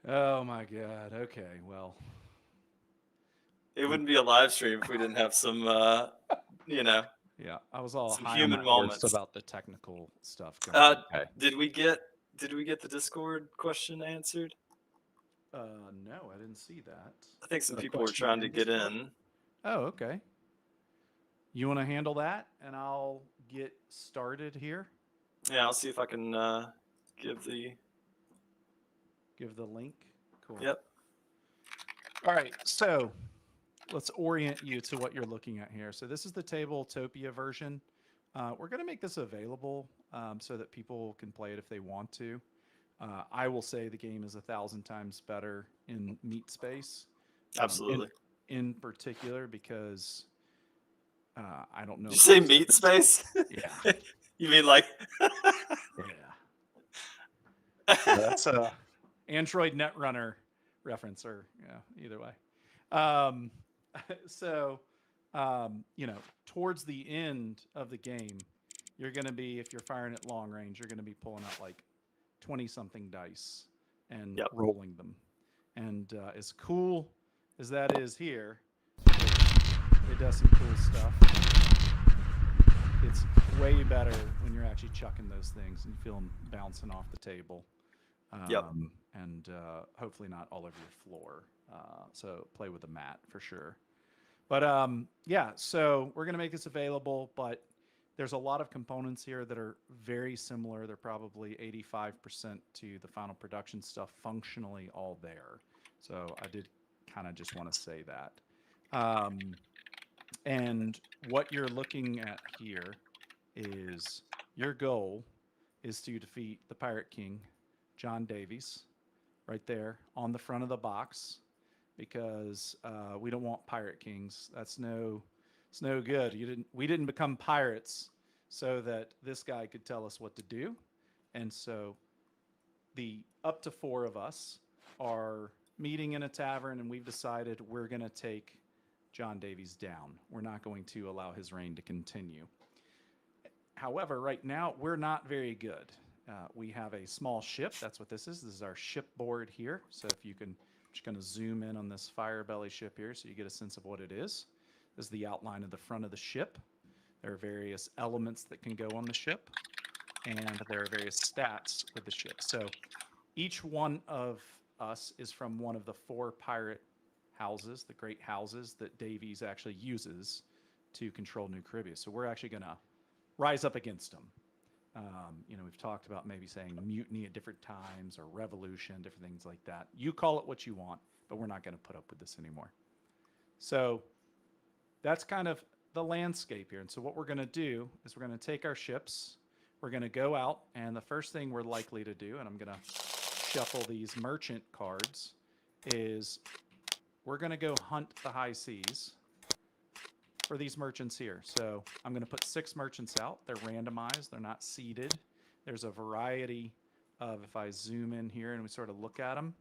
Oh my God. Okay. Well, It wouldn't be a live stream if we didn't have you know, yeah, I was all some high on my human horse moments. about the technical stuff Uh, going. Okay. did we get did we get the Discord question answered? No, I didn't see that. I think some The people were question trying to in get Discord. in. Oh, okay. You want to handle that, and I'll get started here. Yeah, I'll see if I can give the. Give the link. Cool. Yep. All right. So let's orient you to what you're looking at here. So this is the Tabletopia version. We're going to make this available so that people can play it if they want to. I will say the game is 1,000 times better in Meat Space, in Absolutely. particular because I don't know Did you if we've say said meat this. space? Yeah, You mean like? yeah. So that's a Android Netrunner reference, or either way. Um, so, towards the end of the game, you're going to be, if you're firing at long range, you're going to be pulling out like 20 something dice and Yep. rolling them. And as cool as that is here, it, it does some cool stuff. It's way better when you're actually chucking those things and you feel them bouncing off the table. Yep. And hopefully not all over your floor. So play with a mat for sure. But yeah, so we're going to make this available, but there's a lot of components here that are very similar. They're probably 85% to the final production stuff, functionally all there. So I did kind of just want to say that. Um, and what you're looking at here is your goal is to defeat the Pirate King, John Davies, right there on the front of the box, because we don't want pirate kings. It's no good. We didn't become pirates so that this guy could tell us what to do, and so the up to four of us are meeting in a tavern, and we've decided we're going to take John Davies down. We're not going to allow his reign to continue. However, right now we're not very good. We have a small ship. That's what this is. This is our shipboard here. So if you can, I'm just going to zoom in on this fire belly ship here so you get a sense of what it is. This is the outline of the front of the ship. There are various elements that can go on the ship, and there are various stats with the ship. So each one of us is from one of the four pirate houses, the great houses that Davies actually uses to control New Caribbea. So we're actually going to rise up against them. We've talked about maybe saying mutiny at different times or revolution, different things like that. You call it what you want, but we're not going to put up with this anymore. So that's kind of the landscape here. And so what we're going to do is we're going to take our ships, we're going to go out, and the first thing we're likely to do, and I'm going to shuffle these merchant cards, is we're going to go hunt the high seas for these merchants here. So I'm going to put 6 merchants out. They're randomized. They're not seeded. There's a variety of, if I zoom in here and we sort of look at them,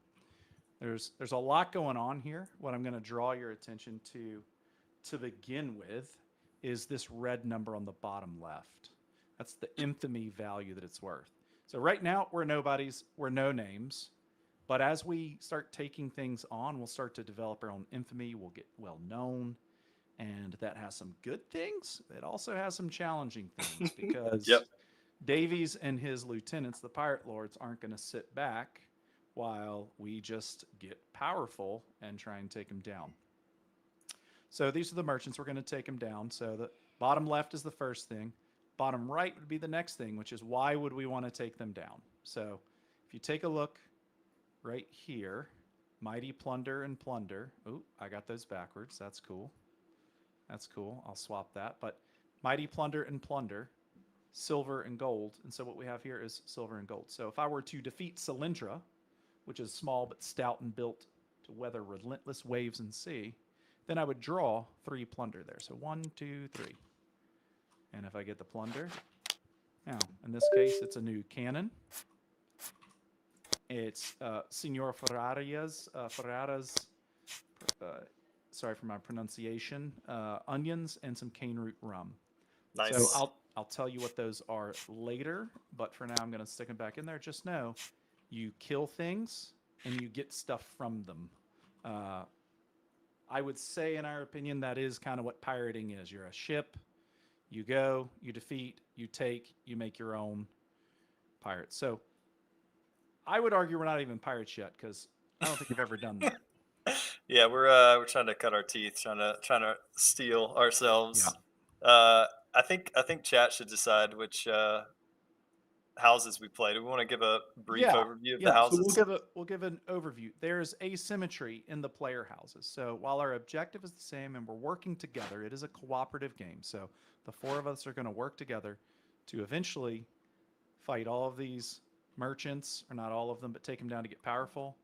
there's a lot going on here. What I'm going to draw your attention to begin with is this red number on the bottom left. That's the infamy value that it's worth. So right now we're nobodies, we're no names. But as we start taking things on, we'll start to develop our own infamy. We'll get well known, and that has some good things. It also has some challenging things Yep. because Davies and his lieutenants, the pirate lords, aren't going to sit back while we just get powerful and try and take him down. So these are the merchants. We're going to take them down. So the bottom left is the first thing. Bottom right would be the next thing, which is why would we want to take them down? So if you take a look right here, mighty plunder and plunder. Oh, I got those backwards. That's cool. That's cool. I'll swap that. But mighty plunder and plunder, silver and gold. And so what we have here is silver and gold. So if I were to defeat Cylindra, which is small but stout and built to weather relentless waves and sea, then I would draw 3 plunder there. So 1, 2, 3. And if I get the plunder, now in this case it's a new cannon. It's Senor Ferrara's, sorry for my pronunciation, onions and some cane root rum. So Nice. I'll tell you what those are later, but for now I'm going to stick them back in there. Just know you kill things and you get stuff from them. I would say, in our opinion, that is kind of what pirating is. You're a ship, you go, you defeat, you take, you make your own pirates. So I would argue we're not even pirates yet because I don't think we've ever done that. Yeah, we're trying to cut our teeth, trying to steal Yeah. ourselves. I think chat should decide which houses we play. Do we want to give a brief Yeah, overview of the yeah. So houses? we'll give an overview. There's asymmetry in the player houses. So while our objective is the same and we're working together, it is a cooperative game. So the four of us are going to work together to eventually fight all of these merchants, or not all of them, but take them down to get powerful.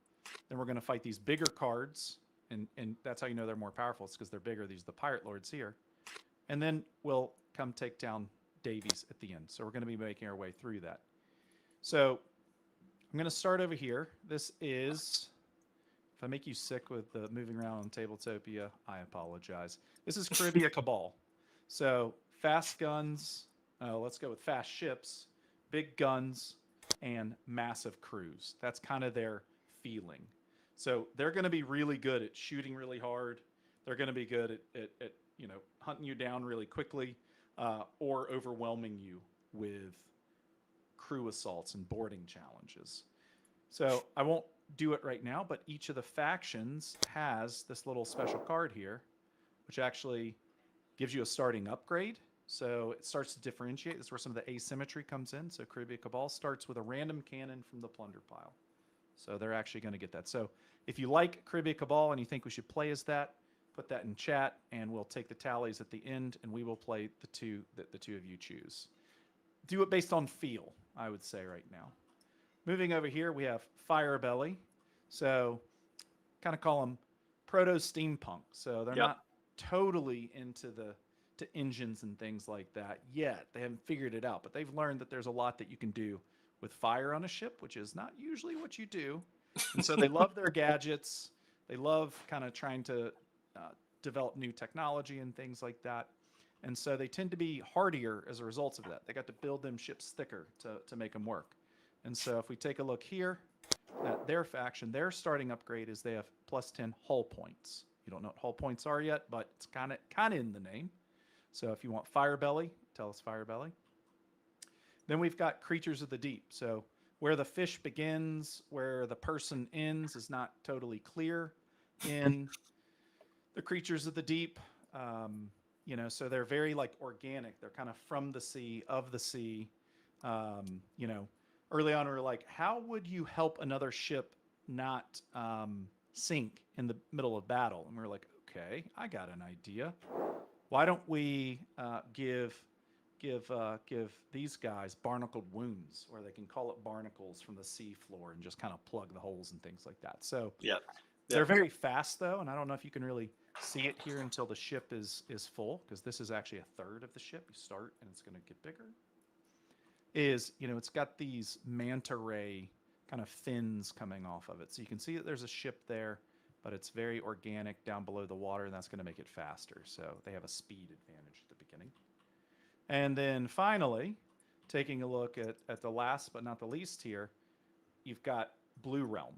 Then we're going to fight these bigger cards, and that's how you know they're more powerful. It's because they're bigger. These are the pirate lords here, and then we'll come take down Davies at the end. So we're going to be making our way through that. So I'm going to start over here. This is, if I make you sick with the moving around on Tabletopia, I apologize. This is Caribbea Cabal. So fast guns, let's go with fast ships, big guns, and massive crews. That's kind of their feeling. So they're going to be really good at shooting really hard. They're going to be good at hunting you down really quickly, or overwhelming you with crew assaults and boarding challenges. So I won't do it right now, but each of the factions has this little special card here, which actually gives you a starting upgrade. So it starts to differentiate. This is where some of the asymmetry comes in. So Caribbea Cabal starts with a random cannon from the plunder pile. So they're actually going to get that. So if you like Caribbea Cabal and you think we should play as that, put that in chat, and we'll take the tallies at the end, and we will play the two that the two of you choose. Do it based on feel, I would say right now. Moving over here, we have Firebelly. So kind of call them proto-steampunk. So they're not totally into to engines and things like that yet. They haven't figured it out, but they've learned that there's a lot that you can do with fire on a ship, which is not usually what you do. And so they love their gadgets. They love kind of trying to develop new technology and things like that. And so they tend to be hardier as a result of that. They got to build them ships thicker to make them work. And so if we take a look here at their faction, their starting upgrade is they have plus 10 hull points. You don't know what hull points are yet, but it's kind of in the name. So if you want Firebelly, tell us Firebelly. Then we've got Creatures of the Deep. So where the fish begins, where the person ends is not totally clear in the Creatures of the Deep. So they're very like organic. They're kind of from the sea, of the sea. Early on we were like, how would you help another ship not sink in the middle of battle? And we were like, okay, I got an idea. Why don't we give these guys barnacled wounds, where they can call up barnacles from the sea floor and just kind of plug the holes and things like that. So they're very fast though, and I don't know if you can really see it here until the ship is full, because this is actually a third of the ship. You start and it's going to get bigger. It's got these manta ray kind of fins coming off of it. So you can see that there's a ship there, but it's very organic down below the water, and that's going to make it faster. So they have a speed advantage at the beginning. And then finally, taking a look at the last but not the least here, you've got Blue Realm.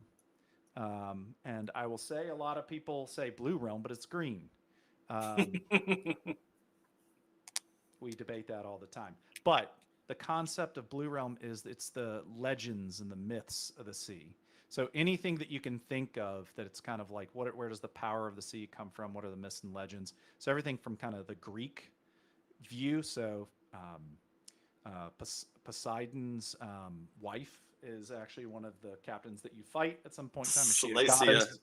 And I will say, a lot of people say Blue Realm, but it's green. We debate that all the time. But the concept of Blue Realm is it's the legends and the myths of the sea. So anything that you can think of that it's kind of like, where does the power of the sea come from? What are the myths and legends? So everything from kind of the Greek view. So Poseidon's wife is actually one of the captains that you fight at some point in time. Is she a goddess?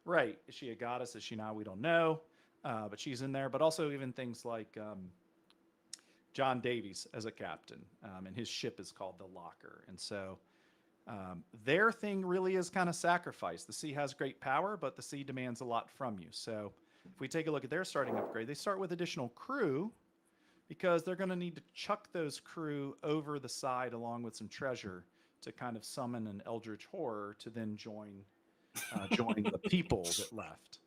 Right. Is she a goddess? Is she not? We don't know. But she's in there. But also even things like John Davies as a captain, and his ship is called the Locker. And so their thing really is kind of sacrifice. The sea has great power, but the sea demands a lot from you. So if we take a look at their starting upgrade, they start with additional crew, because they're going to need to chuck those crew over the side along with some treasure to kind of summon an eldritch horror to then join the people that left.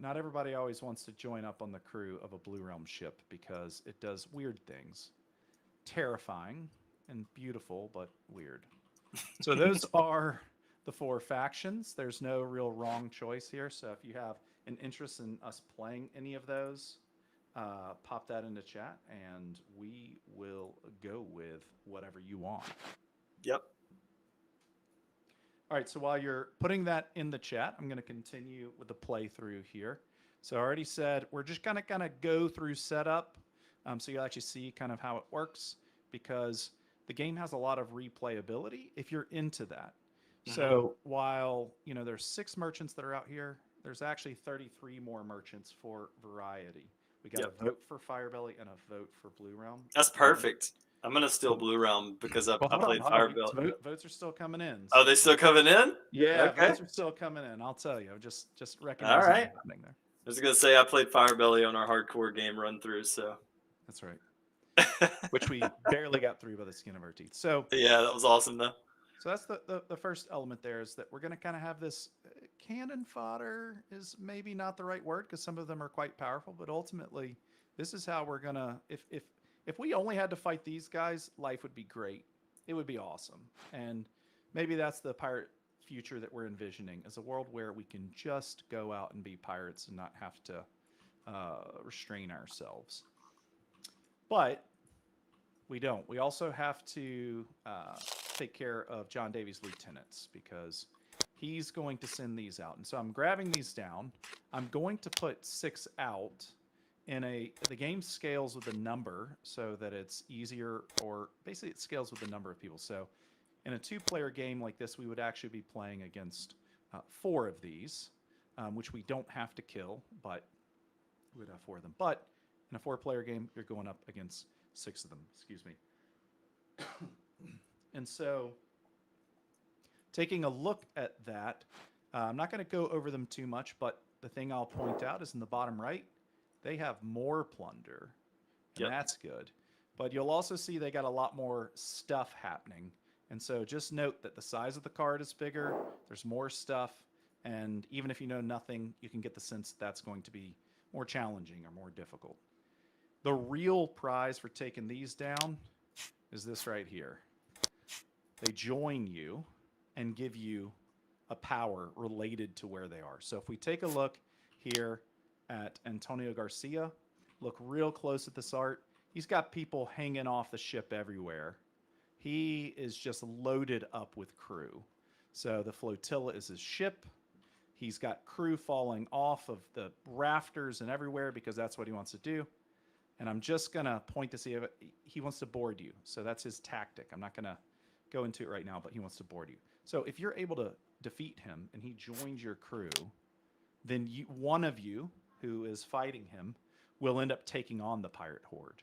Not everybody always wants to join up on the crew of a Blue Realm ship, because it does weird things. Terrifying and beautiful, but weird. So those are the four factions. There's no real wrong choice here. So if you have an interest in us playing any of those, pop that into chat and we will go with whatever you want. Yep. All right, so while you're putting that in the chat, I'm going to continue with the playthrough here. So I already said we're just going to kind of go through setup, so you'll actually see kind of how it works, because the game has a lot of replayability if you're into that. So while there's 6 merchants that are out here, there's actually 33 more merchants for variety. We got a vote for Firebelly and a vote for Blue Realm. That's perfect. I'm gonna steal Blue Realm because I played Firebelly. Votes are still coming in. Oh, they still coming in? Yeah, Okay. votes are still coming in. I'll tell you. Just recognize All right. what's happening there. I was gonna say I played Firebelly on our hardcore game run through, so that's right. Which we barely got through by the skin of our teeth. So yeah, that was awesome though. So that's the first element there, is that we're going to kind of have this cannon fodder is maybe not the right word, because some of them are quite powerful, but ultimately this is how we're going to, if we only had to fight these guys, life would be great. It would be awesome. And maybe that's the pirate future that we're envisioning, is a world where we can just go out and be pirates and not have to restrain ourselves. But we don't. We also have to take care of John Davies' lieutenants, because he's going to send these out. And so I'm grabbing these down. I'm going to put 6 out in the game scales with the number so that it's easier, or basically it scales with the number of people. So in a 2-player game like this, we would actually be playing against 4 of these, which we don't have to kill, but we would have 4 of them. But in a 4-player game, you're going up against 6 of them, excuse me. And so taking a look at that, I'm not going to go over them too much, but the thing I'll point out is in the bottom right, they have more plunder, and that's good. But you'll also see they got a lot more stuff happening. And so just note that the size of the card is bigger, there's more stuff, and even if you know nothing, you can get the sense that's going to be more challenging or more difficult. The real prize for taking these down is this right here. They join you and give you a power related to where they are. So if we take a look here at Antonio Garcia, look real close at this art. He's got people hanging off the ship everywhere. He is just loaded up with crew. So the flotilla is his ship. He's got crew falling off of the rafters and everywhere because that's what he wants to do. And I'm just going to point to see if he wants to board you. So that's his tactic. I'm not going to go into it right now, but he wants to board you. So if you're able to defeat him and he joins your crew, then one of you who is fighting him will end up taking on the pirate horde.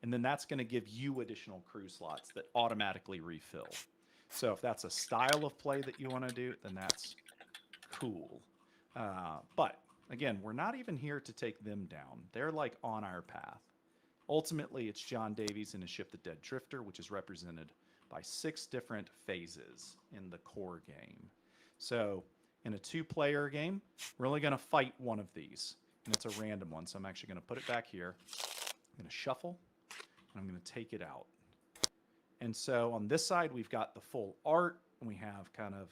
And then that's going to give you additional crew slots that automatically refill. So if that's a style of play that you want to do, then that's cool. But again, we're not even here to take them down. They're like on our path. Ultimately, it's John Davies and his ship, the Dead Drifter, which is represented by 6 different phases in the core game. So in a 2-player game, we're only going to fight one of these, and it's a random one. So I'm actually going to put it back here. I'm going to shuffle, and I'm going to take it out. And so on this side, we've got the full art, and we have kind of,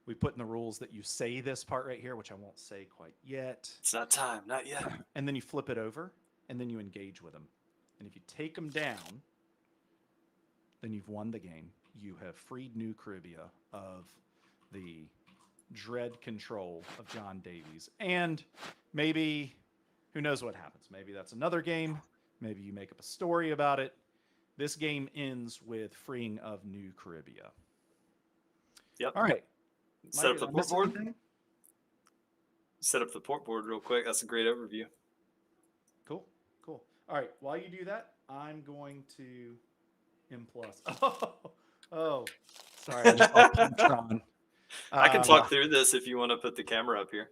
we put in the rules that you say this part right here, which I won't say quite yet. It's not time, not yet. And then you flip it over, and then you engage with them. And if you take them down, then you've won the game. You have freed New Caribbea of the dread control of John Davies. And maybe, who knows what happens? Maybe that's another game. Maybe you make up a story about it. This game ends with freeing of New Caribbea. Yep. All right. Set up the port board. Set up the port board real quick. That's a great overview. Cool. All right. While you do that, I'm going to M+. Oh, sorry. I just saw Pintron. I can talk through this if you want to put the camera up here.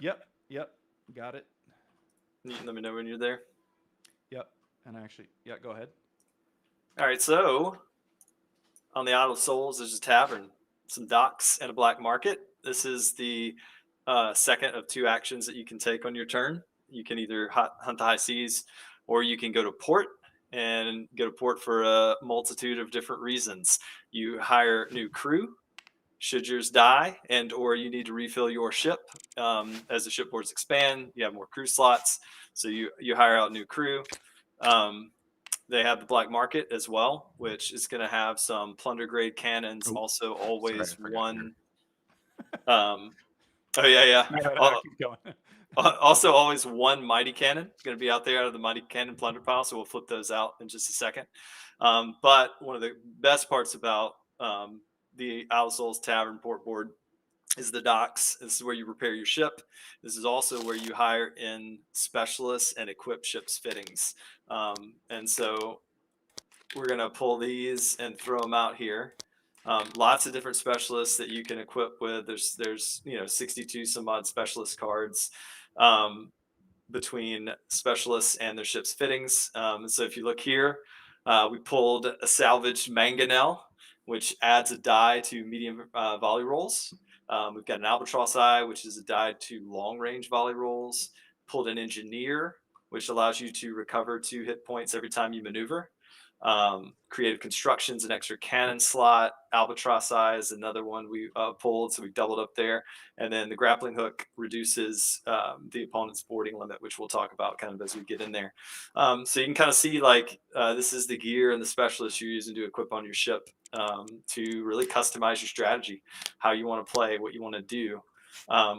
Yep. Got it. Let me know when you're there. Yep. And actually, yeah, go ahead. All right. So on the Isle of Souls, there's a tavern, some docks, and a black market. This is the second of 2 actions that you can take on your turn. You can either hunt the high seas, or you can go to port, and go to port for a multitude of different reasons. you hire new crew should yours die and or you need to refill your ship. As the shipboards expand, you have more crew slots, so you hire out new crew. They have the black market as well, which is going to have some plunder grade cannons. Oh, Also, sorry, always I forgot here. one. Um, oh yeah, yeah. No, no, keep going. Also, always one mighty cannon going to be out there out of the mighty cannon plunder pile. So we'll flip those out in just a second. But one of the best parts about the Isle of Souls Tavern port board is the docks. This is where you repair your ship. This is also where you hire in specialists and equip ship's fittings. And so we're going to pull these and throw them out here. Lots of different specialists that you can equip with. There's 62 some odd specialist cards between specialists and their ship's fittings. So if you look here, we pulled a salvaged mangonel, which adds a die to medium volley rolls. We've got an albatross eye, which is a die to long range volley rolls. Pulled an engineer, which allows you to recover 2 hit points every time you maneuver. Creative constructions, an extra cannon slot. Albatross eye is another one we pulled, so we doubled up there. And then the grappling hook reduces the opponent's boarding limit, which we'll talk about kind of as we get in there. So you can kind of see like this is the gear and the specialists you're using to equip on your ship to really customize your strategy, how you want to play, what you want to do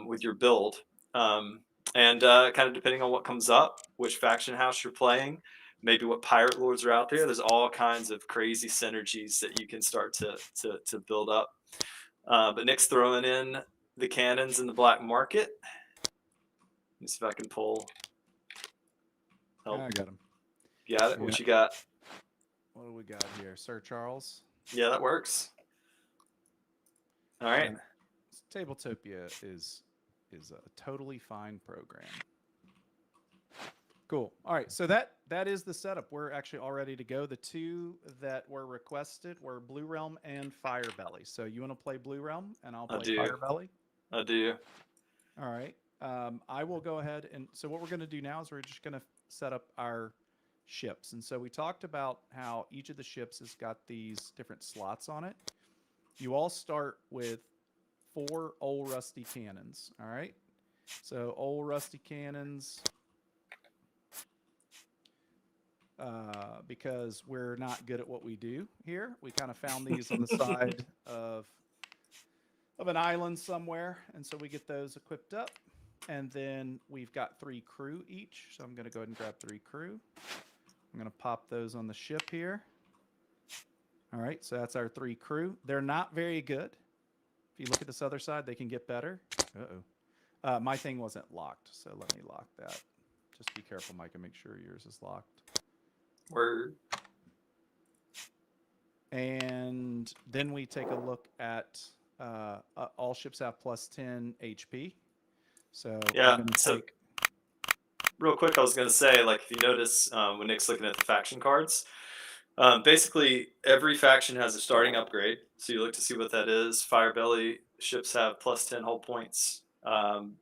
with your build. And kind of depending on what comes up, which faction house you're playing, maybe what pirate lords are out there. There's all kinds of crazy synergies that you can start to build up. But Nick's throwing in the cannons in the black market. Let me see if I can pull. I got him. Got it. What you got? What do we got here? Sir Charles? Yeah, that works. All right. And Tabletopia is a totally fine program. Cool. All right, so that is the setup. We're actually all ready to go. The 2 that were requested were Blue Realm and Firebelly. So you want to play Blue Realm, and I'll play Firebelly? I do. All right. I will go ahead, and so what we're going to do now is we're just going to set up our ships. And so we talked about how each of the ships has got these different slots on it. You all start with 4 old rusty cannons. All right. So old rusty cannons. Because we're not good at what we do here. We kind of found these on the side of an island somewhere, and so we get those equipped up. And then we've got 3 crew each, so I'm going to go ahead and grab 3 crew. I'm going to pop those on the ship here. All right, so that's our 3 crew. They're not very good. If you look at this other side, they can get better. Uh-oh. My thing wasn't locked, so let me lock that. Just be careful, Mike, and make sure yours is locked. Word. And then we take a look at all ships have plus 10 HP. So yeah, so real quick, I was going to say, like, if you notice when Nick's looking at the faction cards, basically every faction has a starting upgrade. So you look to see what that is. Firebelly ships have plus 10 hull points.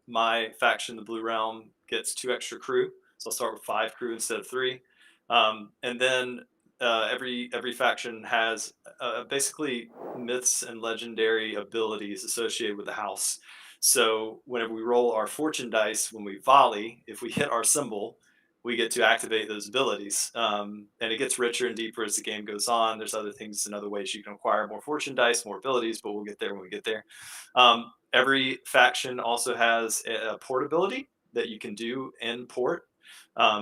My faction, the Blue Realm, gets 2 extra crew. So I'll start with 5 crew instead of 3. And then every faction has basically myths and legendary abilities associated with the house. So whenever we roll our fortune dice, when we volley, if we hit our symbol, we get to activate those abilities. And it gets richer and deeper as the game goes on. There's other things and other ways you can acquire more fortune dice, more abilities, but we'll get there when we get there. Every faction also has a port ability that you can do in port.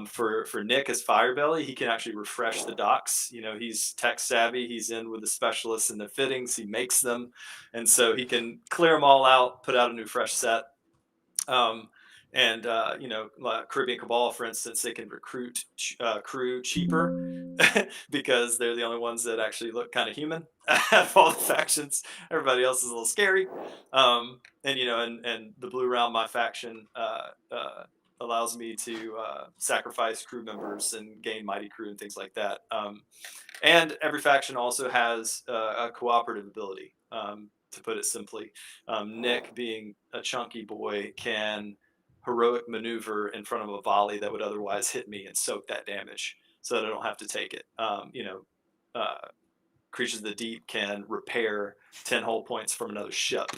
For Nick as Firebelly, he can actually refresh the docks. You know, he's tech savvy. He's in with the specialists and the fittings. He makes them. And so he can clear them all out, put out a new fresh set. Like Caribbean Cabal, for instance, they can recruit crew cheaper because they're the only ones that actually look kind of human out of all the factions. Everybody else is a little scary. And the Blue Realm, my faction, allows me to sacrifice crew members and gain mighty crew and things like that. And every faction also has a cooperative ability, to put it simply. Nick, being a chunky boy, can heroic maneuver in front of a volley that would otherwise hit me and soak that damage so that I don't have to take it. creatures of the deep can repair 10 hull points from another ship.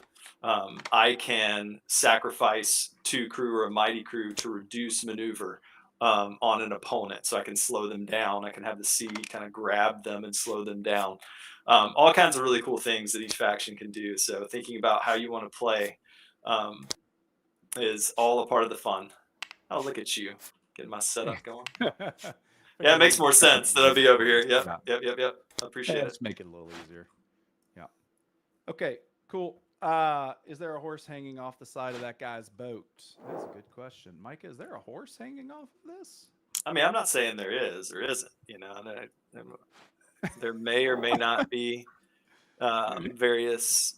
I can sacrifice 2 crew or a mighty crew to reduce maneuver on an opponent, so I can slow them down. I can have the sea kind of grab them and slow them down. All kinds of really cool things that each faction can do. So thinking about how you want to play is all a part of the fun. Oh, look at you getting my setup going. Yeah, it makes more sense that I'd be over here. Yep, yep. I appreciate it. Let's make it a little easier. Yeah. Okay, cool. Is there a horse hanging off the side of that guy's boat? That's a good question. Micah, is there a horse hanging off of this? I mean, I'm not saying there is or isn't, there may or may not be various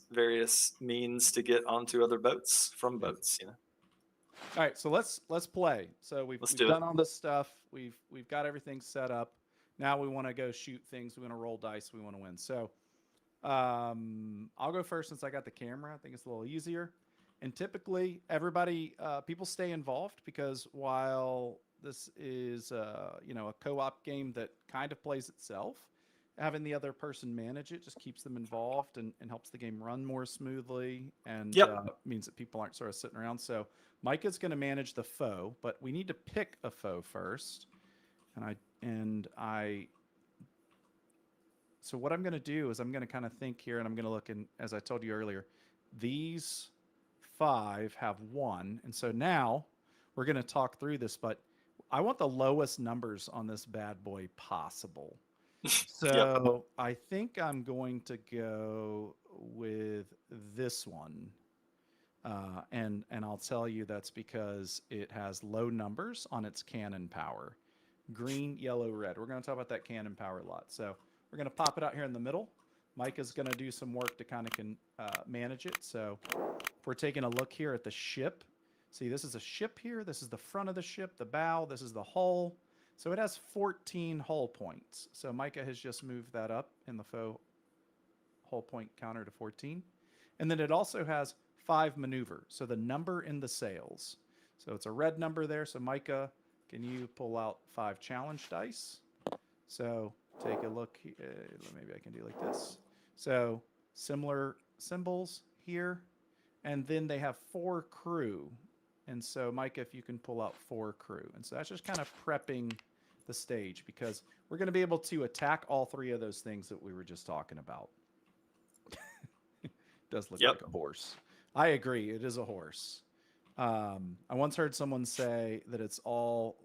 means to get onto other boats from boats, All right, so let's play. So we've done all this stuff. We've got everything set up. Now we want to go shoot things. We want to roll dice. We want to win. So I'll go first since I got the camera. I think it's a little easier. And typically, everybody, people stay involved because while this is, a co-op game that kind of plays itself, having the other person manage it just keeps them involved and helps the game run more smoothly and means that people aren't sort of sitting around. So Micah's going to manage the foe, but we need to pick a foe first. So what I'm going to do is I'm going to kind of think here, and I'm going to look, and as I told you earlier, these 5 have 1. And so now we're going to talk through this, but I want the lowest numbers on this bad boy possible. So I think I'm going to go with this one. And I'll tell you that's because it has low numbers on its cannon power. Green, yellow, red. We're going to talk about that cannon power a lot. So we're going to pop it out here in the middle. Micah's going to do some work to kind of manage it. So if we're taking a look here at the ship, see, this is a ship here. This is the front of the ship, the bow. This is the hull. So it has 14 hull points. So Micah has just moved that up in the foe hull point counter to 14. And then it also has 5 maneuver. So the number in the sails. So it's a red number there. So Micah, can you pull out 5 challenge dice? So take a look. Maybe I can do like this. So similar symbols here. And then they have 4 crew. And so, Micah, if you can pull out 4 crew. And so that's just kind of prepping the stage because we're going to be able to attack all 3 of those things that we were just talking about. It does look like a horse. I agree. It is a horse. I once heard someone say that it's all,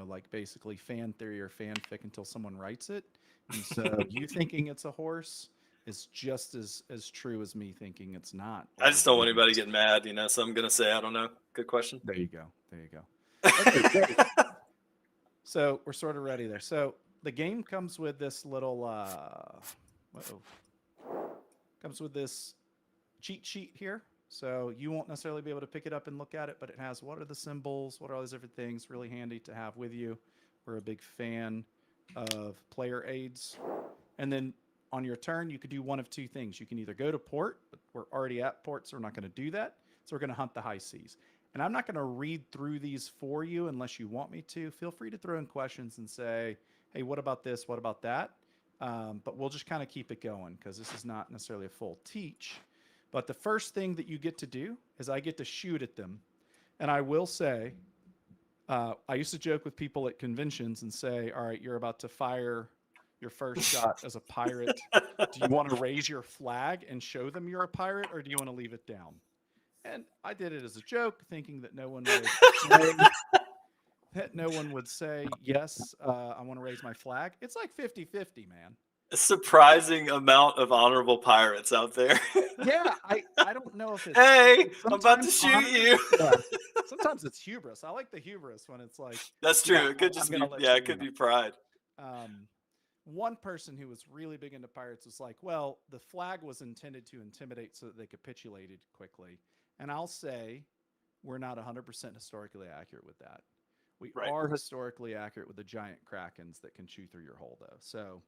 like basically fan theory or fanfic until someone writes it. And so you thinking it's a horse is just as true as me thinking it's not. I just don't want anybody getting mad, so I'm going to say, I don't know. Good question. There you go. Okay, great. So we're sort of ready there. So the game comes with this little, comes with this cheat sheet here. So you won't necessarily be able to pick it up and look at it, but it has what are the symbols, what are all these different things, really handy to have with you. We're a big fan of player aids. And then on your turn, you could do one of 2 things. You can either go to port, but we're already at port, so we're not going to do that. So we're going to hunt the high seas. And I'm not going to read through these for you unless you want me to. Feel free to throw in questions and say, hey, what about this? What about that? But we'll just kind of keep it going because this is not necessarily a full teach. But the first thing that you get to do is I get to shoot at them. And I will say, I used to joke with people at conventions and say, all right, you're about to fire your first shot as a pirate. Do you want to raise your flag and show them you're a pirate, or do you want to leave it down? And I did it as a joke, thinking that no one would say, yes, I want to raise my flag. It's like 50-50, man. A surprising amount of honorable pirates out there. Yeah, I don't know if it's... Hey, I'm about to shoot you. Sometimes it's hubris. I like the hubris when it's like... That's true. It could just be... Yeah, it could be pride. One person who was really big into pirates was like, well, the flag was intended to intimidate so that they capitulated quickly. And I'll say we're not 100% historically accurate with that. We are historically accurate with the giant krakens that can chew through your hull, though. So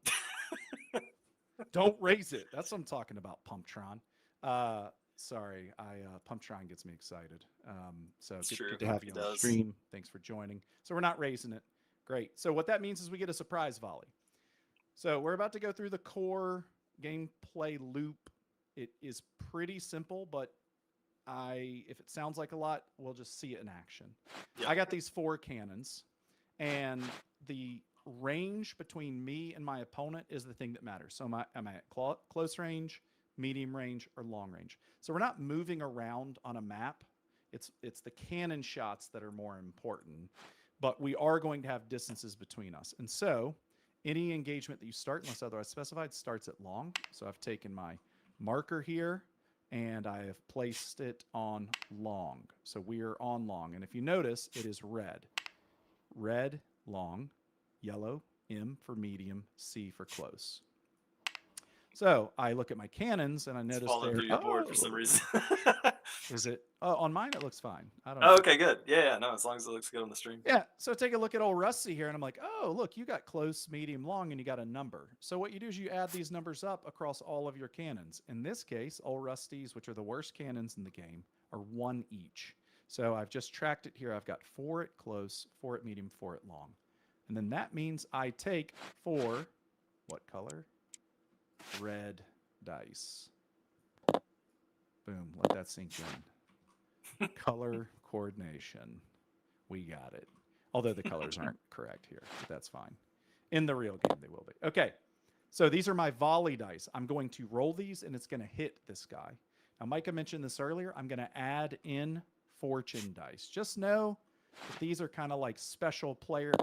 don't raise it. That's what I'm talking about, Pumptron. Sorry, Pumptron gets me excited. So good to have you on the stream. Thanks for joining. So we're not raising it. Great. So what that means is we get a surprise volley. So we're about to go through the core gameplay loop. It is pretty simple, but if it sounds like a lot, we'll just see it in action. Yep. I got these 4 cannons, and the range between me and my opponent is the thing that matters. So am I at close range, medium range, or long range? So we're not moving around on a map. It's the cannon shots that are more important, but we are going to have distances between us. And so any engagement that you start, unless otherwise specified, starts at long. So I've taken my marker here and I have placed it on long. So we are on long. And if you notice, it is red. Red, long, yellow, M for medium, C for close. So I look at my cannons and I notice falling they're through your board for some reason. Is it? Oh, on mine it looks fine. I don't Oh, know. okay, good. Yeah, no, as long as it looks good on the stream. Yeah. So take a look at old Rusty here, and I'm like, oh, look, you got close, medium, long, and you got a number. So what you do is you add these numbers up across all of your cannons. In this case, old Rusty's, which are the worst cannons in the game, are 1 each. So I've just tracked it here. I've got 4 at close, 4 at medium, 4 at long. And then that means I take 4, what color? Red dice. Boom. Let that sink in. Color coordination. We got it. Although the colors aren't correct here, but that's fine. In the real game, they will be. Okay. So these are my volley dice. I'm going to roll these, and it's going to hit this guy. Now, Micah mentioned this earlier. I'm going to add in fortune dice. Just know that these are kind of like special player,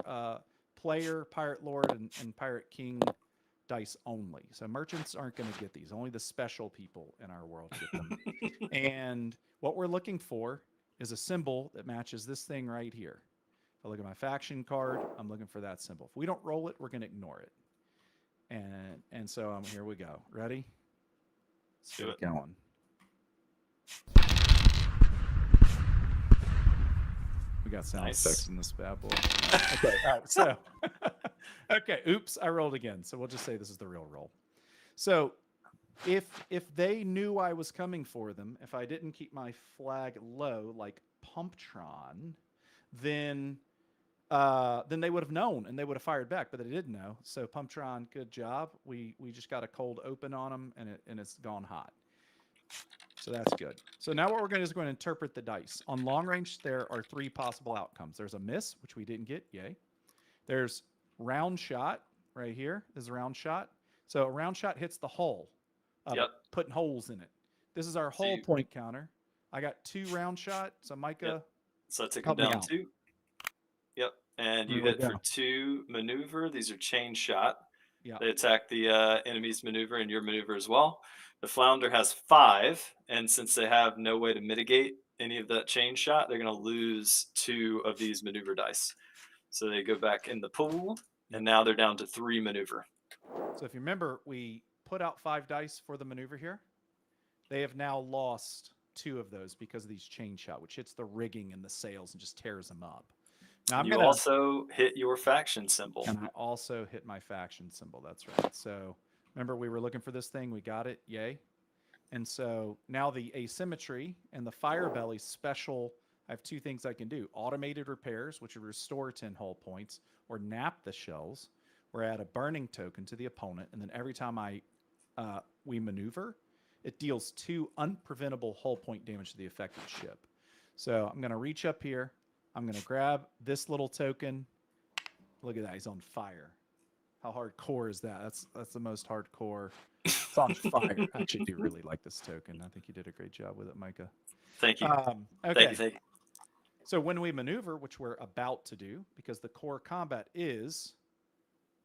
Pirate Lord, and Pirate King dice only. So merchants aren't going to get these. Only the special people in our world get them. And what we're looking for is a symbol that matches this thing right here. If I look at my faction card, I'm looking for that symbol. If we don't roll it, we're going to ignore it. And so here we go. Ready? Let's get it going. We got sound effects in this bad boy. Okay, all right. So, okay. Oops, I rolled again. So we'll just say this is the real roll. So, if they knew I was coming for them, if I didn't keep my flag low like Pumptron, then they would have known and they would have fired back, but they didn't know. So Pumptron, good job. We just got a cold open on them, and it's gone hot. So that's good. So now what we're going to do is we're going to interpret the dice. On long range, there are 3 possible outcomes. There's a miss, which we didn't get. Yay. There's round shot right here. This is a round shot. So a round shot hits the hull, putting holes in it. This is our hull point counter. I got 2 round shot. So Micah. Yep. So I took them down 2. Yep. And you hit for 2 maneuver. These are chain shot. Yep. They attack the enemy's maneuver and your maneuver as well. The flounder has 5, and since they have no way to mitigate any of that chain shot, they're going to lose 2 of these maneuver dice. So they go back in the pool, and now they're down to 3 maneuver. So if you remember, we put out 5 dice for the maneuver here. They have now lost 2 of those because of these chain shot, which hits the rigging and the sails and just tears them up. Now you also hit your faction symbol. And I also hit my faction symbol. That's right. So remember, we were looking for this thing. We got it. Yay. And so now the asymmetry and the fire belly special, I have 2 things I can do. Automated repairs, which would restore 10 hull points, or nap the shells, or add a burning token to the opponent. And then every time we maneuver, it deals 2 unpreventable hull point damage to the affected ship. So I'm going to reach up here. I'm going to grab this little token. Look at that. He's on fire. How hardcore is that? That's the most hardcore. It's on fire. I actually do really like this token. I think you did a great job with it, Micah. Thank you. Okay. Thank you. So when we maneuver, which we're about to do, because the core combat is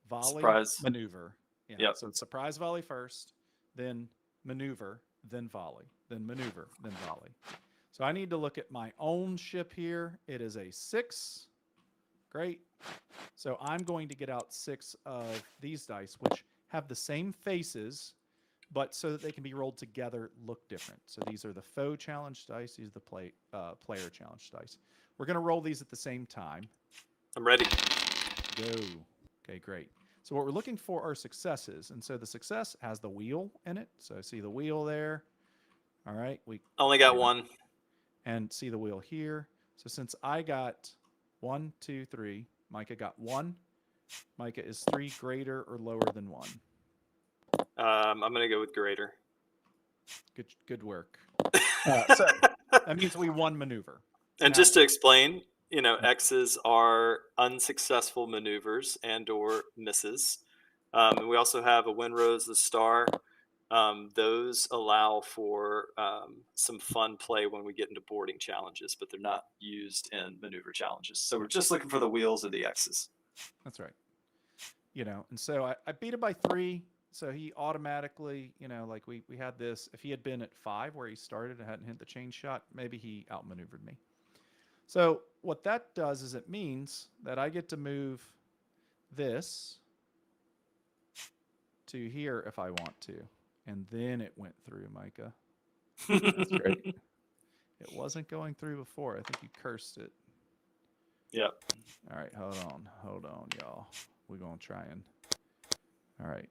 volley, surprise maneuver. Yeah. Yep. So it's surprise volley first, then maneuver, then volley, then maneuver, then volley. So I need to look at my own ship here. It is a 6. Great. So I'm going to get out 6 of these dice, which have the same faces, but so that they can be rolled together, look different. So these are the foe challenge dice. These are the player challenge dice. We're going to roll these at the same time. I'm ready. Go. Okay, great. So what we're looking for are successes. And so the success has the wheel in it. So I see the wheel there. All right. We only got 1. And see the wheel here. So since I got 1, 2, 3, Micah got 1, Micah, is 3 greater or lower than 1? I'm going to go with greater. Good work. So that means we won maneuver. And Now- just to explain, X's are unsuccessful maneuvers and/or misses. And we also have a win rose, the star. Those allow for some fun play when we get into boarding challenges, but they're not used in maneuver challenges. So we're just looking for the wheels of the X's. That's right. And so I beat him by 3. So he automatically, like we had this. If he had been at 5 where he started and hadn't hit the chain shot, maybe he outmaneuvered me. So what that does is it means that I get to move this to here if I want to. And then it went through, Micah. That's great. It wasn't going through before. I think you cursed it. Yep. All right, hold on, y'all. We're going to try and... All right.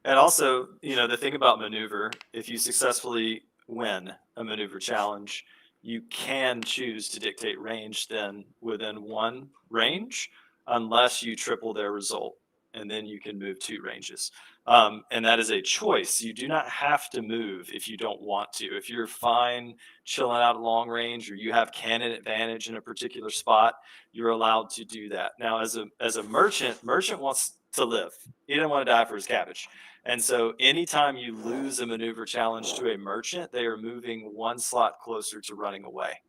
And also, the thing about maneuver, if you successfully win a maneuver challenge, you can choose to dictate range then within 1 range, unless you triple their result, and then you can move 2 ranges. And that is a choice. You do not have to move if you don't want to. If you're fine chilling out at long range, or you have cannon advantage in a particular spot, you're allowed to do that. Now, as a merchant wants to live. He didn't want to die for his cabbage. And so anytime you lose a maneuver challenge to a merchant, they are moving 1 slot closer to running away.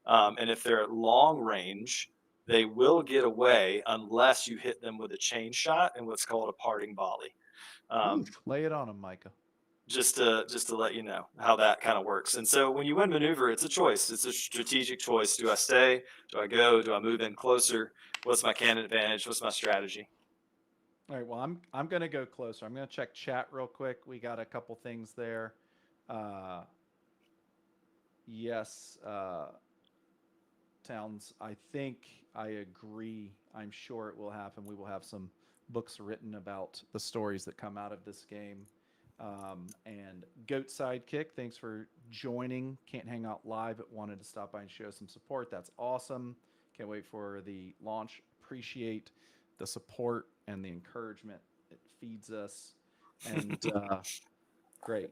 And if they're at long range, they will get away unless you hit them with a chain shot and what's called a parting volley. Lay it on him, Micah. Just to let you know how that kind of works. And so when you win maneuver, it's a choice. It's a strategic choice. Do I stay? Do I go? Do I move in closer? What's my cannon advantage? What's my strategy? All right, well, I'm going to go closer. I'm going to check chat real quick. We got a couple things there. Yes, Towns, I think I agree. I'm sure it will happen. We will have some books written about the stories that come out of this game. And Goat Sidekick, thanks for joining. Can't hang out live, but wanted to stop by and show some support. That's awesome. Can't wait for the launch. Appreciate the support and the encouragement. It feeds us. And great,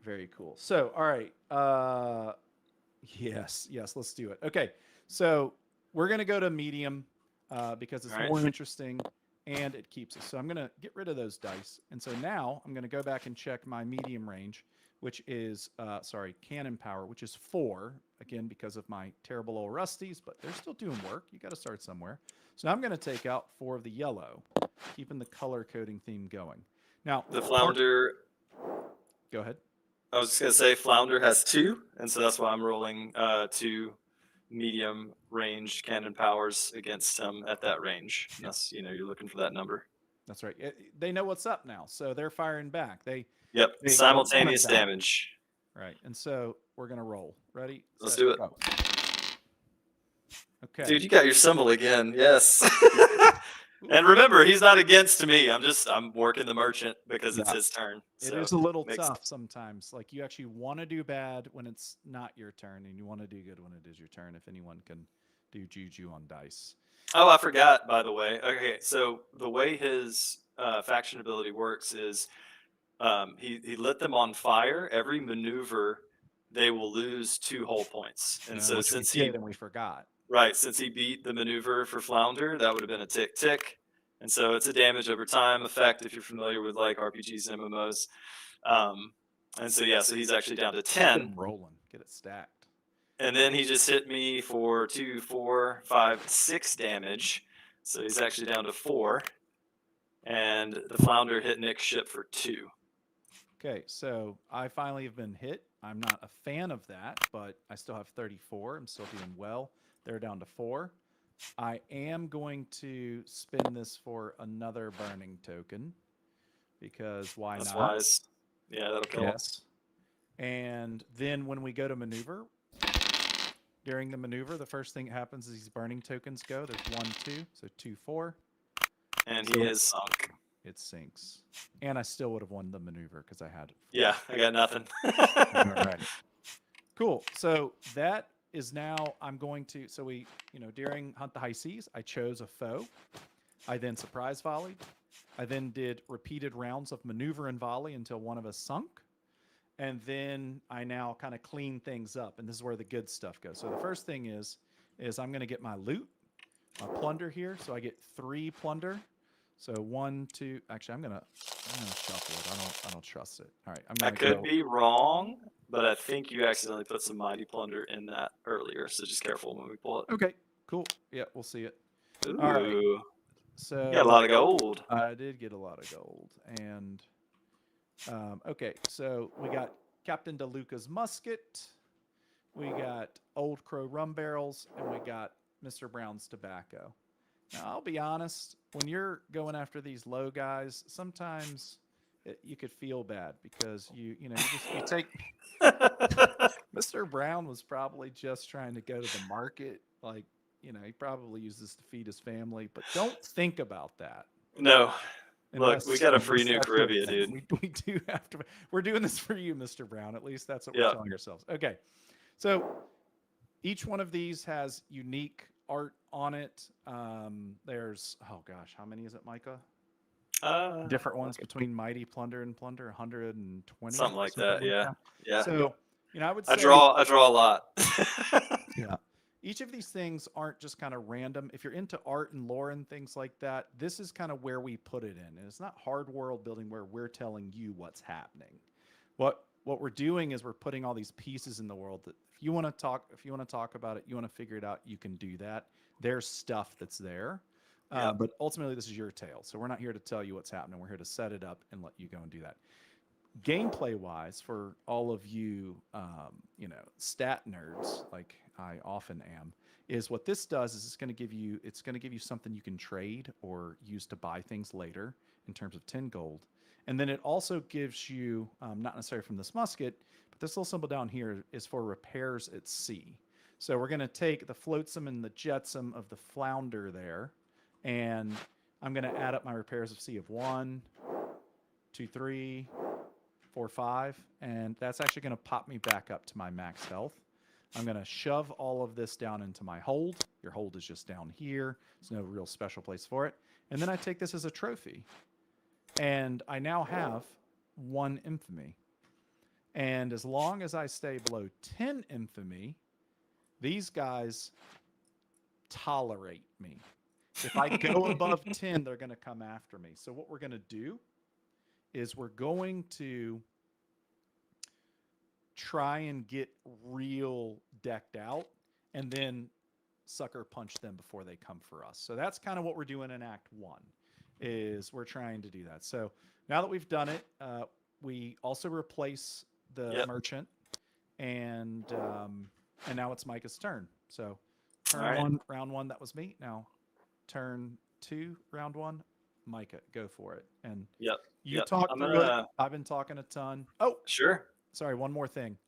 very cool. So, all right. Yes, let's do it. Okay, so we're going to go to medium because it's more interesting and it keeps us. So I'm going to get rid of those dice. And so now I'm going to go back and check my medium range, which is, cannon power, which is 4, again, because of my terrible old rusties, but they're still doing work. You got to start somewhere. So now I'm going to take out 4 of the yellow, keeping the color coding theme going. Now, the flounder. Go ahead. I was just going to say flounder has 2, and so that's why I'm rolling 2 medium range cannon powers against him at that range. That's, you're looking for that number. That's right. They know what's up now, so they're firing back. Yep, simultaneous damage. Right, and so we're going to roll. Ready? Let's do it. Go. Okay. Dude, you got your symbol again. Yes. And remember, he's not against me. I'm working the merchant because it's his turn. So it is a little tough sometimes. Like, you actually want to do bad when it's not your turn, and you want to do good when it is your turn, if anyone can do juju on dice. Oh, I forgot, by the way. Okay, so the way his faction ability works is he lit them on fire. Every maneuver, they will lose 2 whole points. And so since we forgot. Right, since he beat the maneuver for flounder, that would have been a tick. And so it's a damage over time effect if you're familiar with like RPGs and MMOs. And so so he's actually down to 10. Get him rolling, get it stacked. And then he just hit me for 2, 4, 5, 6 damage. So he's actually down to 4. And the flounder hit Nick's ship for 2. Okay, so I finally have been hit. I'm not a fan of that, but I still have 34. I'm still doing well. They're down to 4. I am going to spin this for another burning token because why not? That's wise. Yeah, that'll kill. Yes. And then when we go to maneuver, during the maneuver, the first thing that happens is these burning tokens go. There's 1, 2, so 2, 4. And he is sunk. It sinks. And I still would have won the maneuver because I had 4. Yeah, I got nothing. All right. Cool. So that is now I'm going to, so we, during Hunt the High Seas, I chose a foe. I then surprise volleyed. I then did repeated rounds of maneuver and volley until one of us sunk. And then I now kind of clean things up. And this is where the good stuff goes. So the first thing is I'm going to get my loot, my plunder here. So I get 3 plunder. So 1, 2. Actually, I'm gonna shuffle it. I don't trust it. All right, I'm I gonna could go. be wrong, but I think you accidentally put some mighty plunder in that earlier. So just careful when we pull it. Okay, cool. Yeah, we'll see it. Ooh, All right. you So got a lot of gold. I did get a lot of gold, and okay. So we got Captain DeLuca's musket, we got Old Crow rum barrels, and we got Mr. Brown's tobacco. Now I'll be honest, when you're going after these low guys, sometimes you could feel bad because you take Mr. Brown was probably just trying to go to the market. Like, he probably uses to feed his family, but don't think about that. No. Unless, Look, we got a free New that's Caribbea, dude. We do have to. We're doing this for you, Mr. Brown. At least that's what we're Yep. telling ourselves. Okay. So each one of these has unique art on it. There's, oh gosh, how many is it, Micah? Different ones between Mighty Plunder and Plunder, 120. Something like that, yeah. Yeah. So, I would say I draw a lot. yeah. Each of these things aren't just kind of random. If you're into art and lore and things like that, this is kind of where we put it in. And it's not hard world building where we're telling you what's happening. What we're doing is we're putting all these pieces in the world that if you want to talk about it, you want to figure it out, you can do that. There's stuff that's there. Yep. But ultimately this is your tale. So we're not here to tell you what's happening. We're here to set it up and let you go and do that. Gameplay wise, for all of you, stat nerds, like I often am, is what this does is it's going to give you something you can trade or use to buy things later in terms of 10 gold. And then it also gives you, not necessarily from this musket, but this little symbol down here is for repairs at sea. So we're going to take the flotsam and the jetsam of the flounder there, and I'm going to add up my repairs of sea of 1, 2, 3, 4, 5, and that's actually going to pop me back up to my max health. I'm going to shove all of this down into my hold. Your hold is just down here. There's no real special place for it. And then I take this as a trophy. And I now have 1 infamy. And as long as I stay below 10 infamy, these guys tolerate me. If I go above 10, they're going to come after me. So what we're going to do is we're going to try and get real decked out and then sucker punch them before they come for us. So that's kind of what we're doing in Act 1, is we're trying to do that. So now that we've done it, we also replace the merchant, and now it's Micah's turn. So round 1, that was me. Now turn 2, round 1, Micah, go for it. And talk through it. I've been talking a ton. Oh, sure. Sorry, one more thing.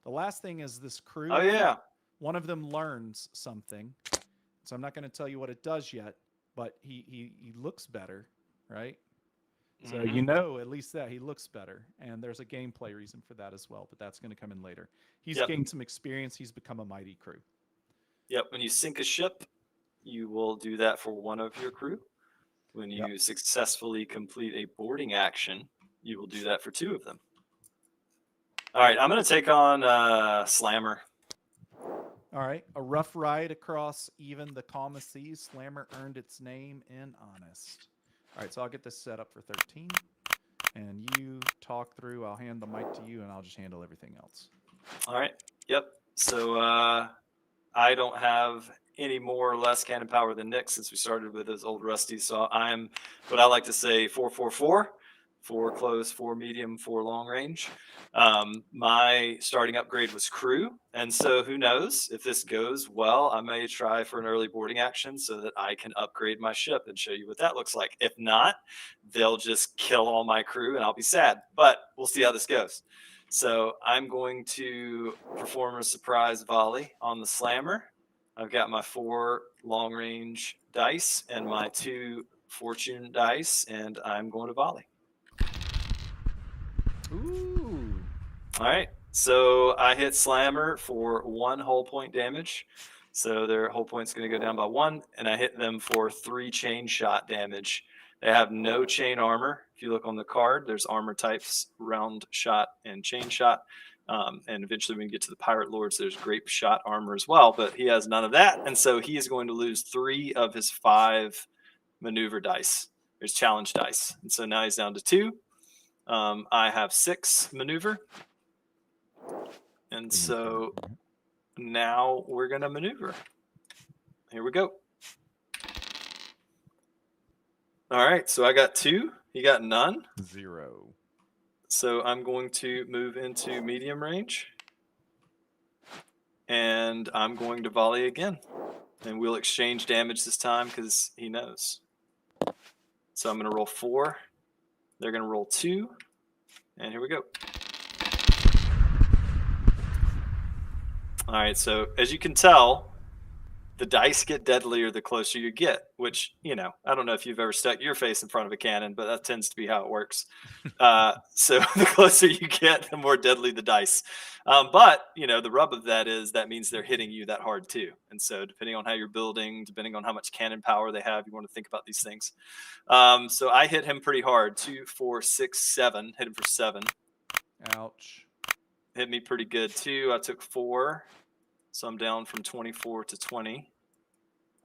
The last thing is this crew. Oh, yeah. One of them learns something. So I'm not going to tell you what it does yet, but he looks better, right? So at least that he looks better. And there's a gameplay reason for that as well, but that's going to come in later. He's gained some experience. He's become a mighty crew. Yep. When you sink a ship, you will do that for one of your crew. When you successfully complete a boarding action, you will do that for 2 of them. All right, I'm going to take on Slammer. All right, a rough ride across even the calmest seas. Slammer earned its name in Honest. All right, so I'll get this set up for 13. And you talk through. I'll hand the mic to you, and I'll just handle everything else. All right, yep. So I don't have any more or less cannon power than Nick since we started with his old rusty. So I'm what I like to say 4-4-4. 4 close, 4 medium, 4 long range. My starting upgrade was crew. And so who knows, if this goes well, I may try for an early boarding action so that I can upgrade my ship and show you what that looks like. If not, they'll just kill all my crew and I'll be sad. But we'll see how this goes. So I'm going to perform a surprise volley on the Slammer. I've got my 4 long range dice and my 2 fortune dice, and I'm going to volley. Ooh. All right. So I hit Slammer for 1 whole point damage. So their whole point's going to go down by 1, and I hit them for 3 chain shot damage. They have no chain armor. If you look on the card, there's armor types, round shot and chain shot. And eventually when you get to the Pirate Lords, there's grape shot armor as well, but he has none of that. And so he is going to lose 3 of his 5 maneuver dice. There's challenge dice. And so now he's down to 2. I have 6 maneuver. And so now we're going to maneuver. Here we go. All right, so I got 2. You got none? 0. So I'm going to move into medium range. And I'm going to volley again. And we'll exchange damage this time because he knows. So I'm going to roll 4. They're going to roll 2. And here we go. All right, so as you can tell, the dice get deadlier the closer you get, which, I don't know if you've ever stuck your face in front of a cannon, but that tends to be how it works. So the closer you get, the more deadly the dice. But, the rub of that is that means they're hitting you that hard too. And so depending on how you're building, depending on how much cannon power they have, you want to think about these things. So I hit him pretty hard. 2, 4, 6, 7. Hit him for 7. Ouch. Hit me pretty good too. I took 4. So I'm down from 24 to 20.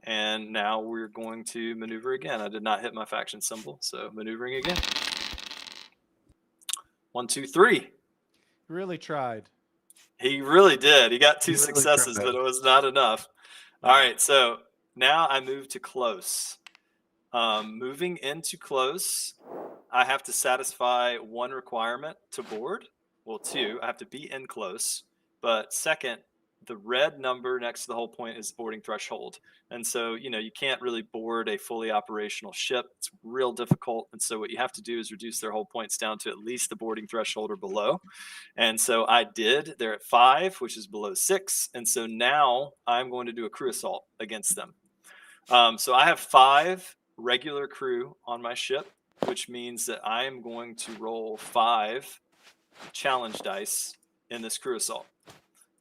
And now we're going to maneuver again. I did not hit my faction symbol, so maneuvering again. 1, 2, 3. He really tried. He really did. He got 2 He really successes, tried. but it was not enough. All right, so now I move to close. Moving into close, I have to satisfy 1 requirement to board. Well, 2. I have to be in close. But second, the red number next to the whole point is boarding threshold. And so, you can't really board a fully operational ship. It's real difficult. And so what you have to do is reduce their whole points down to at least the boarding threshold or below. And so I did. They're at 5, which is below 6. And so now I'm going to do a crew assault against them. So I have 5 regular crew on my ship, which means that I am going to roll 5 challenge dice in this crew assault.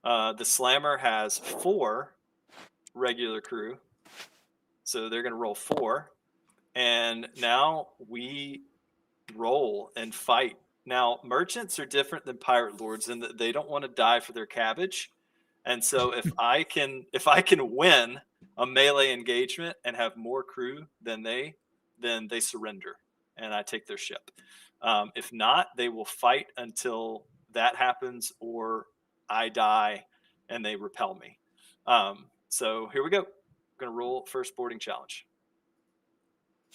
The slammer has 4 regular crew, so they're going to roll 4. And now we roll and fight. Now, merchants are different than pirate lords in that they don't want to die for their cabbage. And so if I can win a melee engagement and have more crew than they surrender and I take their ship. If not, they will fight until that happens or I die and they repel me. So here we go. I'm going to roll first boarding challenge.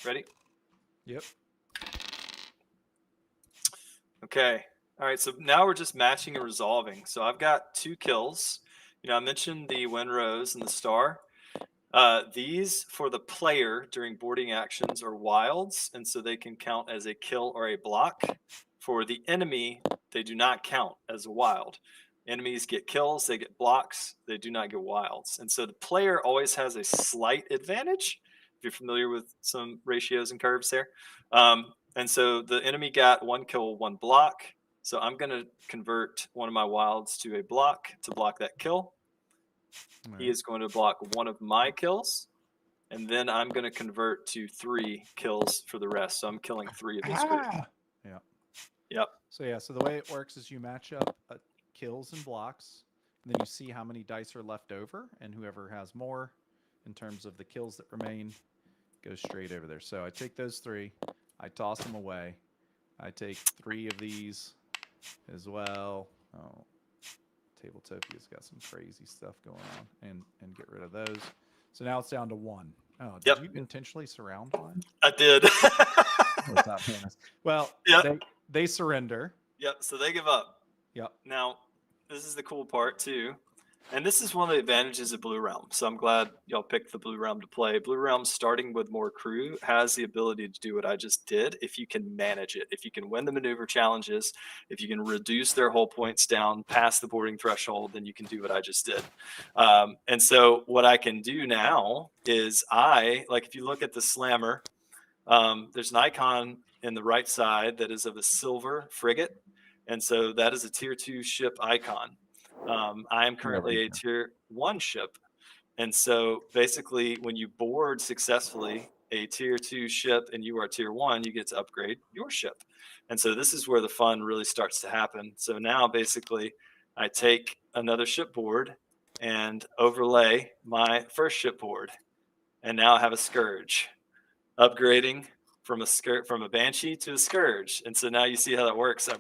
Ready? Yep. Okay. All right. So now we're just matching and resolving. So I've got 2 kills. I mentioned the win rose and the star. These for the player during boarding actions are wilds, and so they can count as a kill or a block. For the enemy, they do not count as a wild. Enemies get kills, they get blocks, they do not get wilds. And so the player always has a slight advantage, if you're familiar with some ratios and curves there. And so the enemy got 1 kill, 1 block. So I'm going to convert one of my wilds to a block to block that kill. Right. He is going to block 1 of my kills. And then I'm going to convert to 3 kills for the rest. So I'm killing 3 of his group. Yeah. Yep. So the way it works is you match up kills and blocks, and then you see how many dice are left over, and whoever has more in terms of the kills that remain goes straight over there. So I take those 3, I toss them away. I take 3 of these as well. Oh, Tabletopia's got some crazy stuff going on, and get rid of those. So now it's down to 1. Oh, did you intentionally surround mine? I did. Well, they surrender. Yep. So they give up. Yep. Now, this is the cool part too. And this is one of the advantages of Blue Realm. So I'm glad y'all picked the Blue Realm to play. Blue Realm, starting with more crew, has the ability to do what I just did if you can manage it. If you can win the maneuver challenges, if you can reduce their whole points down past the boarding threshold, then you can do what I just did. And so what I can do now is if you look at the slammer, there's an icon in the right side that is of a silver frigate. And so that is a tier 2 ship icon. I am currently a tier 1 ship. And so basically, when you board successfully a tier 2 ship and you are tier 1, you get to upgrade your ship. And so this is where the fun really starts to happen. So now basically, I take another shipboard and overlay my first shipboard, and now I have a Scourge, upgrading from a Banshee to a Scourge. And so now you see how that works. I'm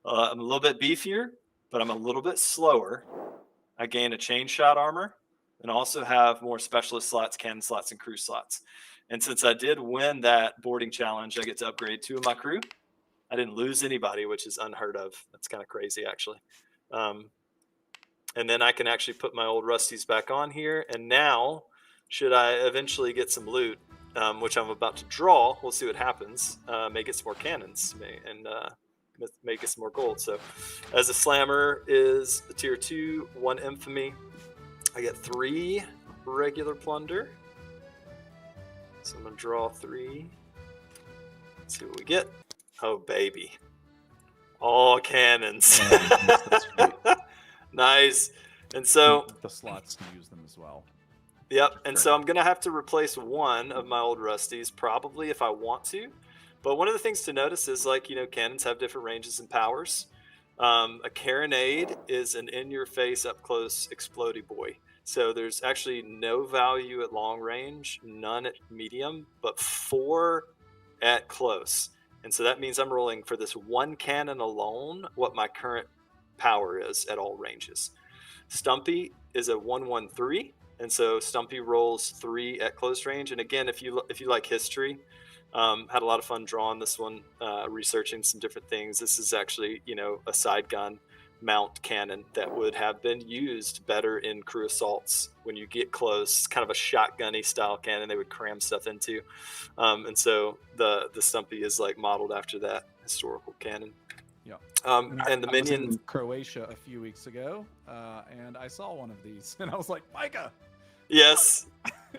a little bit beefier, but I'm a little bit slower. I gain a chain shot armor and also have more specialist slots, cannon slots, and crew slots. And since I did win that boarding challenge, I get to upgrade 2 of my crew. I didn't lose anybody, which is unheard of. That's kind of crazy, actually. And then I can actually put my old Rusties back on here. And now, should I eventually get some loot, which I'm about to draw, we'll see what happens. May get some more cannons and may get some more gold. So as a slammer is a tier 2, 1 infamy. I get 3 regular plunder. So I'm going to draw 3. Let's see what we get. Oh, baby. All cannons. Nice. And so the slots to use them as well. Yep. And so I'm going to have to replace 1 of my old Rusties, probably, if I want to. But one of the things to notice is, like, cannons have different ranges and powers. A carronade is an in-your-face, up-close, explodey boy. So there's actually no value at long range, none at medium, but 4 at close. And so that means I'm rolling for this 1 cannon alone what my current power is at all ranges. Stumpy is a 1-1-3. And so Stumpy rolls 3 at close range. And again, if you like history, had a lot of fun drawing this one, researching some different things. This is actually, a side gun mount cannon that would have been used better in crew assaults when you get close, kind of a shotgunny style cannon they would cram stuff into. And so the Stumpy is like modeled after that historical cannon. Yeah. And the minion was in Croatia a few weeks ago, and I saw one of these, and I was like, Micah. Yes.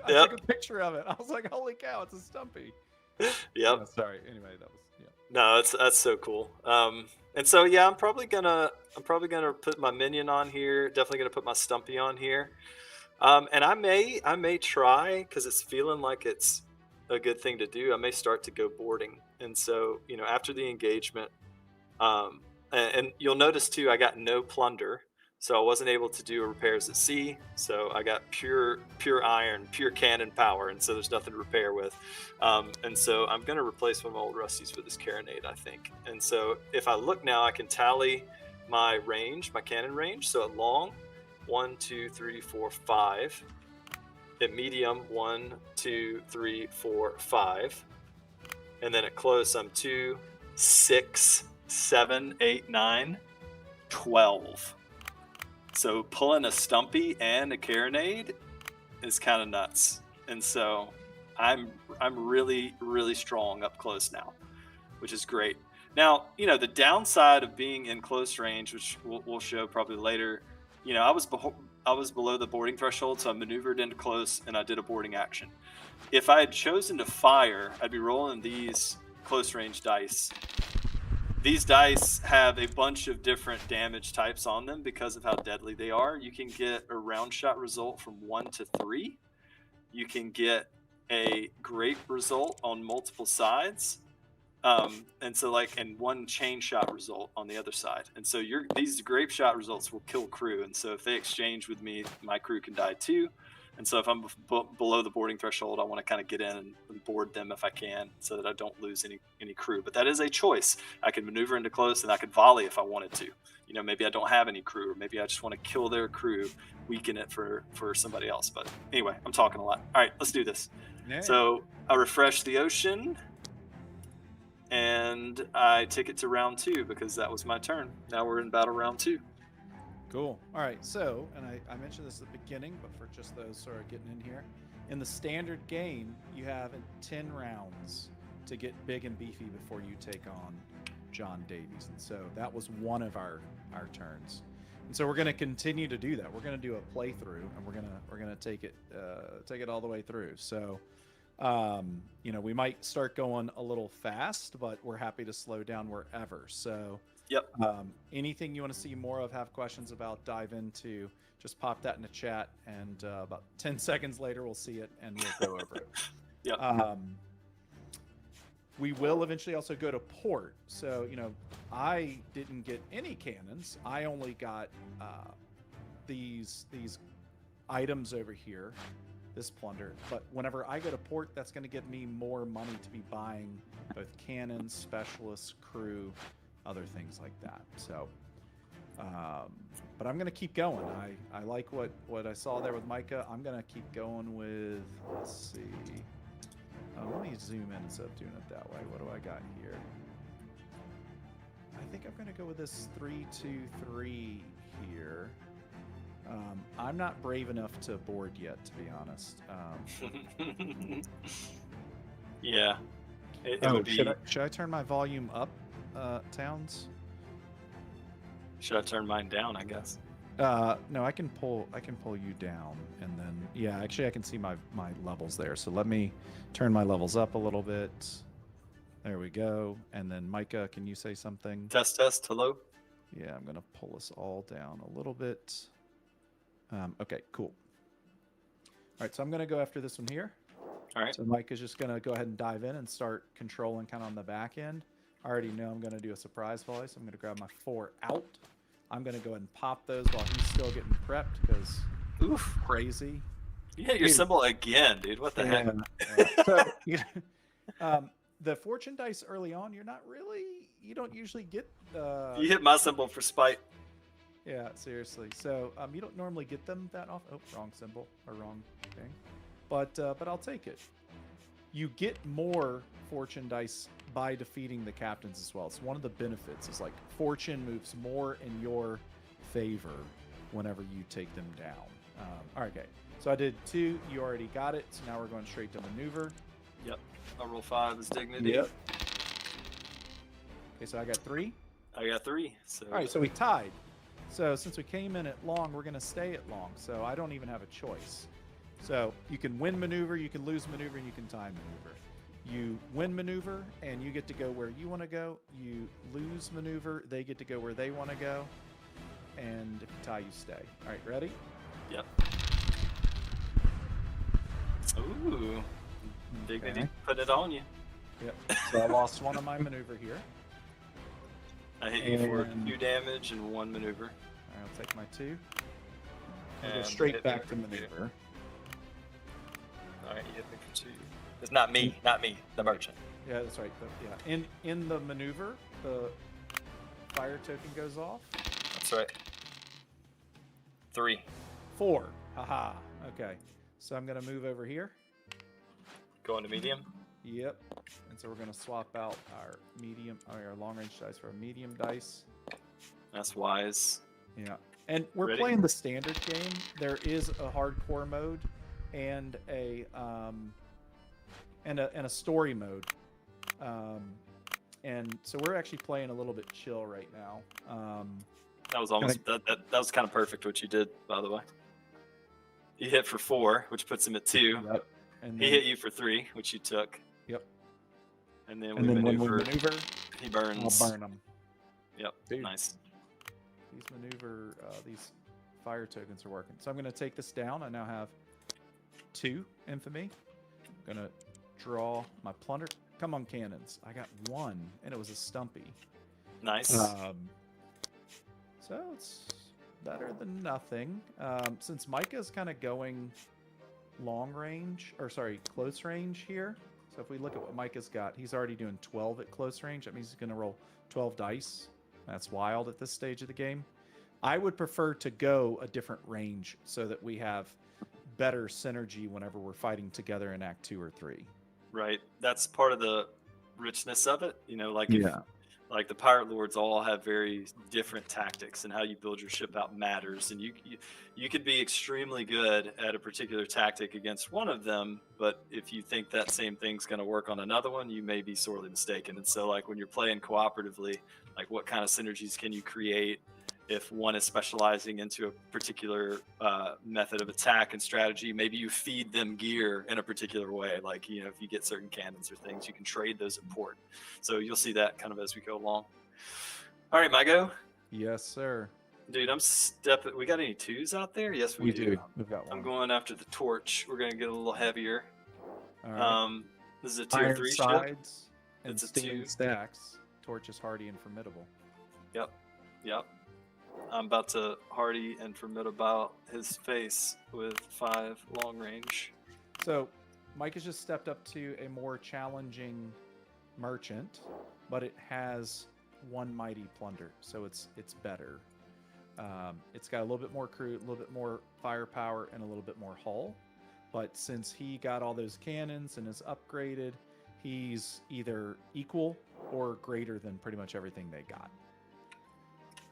I took a picture of it. I was like, holy cow, it's a Stumpy. Yep. Sorry. Anyway, that was No, that's so cool. And so yeah, I'm probably gonna put my minion on here. Definitely gonna put my Stumpy on here. And I may try, because it's feeling like it's a good thing to do. I may start to go boarding. And so after the engagement, and you'll notice too, I got no plunder. So I wasn't able to do repairs at sea. So I got pure iron, pure cannon power, and so there's nothing to repair with. And so I'm going to replace one of my old Rusties with this carronade, I think. And so if I look now, I can tally my range, my cannon range. So at long, 1, 2, 3, 4, 5. At medium, 1, 2, 3, 4, 5. And then at close, I'm 2, 6, 7, 8, 9, 12. So pulling a Stumpy and a carronade is kind of nuts. And so I'm really, really strong up close now, which is great. Now, the downside of being in close range, which we'll show probably later, I was below the boarding threshold, so I maneuvered into close and I did a boarding action. If I had chosen to fire, I'd be rolling these close range dice. These dice have a bunch of different damage types on them because of how deadly they are. You can get a round shot result from 1 to 3. You can get a grape result on multiple sides. And so and 1 chain shot result on the other side. And so these grape shot results will kill crew. And so if they exchange with me, my crew can die too. And so if I'm below the boarding threshold, I want to kind of get in and board them if I can, so that I don't lose any crew. But that is a choice. I can maneuver into close, and I could volley if I wanted to. Maybe I don't have any crew, or maybe I just want to kill their crew, weaken it for somebody else. But anyway, I'm talking a lot. All right, let's do this. Yeah. So I refresh the ocean, and I take it to round 2 because that was my turn. Now we're in battle round 2. Cool. All right. So, and I mentioned this at the beginning, but for just those sort of getting in here, in the standard game, you have 10 rounds to get big and beefy before you take on John Davies. And so that was one of our turns. And so we're going to continue to do that. We're going to do a playthrough, and we're going to take it all the way through. So, we might start going a little fast, but we're happy to slow down wherever. So, yep. Anything you want to see more of, have questions about, dive into, just pop that in the chat, and about 10 seconds later, we'll see it, and we'll go over it. Yep. We will eventually also go to port. So, you know, I didn't get any cannons. I only got these items over here, this plunder. But whenever I go to port, that's going to get me more money to be buying both cannons, specialists, crew, other things like that. So, but I'm going to keep going. I like what I saw there with Micah. I'm going to keep going with, let's see. Let me zoom in instead of doing it that way. What do I got here? I think I'm going to go with this 3-2-3 here. I'm not brave enough to board yet, to be honest. Yeah. It would be... should I turn my volume up, Towns? Should I turn mine down, I guess? No, I can pull you down, and then yeah, actually I can see my levels there. So let me turn my levels up a little bit. There we go. And then Micah, can you say something? Test, hello? Yeah, I'm gonna pull us all down a little bit. Okay, cool. All right, so I'm gonna go after this one here. All right. So Micah's just gonna go ahead and dive in and start controlling kind of on the back end. I already know I'm gonna do a surprise volley, so I'm gonna grab my 4 out. I'm going to go ahead and pop those while he's still getting prepped because crazy. You hit your symbol again, dude. What the heck? Yeah. So, the fortune dice early on, you don't usually get... you hit my symbol for spite. Yeah, seriously. So you don't normally get them that often. Oh, wrong symbol or wrong thing. But I'll take it. You get more fortune dice by defeating the captains as well. It's one of the benefits is like fortune moves more in your favor whenever you take them down. All right, okay. So I did 2. You already got it. So now we're going straight to maneuver. Yep. I roll 5 as dignity. Yep. Okay, so I got 3. I got 3. So. All right, so we tied. So since we came in at long, we're going to stay at long. So I don't even have a choice. So you can win maneuver, you can lose maneuver, and you can tie maneuver. You win maneuver, and you get to go where you want to go. You lose maneuver, they get to go where they want to go. And if you tie, you stay. All right, ready? Yep. Ooh. Dignity. Okay. Put it on you. Yep. So I lost one of my maneuver here. I hit you for 2 damage and 1 maneuver. All right, I'll take my 2. I'll And go straight hit back me to for maneuver. All right, you hit me for 2. It's not me, the merchant. Yeah, that's right. Yeah, in the maneuver, the fire token goes off. That's right. 3. 4. Haha. Okay. So I'm gonna move over here. Going to medium. Yep. And so we're gonna swap out our long range dice for a medium dice. That's wise. Yeah. And we're Ready? playing the standard game. There is a hardcore mode and a story mode. And so we're actually playing a little bit chill right now. That was almost that was kind of perfect what you did, by the way. You hit for 4, which puts him at 2. Yep. And He hit you for 3, which you took. Yep. And then, And then when we maneuver. maneuver, He burns. I'll burn them. Yep. Dude. Nice. These fire tokens are working. So I'm going to take this down. I now have 2 infamy. I'm going to draw my plunder. Come on, cannons. I got 1, and it was a stumpy. Nice. So it's better than nothing. Since Micah's kind of going close range here. So if we look at what Micah's got, he's already doing 12 at close range. That means he's going to roll 12 dice. That's wild at this stage of the game. I would prefer to go a different range so that we have better synergy whenever we're fighting together in Act 2 or 3. Right. That's part of the richness of it. You know, like Yeah. Like the pirate lords all have very different tactics, and how you build your ship out matters. And you could be extremely good at a particular tactic against one of them, but if you think that same thing's going to work on another one, you may be sorely mistaken. And so, like when you're playing cooperatively, like what kind of synergies can you create if one is specializing into a particular method of attack and strategy? Maybe you feed them gear in a particular way. Like, you know, if you get certain cannons or things, you can trade those at port. So you'll see that kind of as we go along. All right, my go. Yes, sir. Dude, I'm stepping. We got any 2s out there? Yes, we do. We've got I'm one. going after the torch. We're gonna get a little heavier. All right. This is a tier Iron 3 ship. sides and It's a steaming 2. stacks. Torch is hardy and formidable. Yep. Yep. I'm about to hardy and formidable his face with 5 long range. So Mike has just stepped up to a more challenging merchant, but it has 1 mighty plunder, so it's better. It's got a little bit more crew, a little bit more firepower, and a little bit more hull. But since he got all those cannons and is upgraded, he's either equal or greater than pretty much everything they got.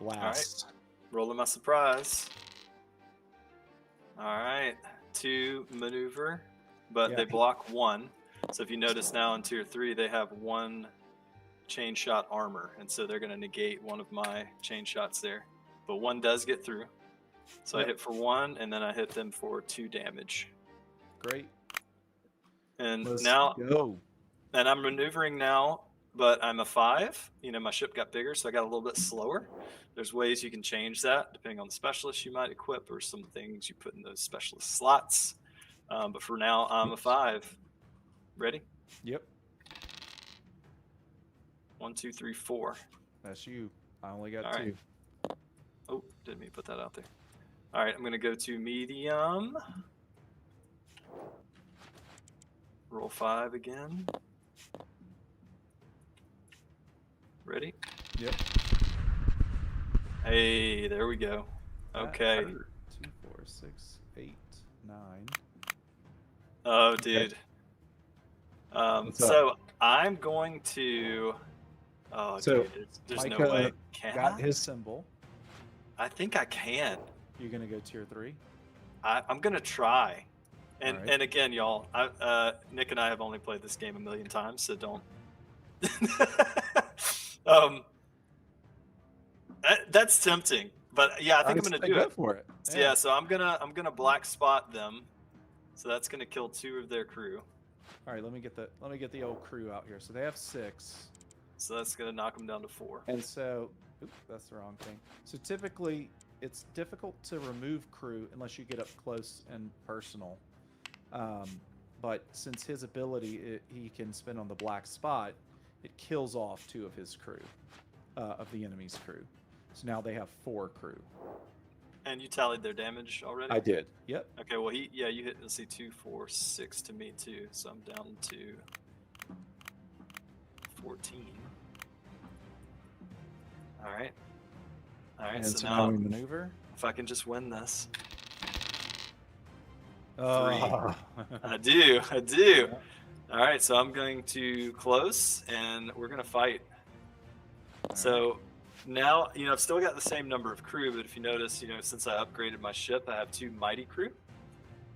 Blast. Rolling my surprise. All right. 2 maneuver, but Yeah. they block 1. So if you notice now in tier 3, they have 1 chain shot armor, and so they're going to negate one of my chain shots there. But 1 does get through. So I hit for 1, and then I hit them for 2 damage. Great. And Let's now, go. and I'm maneuvering now, but I'm a 5. You know, my ship got bigger, so I got a little bit slower. There's ways you can change that depending on the specialist you might equip or some things you put in those specialist slots. But for now, I'm a 5. Ready? Yep. 1, 2, 3, 4. That's you. I only got All 2. right. Oh, didn't mean to put that out there. All right, I'm going to go to medium. Roll 5 again. Ready? Yep. Hey, there we go. Okay. 2, 4, 6, 8, 9. Oh, dude. So I'm going to. Oh, So, dude, there's no Micah way. Can got I? his symbol. I think I can. You're gonna go tier 3. I'm gonna try. And All right. and again, y'all, Nick and I have only played this game a million times, so don't. That's tempting, but yeah, I think I'm gonna do go it. for it. Yeah, so I'm gonna black spot them. So that's gonna kill 2 of their crew. All right, let me get the old crew out here. So they have 6, So that's gonna knock them down to 4. and so oops, that's the wrong thing. So typically, it's difficult to remove crew unless you get up close and personal. But since his ability he can spin on the black spot, it kills off 2 of his crew, of the enemy's crew. So now they have 4 crew. And you tallied their damage already? I did. Yep. Okay, well, you hit, let's see, 2, 4, 6 to me too. So I'm down to 14. All right. And so so now we maneuver. if I can just win this. Oh. I do. Yeah. All right, so I'm going to close, and we're going to fight. So now, I've still got the same number of crew, but if you notice, since I upgraded my ship, I have 2 mighty crew.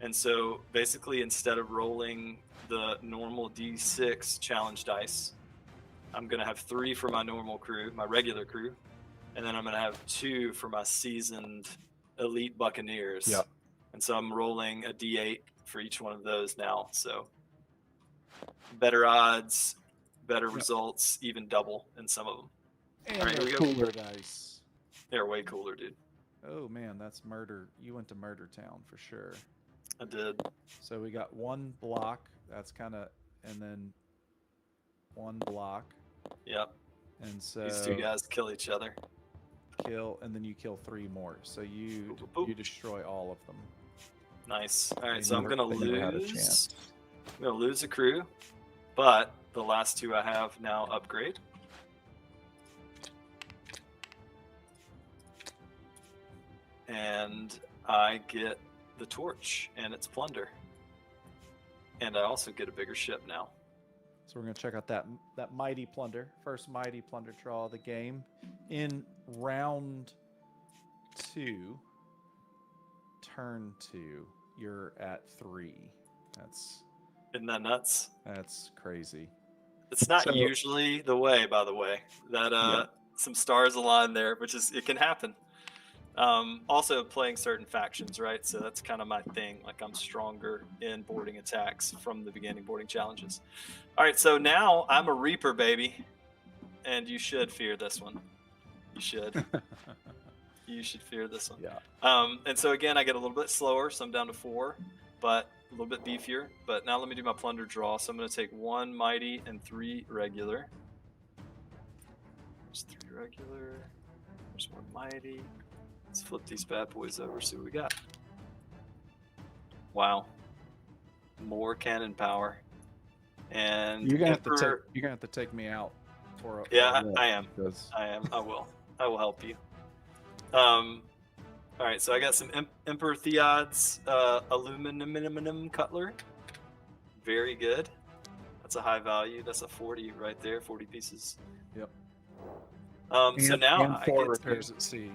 And so basically, instead of rolling the normal D6 challenge dice, I'm going to have 3 for my normal crew, my regular crew, and then I'm going to have 2 for my seasoned elite buccaneers. Yep. And so I'm rolling a D8 for each one of those now. So better odds, better results, even double in some of them. And All right, here we go. cooler dice. They're way cooler, dude. Oh man, that's murder. You went to Murder Town for sure. I did. So we got 1 block. That's kind of, and then 1 block. Yep. And so These 2 guys kill each other. kill, and then you kill 3 more. So you Boop, boop, boop. you destroy all of them. Nice. All right, They so I'm never- gonna they never had a lose. chance. I'm gonna lose a crew, but the last 2 I have now upgrade. And I get the torch and its plunder. And I also get a bigger ship now. So we're gonna check out that mighty plunder, first mighty plunder draw of the game. In round 2, turn 2, you're at 3. Isn't that nuts? That's crazy. It's not So- usually the way, by the way, that Yeah. some stars align there, which is, it can happen. Also playing certain factions, right? So that's kind of my thing. Like, I'm stronger in boarding attacks from the beginning, boarding challenges. All right, so now I'm a Reaper, baby. And you should fear this one. You should. You should fear this one. Yeah. And so again, I get a little bit slower, so I'm down to 4, but a little bit beefier. But now let me do my plunder draw. So I'm going to take 1 mighty and 3 regular. There's 3 regular. There's 1 mighty. Let's flip these bad boys over, see what we got. Wow. More cannon power. And You're gonna have to take me out for a yeah, for a I am. because I am. I will help you. All right, so I got some Emperor Theod's aluminum cutler. Very good. That's a high value. That's a 40 right there. 40 pieces. Yep. So now and I 4 get repairs to, at sea.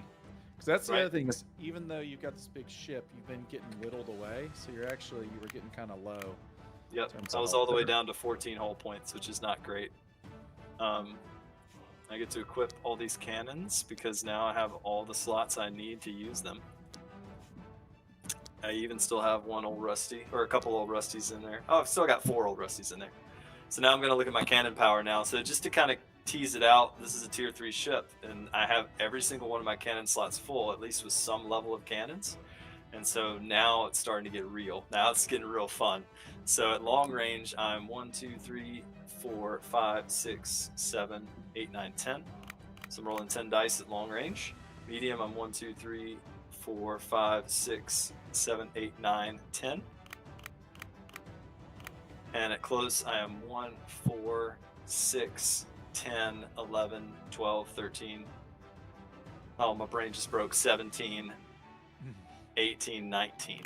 Because that's the Right. other thing is, even though you've got this big ship, you've been getting whittled away. So you were getting kind of low. Yep, terms I of was health all the way there. down to 14 hull points, which is not great. I get to equip all these cannons because now I have all the slots I need to use them. I even still have 1 old rusty, or a couple old rusties in there. Oh, I've still got 4 old rusties in there. So now I'm going to look at my cannon power now. So just to kind of tease it out, this is a tier 3 ship, and I have every single one of my cannon slots full, at least with some level of cannons. And so now it's starting to get real. Now it's getting real fun. So at long range, I'm 1, 2, 3, 4, 5, 6, 7, 8, 9, 10. So I'm rolling 10 dice at long range. Medium, I'm 1, 2, 3, 4, 5, 6, 7, 8, 9, 10. And at close, I am 1, 4, 6, 10, 11, 12, 13. Oh, my brain just broke. 17, 18, 19.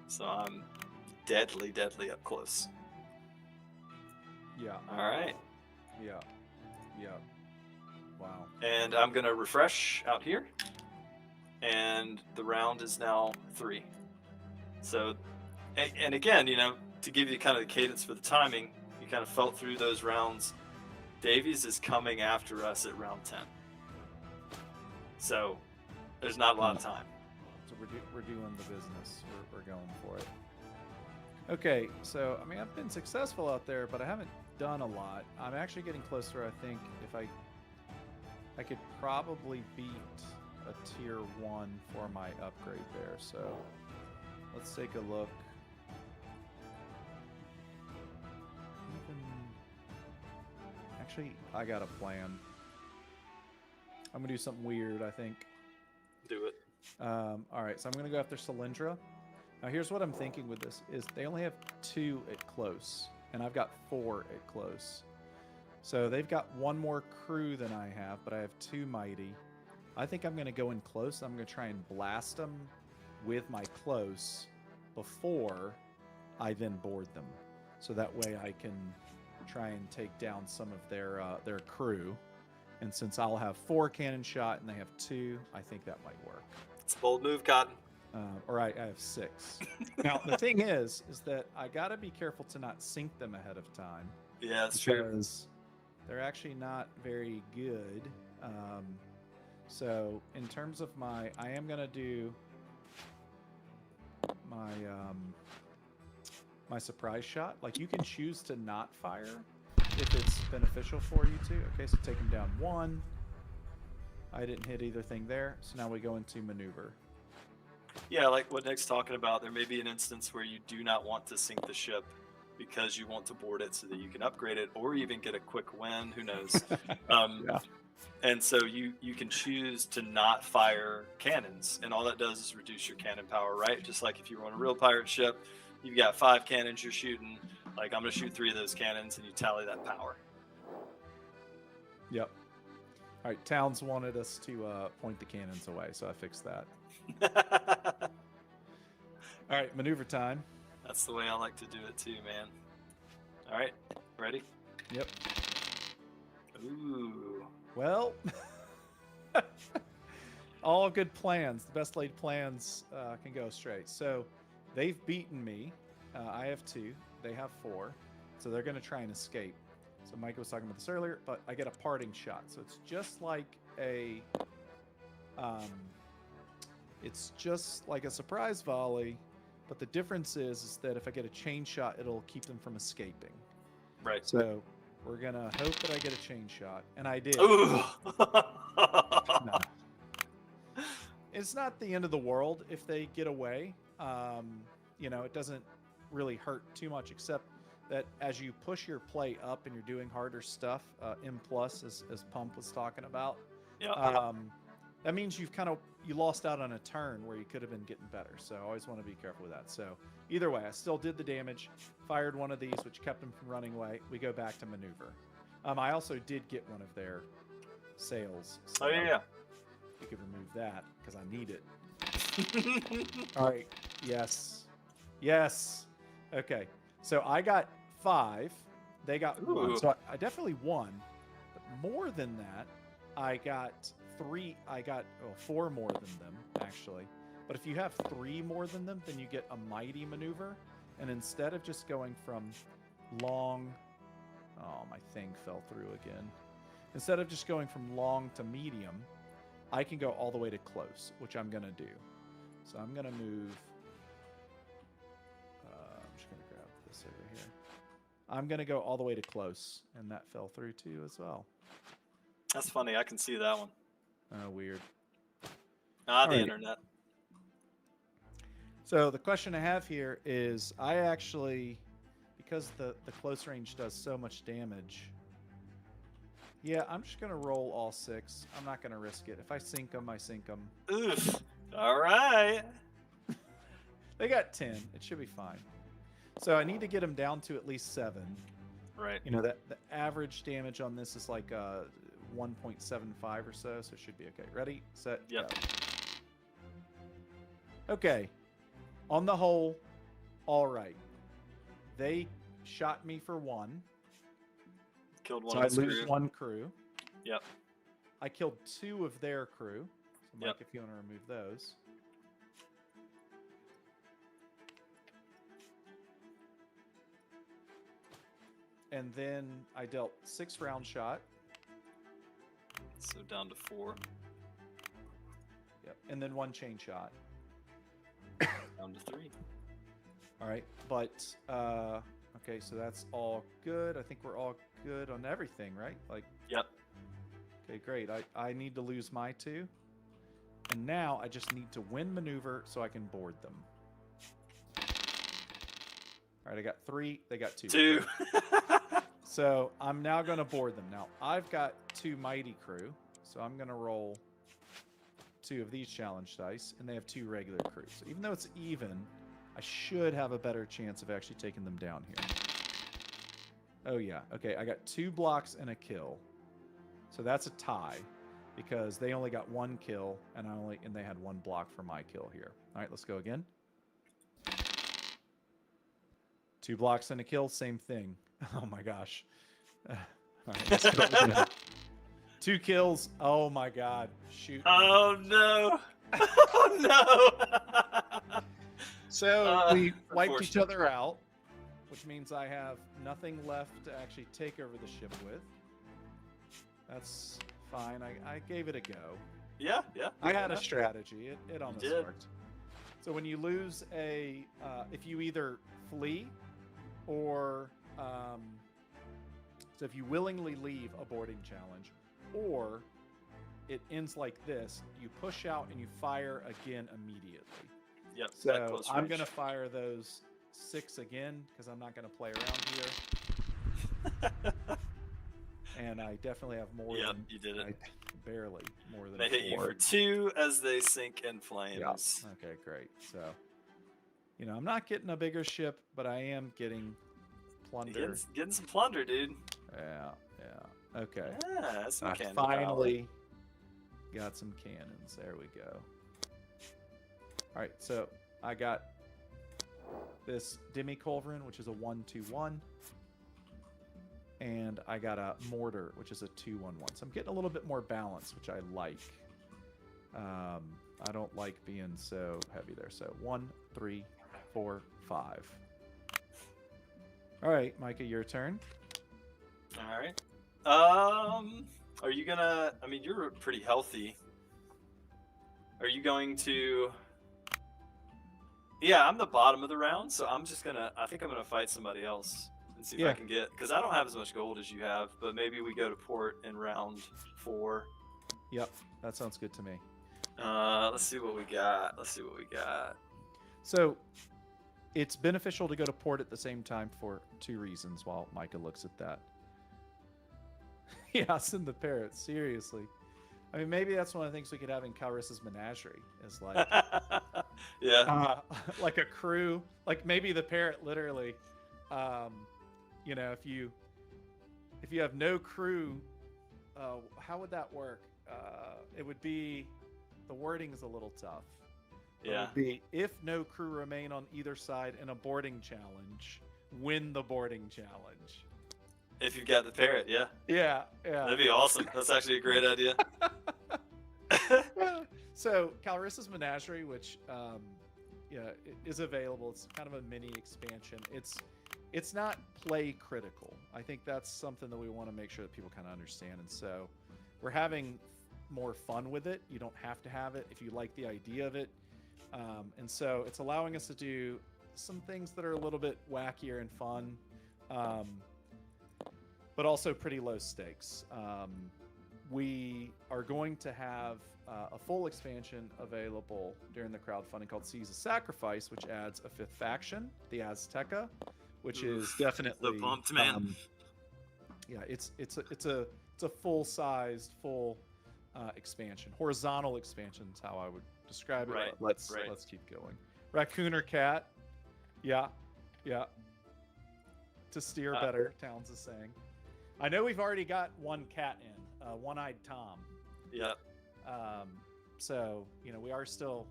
So I'm deadly up close. Yeah. All right. Yeah. Yeah. Wow. And I'm going to refresh out here. And the round is now 3. So, and again, you know, to give you kind of the cadence for the timing, you kind of felt through those rounds. Davies is coming after us at round 10. So there's not a lot of time. So we're doing the business. We're going for it. Okay, so I mean I've been successful out there, but I haven't done a lot. I'm actually getting closer. I think if I could probably beat a tier 1 for my upgrade there. So let's take a look. Actually, I got a plan. I'm gonna do something weird, I think. Do it. All right, so I'm gonna go after Cylindra. Now, here's what I'm thinking with this: is they only have 2 at close, and I've got 4 at close. So they've got 1 more crew than I have, but I have 2 mighty. I think I'm gonna go in close. I'm gonna try and blast them with my close before I then board them, so that way I can try and take down some of their crew. And since I'll have 4 cannon shot and they have 2, I think that might work. It's a bold move, Cotton. All right, I have 6. Now the thing is that I gotta be careful to not sink them ahead of time. Yeah, that's true. Because they're actually not very good. So in terms of I am gonna do my surprise shot. Like you can choose to not fire if it's beneficial for you to. Okay, so take him down 1. I didn't hit either thing there, so now we go into maneuver. Yeah, like what Nick's talking about, there may be an instance where you do not want to sink the ship because you want to board it so that you can upgrade it or even get a quick win. Who knows? Yeah. And so you can choose to not fire cannons, and all that does is reduce your cannon power, right? Just like if you were on a real pirate ship, you've got 5 cannons you're shooting. Like I'm going to shoot 3 of those cannons, and you tally that power. Yep. All right, Towns wanted us to point the cannons away, so I fixed that. All right, maneuver time. That's the way I like to do it too, man. All right, ready? Yep. Ooh. Well, all good plans. The best laid plans can go straight. So they've beaten me. I have 2. They have 4. So they're going to try and escape. So Mike was talking about this earlier, but I get a parting shot. So it's just like a surprise volley, but the difference is that if I get a chain shot, it'll keep them from escaping. Right. So we're gonna hope that I get a chain shot, and I did. Ooh. No. it's not the end of the world if they get away. You know, it doesn't really hurt too much, except that as you push your play up and you're doing harder stuff, M plus as Pump was talking about, Yeah. that means you lost out on a turn where you could have been getting better. So I always want to be careful with that. So either way, I still did the damage, fired one of these, which kept him from running away. We go back to maneuver. I also did get one of their sails. So Oh yeah. we could remove that because I need it. All right. Yes. Yes. Okay. So I got 5. They got 1. Ooh. So I definitely won. But more than that, I got 3. I got 4 more than them, actually. But if you have 3 more than them, then you get a mighty maneuver. And instead of just going from long... Oh, my thing fell through again. Instead of just going from long to medium, I can go all the way to close, which I'm going to do. So I'm going to move... I'm just going to grab this over here. I'm going to go all the way to close, and that fell through too as well. That's funny. I can see that one. Oh, weird. The right. internet. So the question I have here is, I actually, because the close range does so much damage, yeah, I'm just going to roll all 6. I'm not going to risk it. If I sink them, I sink them. Oof. All right. They got 10. It should be fine. So I need to get them down to at least 7. Right. You know, that the average damage on this is like 1.75 or so, so it should be okay. Ready, set, Yep. go. Okay. On the whole, all right. They shot me for 1. Killed one So of I his lose crew. 1 crew. Yep. I killed 2 of their crew. So Mike, Yep. if you want to remove those. And then I dealt 6 round shot. So down to 4. Yep. And then 1 chain shot. Down to 3. All right. But, okay, so that's all good. I think we're all good on everything, right? Like, Yep. okay, great. I need to lose my 2. And now I just need to win maneuver so I can board them. All right, I got 3. They got 2. 2. So I'm now going to board them. Now, I've got 2 mighty crew. So I'm going to roll 2 of these challenge dice. And they have 2 regular crew. So even though it's even, I should have a better chance of actually taking them down here. Oh, yeah. Okay, I got 2 blocks and a kill. So that's a tie. Because they only got 1 kill, and they had 1 block for my kill here. All right, let's go again. 2 blocks and a kill, same thing. Oh my gosh. All right, let's go again. 2 kills. Oh my god. Shoot. Oh no. Oh no. So we wiped each unfortunate. other out, which means I have nothing left to actually take over the ship with. That's fine. I gave it a go. Yeah. I had a strategy. It almost did. worked. So when you lose a, if you either flee or, so if you willingly leave a boarding challenge, or it ends like this, you push out and you fire again immediately. Yep. So I'm going to fire those 6 again because I'm not going to play around here. And I definitely have more Yep, than... you did it. Barely more than They hit you 4. for 2 as they sink in flames. Yeah. Okay, great. So, you know, I'm not getting a bigger ship, but I am getting plunder. Getting some plunder, dude. Yeah. Okay. Yeah, that's some I cannon finally got some cannons. There we go. All right, so I got this demi-culverin, which is a 1-2-1. And I got a mortar, which is a 2-1-1. So I'm getting a little bit more balance, which I like. I don't like being so heavy there. So 1, 3, 4, 5. All right, Micah, your turn. All right. Are you gonna? I mean, you're pretty healthy. Are you going to? Yeah, I'm the bottom of the round, so I'm just gonna. I think I'm gonna fight somebody else and see if I can get. Because I don't have as much gold as you have, but maybe we go to port in round 4. Yep, that sounds good to me. Let's see what we got. So it's beneficial to go to port at the same time for 2 reasons while Micah looks at that. Yeah, send the parrot. Seriously. I mean, maybe that's one of the things we could have in Calrissa's menagerie is like, Yeah. like a crew, like maybe the parrot literally, you know, if you have no crew, how would that work? It would be, the wording is a little tough. It Yeah. would be, if no crew remain on either side in a boarding challenge, win the boarding challenge. If you got the parrot, yeah. Yeah. That'd be awesome. That's actually a great idea. So Calrissa's Menagerie, which is available. It's kind of a mini expansion. It's not play critical. I think that's something that we want to make sure that people kind of understand. And so we're having more fun with it. You don't have to have it if you like the idea of it. And so it's allowing us to do some things that are a little bit wackier and fun, but also pretty low stakes. We are going to have a full expansion available during the crowdfunding called Seas of Sacrifice, which adds a 5th faction, the Azteca, which is definitely So pumped, man. Yeah, it's a full-sized, full expansion. Horizontal expansion is how I would describe it. Right, But let's keep going. Raccoon or cat? Yeah. To steer better, Towns is saying. I know we've already got one cat in, One-Eyed Tom. Yeah. So, you know, we are still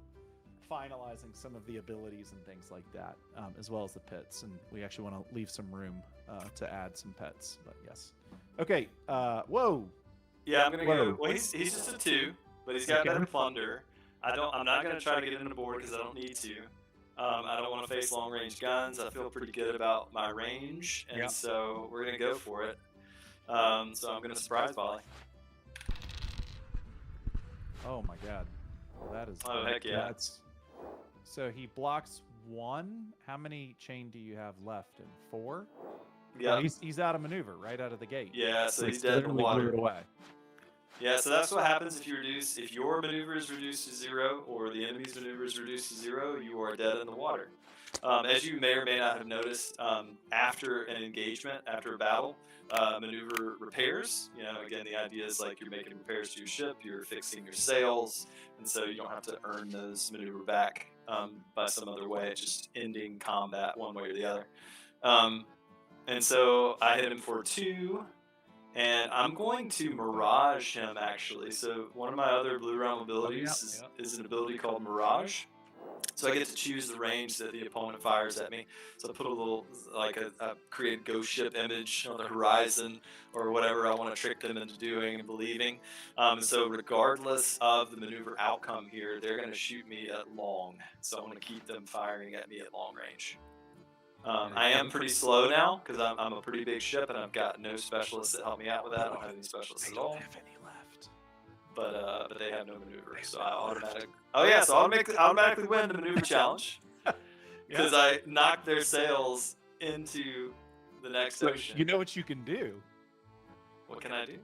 finalizing some of the abilities and things like that, as well as the pets. And we actually want to leave some room to add some pets. But yes. Okay. Whoa. Yeah, I'm gonna go. Well, he's just a 2, but he's got better plunder. I'm not gonna try to get him to board because I don't need to. I don't want to face long range guns. I feel pretty good about my range, and so we're gonna go for it. So I'm gonna surprise Volley. Oh my God. Well, that is. Oh, heck yeah. So he blocks 1. How many chain do you have left? 4? Yeah. Oh, he's out of maneuver right out of the gate. Yeah, so he's dead in the water. Blew it away. Yeah, so that's what happens if your maneuver is reduced to 0 or the enemy's maneuver is reduced to 0, you are dead in the water. As you may or may not have noticed, after an engagement, after a battle, maneuver repairs. You know, again, the idea is like you're making repairs to your ship, you're fixing your sails, and so you don't have to earn those maneuver back by some other way. It's just ending combat one way or the other. And so I hit him for 2. And I'm going to Mirage him, actually. So one of my other Blue Realm abilities is an ability called Mirage. So I get to choose the range that the opponent fires at me. So I put a little, like a create ghost ship image on the horizon or whatever I want to trick them into doing and believing. And so regardless of the maneuver outcome here, they're going to shoot me at long. So I want to keep them firing at me at long range. I am pretty slow now because I'm a pretty big ship and I've got no specialists that help me out with that. I don't have any specialists at all. They don't have any left. But they have no maneuver, so I automatically. Oh yeah, so I automatically win the maneuver challenge because I knocked their sails into the next ocean. You know what you can do? What can I do?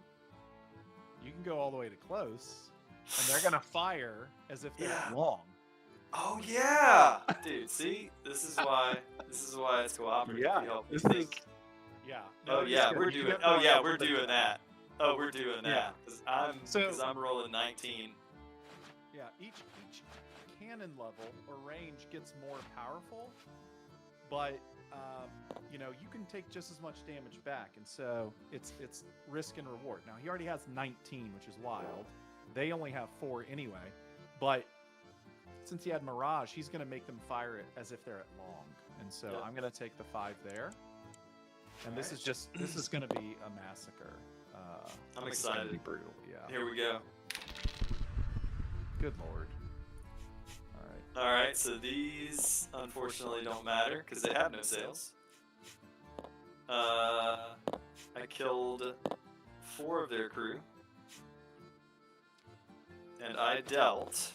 You can go all the way to close, and they're gonna fire as if they're long. Oh yeah, dude. See, this is why it's cooperative. Yeah, this is. Yeah. Oh yeah, we're doing. Oh yeah, we're doing that. Oh, we're doing that because I'm rolling 19. Yeah, each cannon level or range gets more powerful, but you know, you can take just as much damage back, and so it's risk and reward. Now he already has 19, which is wild. They only have 4 anyway, but since he had Mirage, he's going to make them fire it as if they're at long. And so I'm going to take the 5 there. And this is going to be a massacre. I'm excited. Be brutal. Yeah. Here we go. Good Lord. All right. So these unfortunately don't matter because they have no sails. I killed 4 of their crew. And I dealt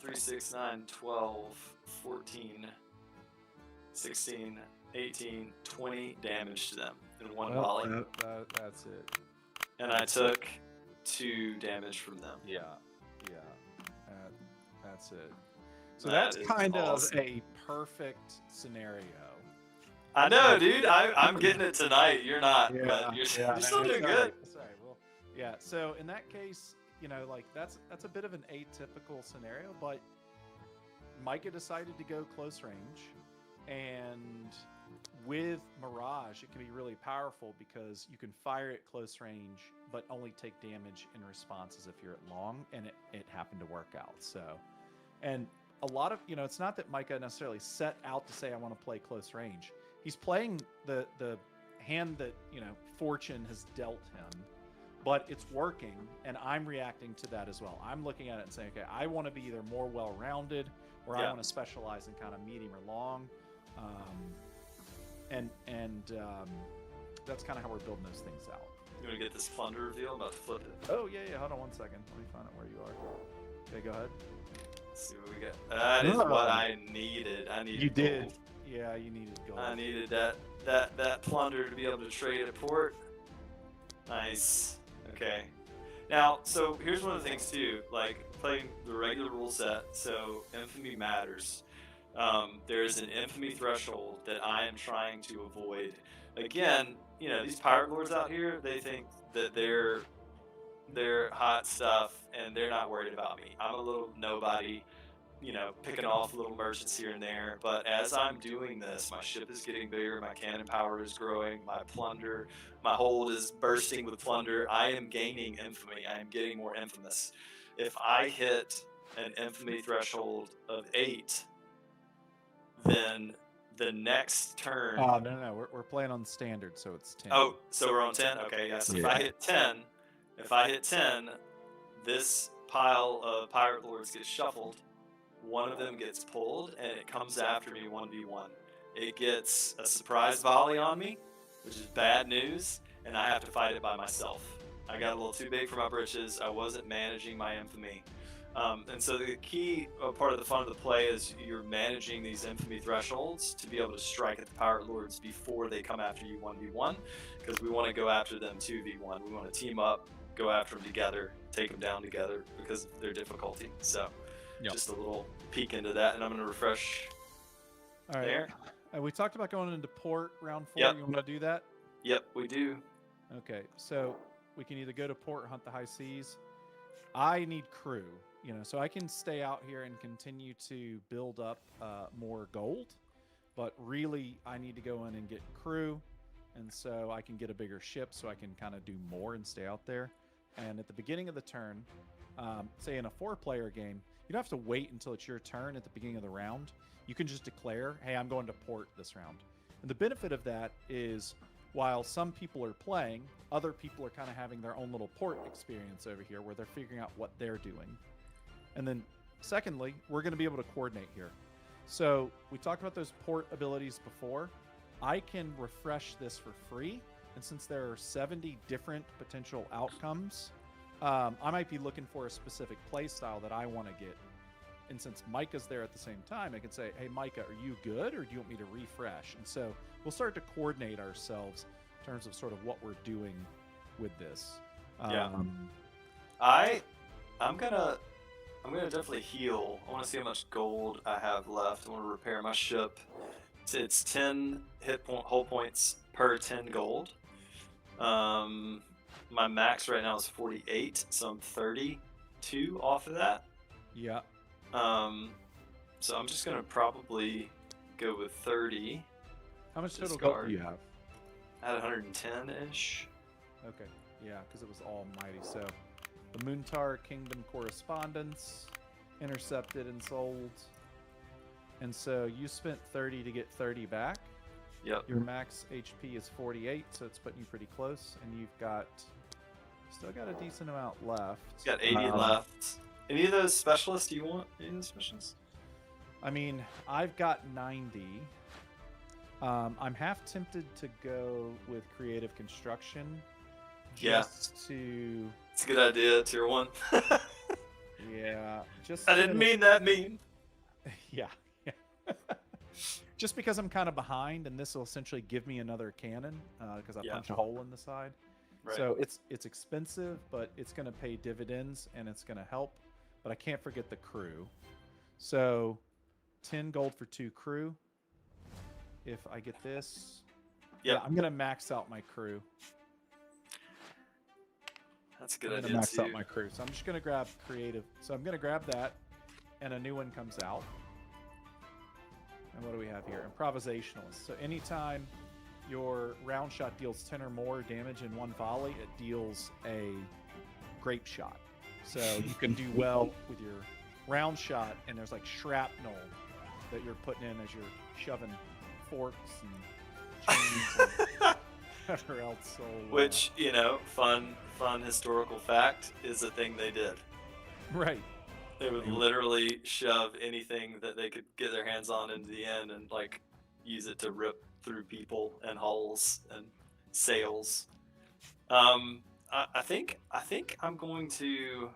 3, 6, 9, 12, 14, 16, 18, 20 damage to them in one volley. That's it. And I took 2 damage from them. Yeah. Yeah, that's it. So That that's is kind awesome. of a perfect scenario. I know, dude. I'm getting it tonight. You're not, but Yeah, you're yeah, you're no, still it's doing all good. right. It's all right. Well, yeah. So in that case, like that's a bit of an atypical scenario, but Micah decided to go close range, and with Mirage, it can be really powerful because you can fire at close range, but only take damage in response as if you're at long, and it happened to work out. So, and a lot of it's not that Micah necessarily set out to say I want to play close range. He's playing the hand that fortune has dealt him, but it's working, and I'm reacting to that as well. I'm looking at it and saying, okay, I want to be either more well-rounded, or I Yeah. want to specialize in kind of medium or long, and that's kind of how we're building those things out. You want to get this plunder reveal? I'm about to flip it. Oh yeah. Hold on one second. Let me find out where you are. Okay, go ahead. Let's see what we got. That is what I needed. I needed You did. gold. Yeah, you needed gold. I needed that plunder to be able to trade at port. Nice. Okay. Now, so here's one of the things too, like playing the regular rule set, so infamy matters. There is an infamy threshold that I am trying to avoid. Again, these pirate lords out here, they think that they're hot stuff and they're not worried about me. I'm a little nobody, picking off little merchants here and there. But as I'm doing this, my ship is getting bigger, my cannon power is growing, my hold is bursting with plunder. I am gaining infamy. I am getting more infamous. If I hit an infamy threshold of 8, then the next turn. Oh no, we're playing on standard, so it's 10. Oh, so we're on 10. Okay, yeah. So if I hit 10, this pile of pirate lords gets shuffled. One of them gets pulled, and it comes after me 1v1. It gets a surprise volley on me, which is bad news, and I have to fight it by myself. I got a little too big for my britches. I wasn't managing my infamy. And so the key part of the fun of the play is you're managing these infamy thresholds to be able to strike at the pirate lords before they come after you 1v1, because we want to go after them 2v1. We want to team up, go after them together, take them down together because of their difficulty. So just a little peek into that, and I'm going to refresh. All right. There. We talked about going into port round 4. Yep. You want to do that? Yep, we do. Okay, so we can either go to port or hunt the high seas. I need crew, so I can stay out here and continue to build up more gold, but really I need to go in and get crew, and so I can get a bigger ship so I can kind of do more and stay out there. And at the beginning of the turn, say in a 4-player game, you don't have to wait until it's your turn at the beginning of the round. You can just declare, hey, I'm going to port this round. And the benefit of that is, while some people are playing, other people are kind of having their own little port experience over here where they're figuring out what they're doing. And then secondly, we're going to be able to coordinate here. So we talked about those port abilities before. I can refresh this for free. And since there are 70 different potential outcomes, I might be looking for a specific play style that I want to get. And since Micah's there at the same time, I can say, hey, Micah, are you good, or do you want me to refresh? And so we'll start to coordinate ourselves in terms of sort of what we're doing with this. Yeah. I'm gonna definitely heal. I want to see how much gold I have left. I want to repair my ship. It's 10 hull points per 10 gold. My max right now is 48, so I'm 32 off of that. Yeah. So I'm just gonna probably go with 30. How much total gold do you have? At 110-ish. Okay. Yeah, because it was almighty. So the Moontar Kingdom correspondence, intercepted and sold. And so you spent 30 to get 30 back. Yep. Your max HP is 48, so it's putting you pretty close. And you've still got a decent amount left. Got 80 left. Any of those specialists you want? Any of those specialists? I mean, I've got 90. I'm half tempted to go with creative construction. Just to... It's a good idea, tier 1. Yeah. I didn't mean that mean. Yeah. Just because I'm kind of behind, and this will essentially give me another cannon, because I punched a hole in the side. Right. So it's expensive, but it's going to pay dividends, and it's going to help. but I can't forget the crew. So 10 gold for 2 crew. If I get this, Yep. yeah, I'm gonna max out my crew. That's a good I'm gonna idea max out too. my crew. So I'm just gonna grab creative. So I'm gonna grab that, and a new one comes out. And what do we have here? Improvisationalist. So anytime your round shot deals 10 or more damage in one volley, it deals a grape shot. So you can do well with your round shot, and there's like shrapnel that you're putting in as you're shoving forks and chains and whatever else. So, Which, you know, fun historical fact is a thing they did. right. They would literally shove anything that they could get their hands on into the end and like use it to rip through people and hulls and sails. I think I'm going to.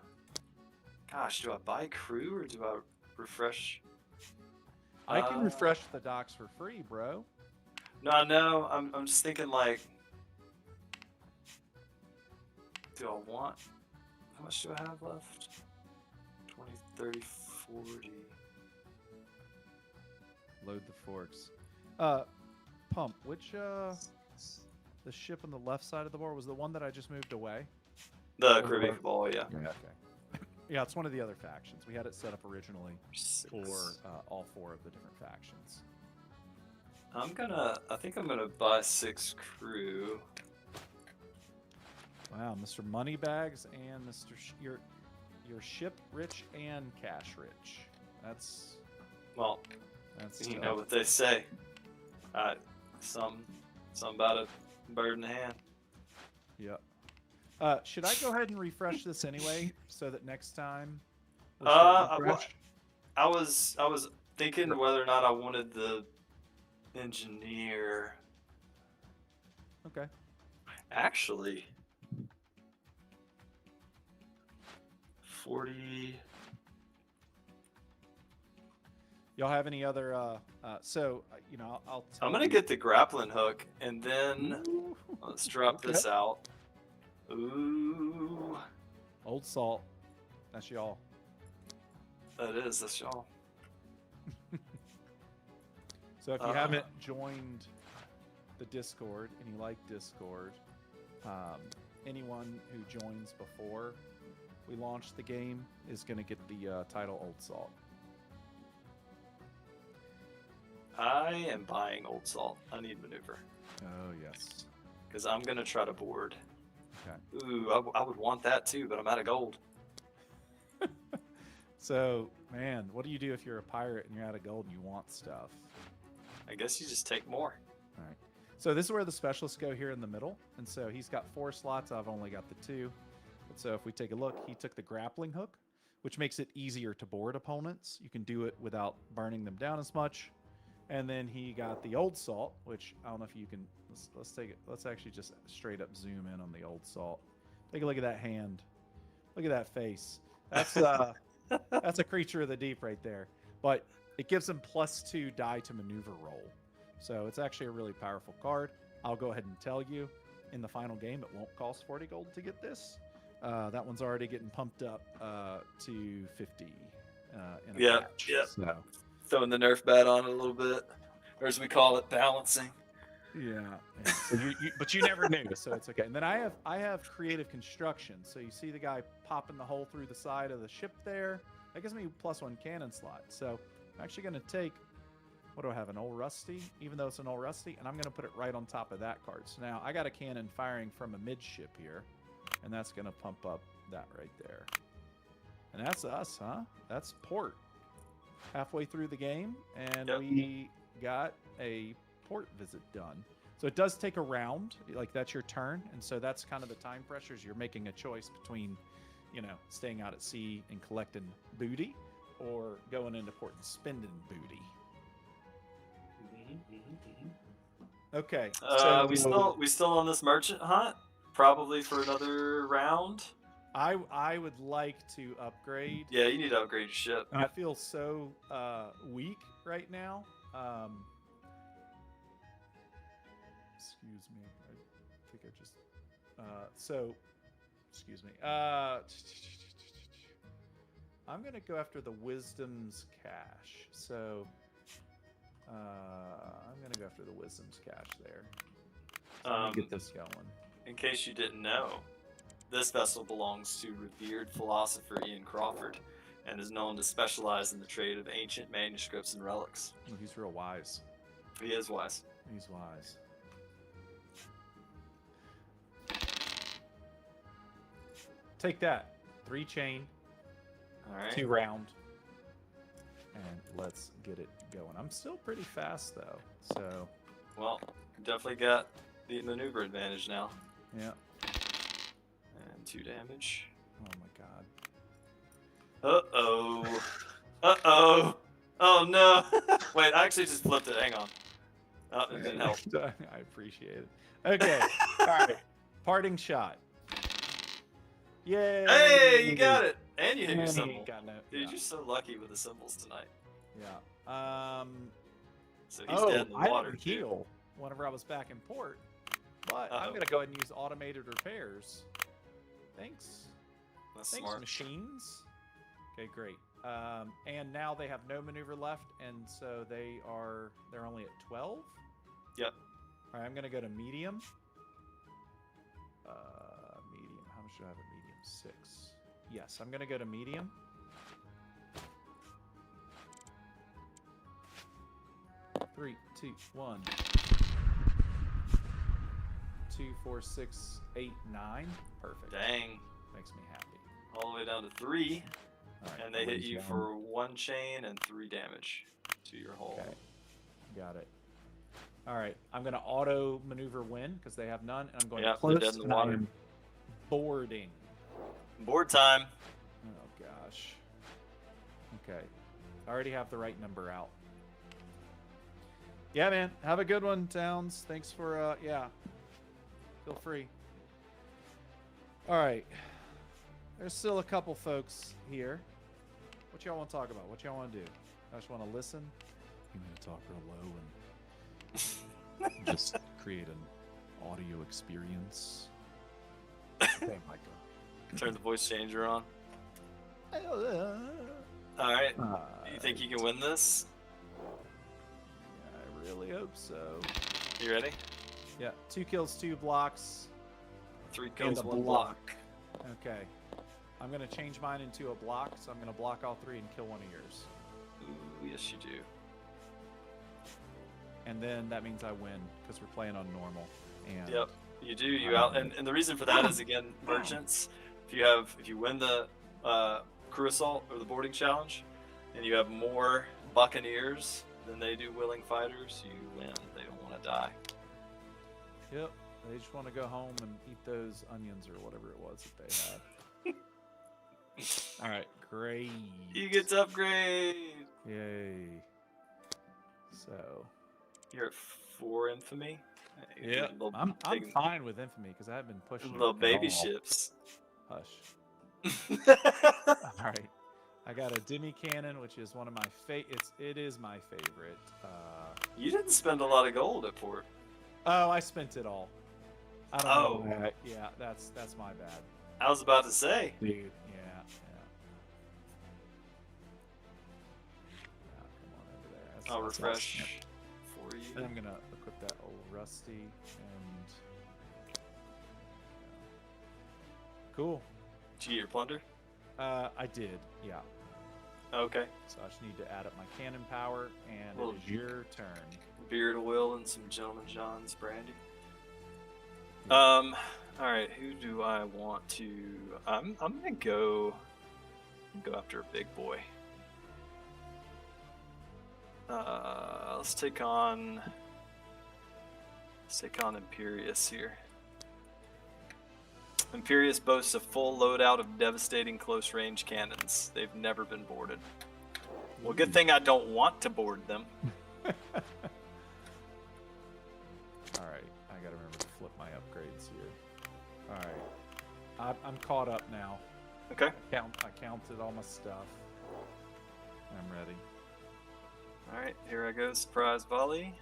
Gosh, do I buy crew or do I refresh? I can refresh the docks for free, bro. No. I'm just thinking like, do I want? How much do I have left? 20, 30, 40. Load the forks. Pump, which the ship on the left side of the board was the one that I just moved away? The Caribbean Ball, yeah. Okay. Yeah, it's one of the other factions. We had it set up originally for all 4 of the different factions. I think I'm gonna buy 6 crew. Wow, Mr. Moneybags and Mr. Your ship rich and cash rich. That's You know what they say. Some about a bird in the hand. Yep. Should I go ahead and refresh this anyway, so that next time? I was thinking whether or not I wanted the engineer. Okay. Actually, 40. Y'all have any other? So you know, I'll. Tell I'm gonna you. get the grappling hook, and then Ooh. let's drop this out. Ooh, Old Salt. That's y'all. that's y'all. So if you haven't joined the Discord and you like Discord, anyone who joins before we launch the game is going to get the title Old Salt. I am buying Old Salt. I need maneuver. Oh, yes. Because I'm going to try to board. Okay. Ooh, I would want that too, but I'm out of gold. So, man, what do you do if you're a pirate and you're out of gold and you want stuff? I guess you just take more. All right. So this is where the specialists go here in the middle. And so he's got 4 slots. I've only got the 2. But so if we take a look, he took the grappling hook, which makes it easier to board opponents. You can do it without burning them down as much. And then he got the Old Salt, which I don't know if you can. Let's take it. Let's actually just straight up zoom in on the Old Salt. Take a look at that hand. Look at that face. That's that's a creature of the deep right there. But it gives him +2 die to maneuver roll. So it's actually a really powerful card. I'll go ahead and tell you, in the final game, it won't cost 40 gold to get this. That one's already getting pumped up to 50. In a patch. So. Throwing the Nerf bat on it a little bit, or as we call it, balancing. Yeah. So but you never knew, so it's okay. And then I have creative construction. So you see the guy popping the hole through the side of the ship there. That gives me +1 cannon slot. So I'm actually going to take, what do I have, an old rusty, even though it's an old rusty, and I'm going to put it right on top of that card. So now I got a cannon firing from a midship here, and that's going to pump up that right there. And that's us, huh? That's port. Halfway through the game, and we got a port visit done. So it does take a round, like that's your turn, and so that's kind of the time pressures. You're making a choice between, you know, staying out at sea and collecting booty, or going into port and spending booty. Okay. So we still on this merchant hunt? Probably for another round. I would like to upgrade. Yeah, you need to upgrade your ship. I feel so weak right now. Excuse me. I think I just. Excuse me. I'm gonna go after the Wisdom's Cache. So I'm gonna go after the Wisdom's Cache there. So I'm gonna get this going. In case you didn't know, this vessel belongs to revered philosopher Ian Crawford and is known to specialize in the trade of ancient manuscripts and relics. Ooh, he's real wise. He is wise. He's wise. Take that. 3 chain, All right. 2 round, and let's get it going. I'm still pretty fast though, so Well, definitely got the maneuver advantage now. yeah. And 2 damage. Oh my god. Uh-oh. Uh-oh. Oh, no. Wait, I actually just flipped it. Hang on. Oh, it didn't help. I appreciate it. Okay. All right. Parting shot. Yay! Hey, you got it. And you hit your And he symbol. got no, Dude, yeah. you're so lucky with the symbols tonight. Yeah. So he's dead in the I water. didn't too. heal whenever I was back in port, but I'm Uh-oh. gonna go ahead and use automated repairs. Thanks. That's Thanks, smart. machines. Okay, great. And now they have no maneuver left, and so they're only at 12. Yep. All right, I'm gonna go to medium. Medium. How much do I have at medium? 6. Yes, I'm gonna go to medium. Three, 2, 1, 2, 4, 6, 8, 9. Perfect. Dang. Makes me happy. All the way down to 3. All right, And they hit raise you down. for 1 chain and 3 damage to your hull. Okay, got it. All right, I'm gonna auto maneuver win because they have none, and I'm going Yep, close. they're dead in the and I water. am boarding. Board time. Oh gosh. Okay, I already have the right number out. Yeah, man. Have a good one, Towns. Thanks for yeah. Feel free. All right. There's still a couple folks here. What y'all want to talk about? What y'all want to do? I just want to listen. You want to talk real low and just create an audio experience. Okay, Michael. Turn the voice changer on. All right. You think you can win this? I really hope so. You ready? Yeah, 2 kills, 2 blocks. 3 And kills, a 1 block. block. Okay. I'm going to change mine into a block, so I'm going to block all 3 and kill one of yours. Ooh, yes, you do. And then that means I win, because we're playing on normal. And Yep, you do. You out, and the reason for that is again, merchants. If you win the crew assault or the boarding challenge, and you have more buccaneers than they do willing fighters, you win. They don't want to die. Yep. They just want to go home and eat those onions or whatever it was that they had. All right, great. You get to upgrade. Yay. So, You're at 4 infamy. yeah, Little- I'm taking fine with infamy because I have been pushing little it baby all. ships. Hush. All right. I got a demi cannon, which is one of my it is my favorite. You didn't spend a lot of gold at port. Oh, I spent it all. I don't Oh. know. Yeah, that's my bad. I was about to say. Dude. Yeah. Come on over there. I'll That's refresh awesome. for you. And I'm gonna equip that old rusty and cool. Did you get your plunder? I did, yeah. Okay. So I just need to add up my cannon power, and Well, it is your turn. Beard oil and some Gentleman John's brandy. Yeah. All right. Who do I want to? I'm gonna go after a big boy. Let's take on Imperious here. Imperious boasts a full loadout of devastating close-range cannons. They've never been boarded. Well, good thing I don't want to board them. All right, I gotta remember to flip my upgrades here. All right, I'm caught up now. Okay. I counted all my stuff. I'm ready. All right, here I go. Surprise volley.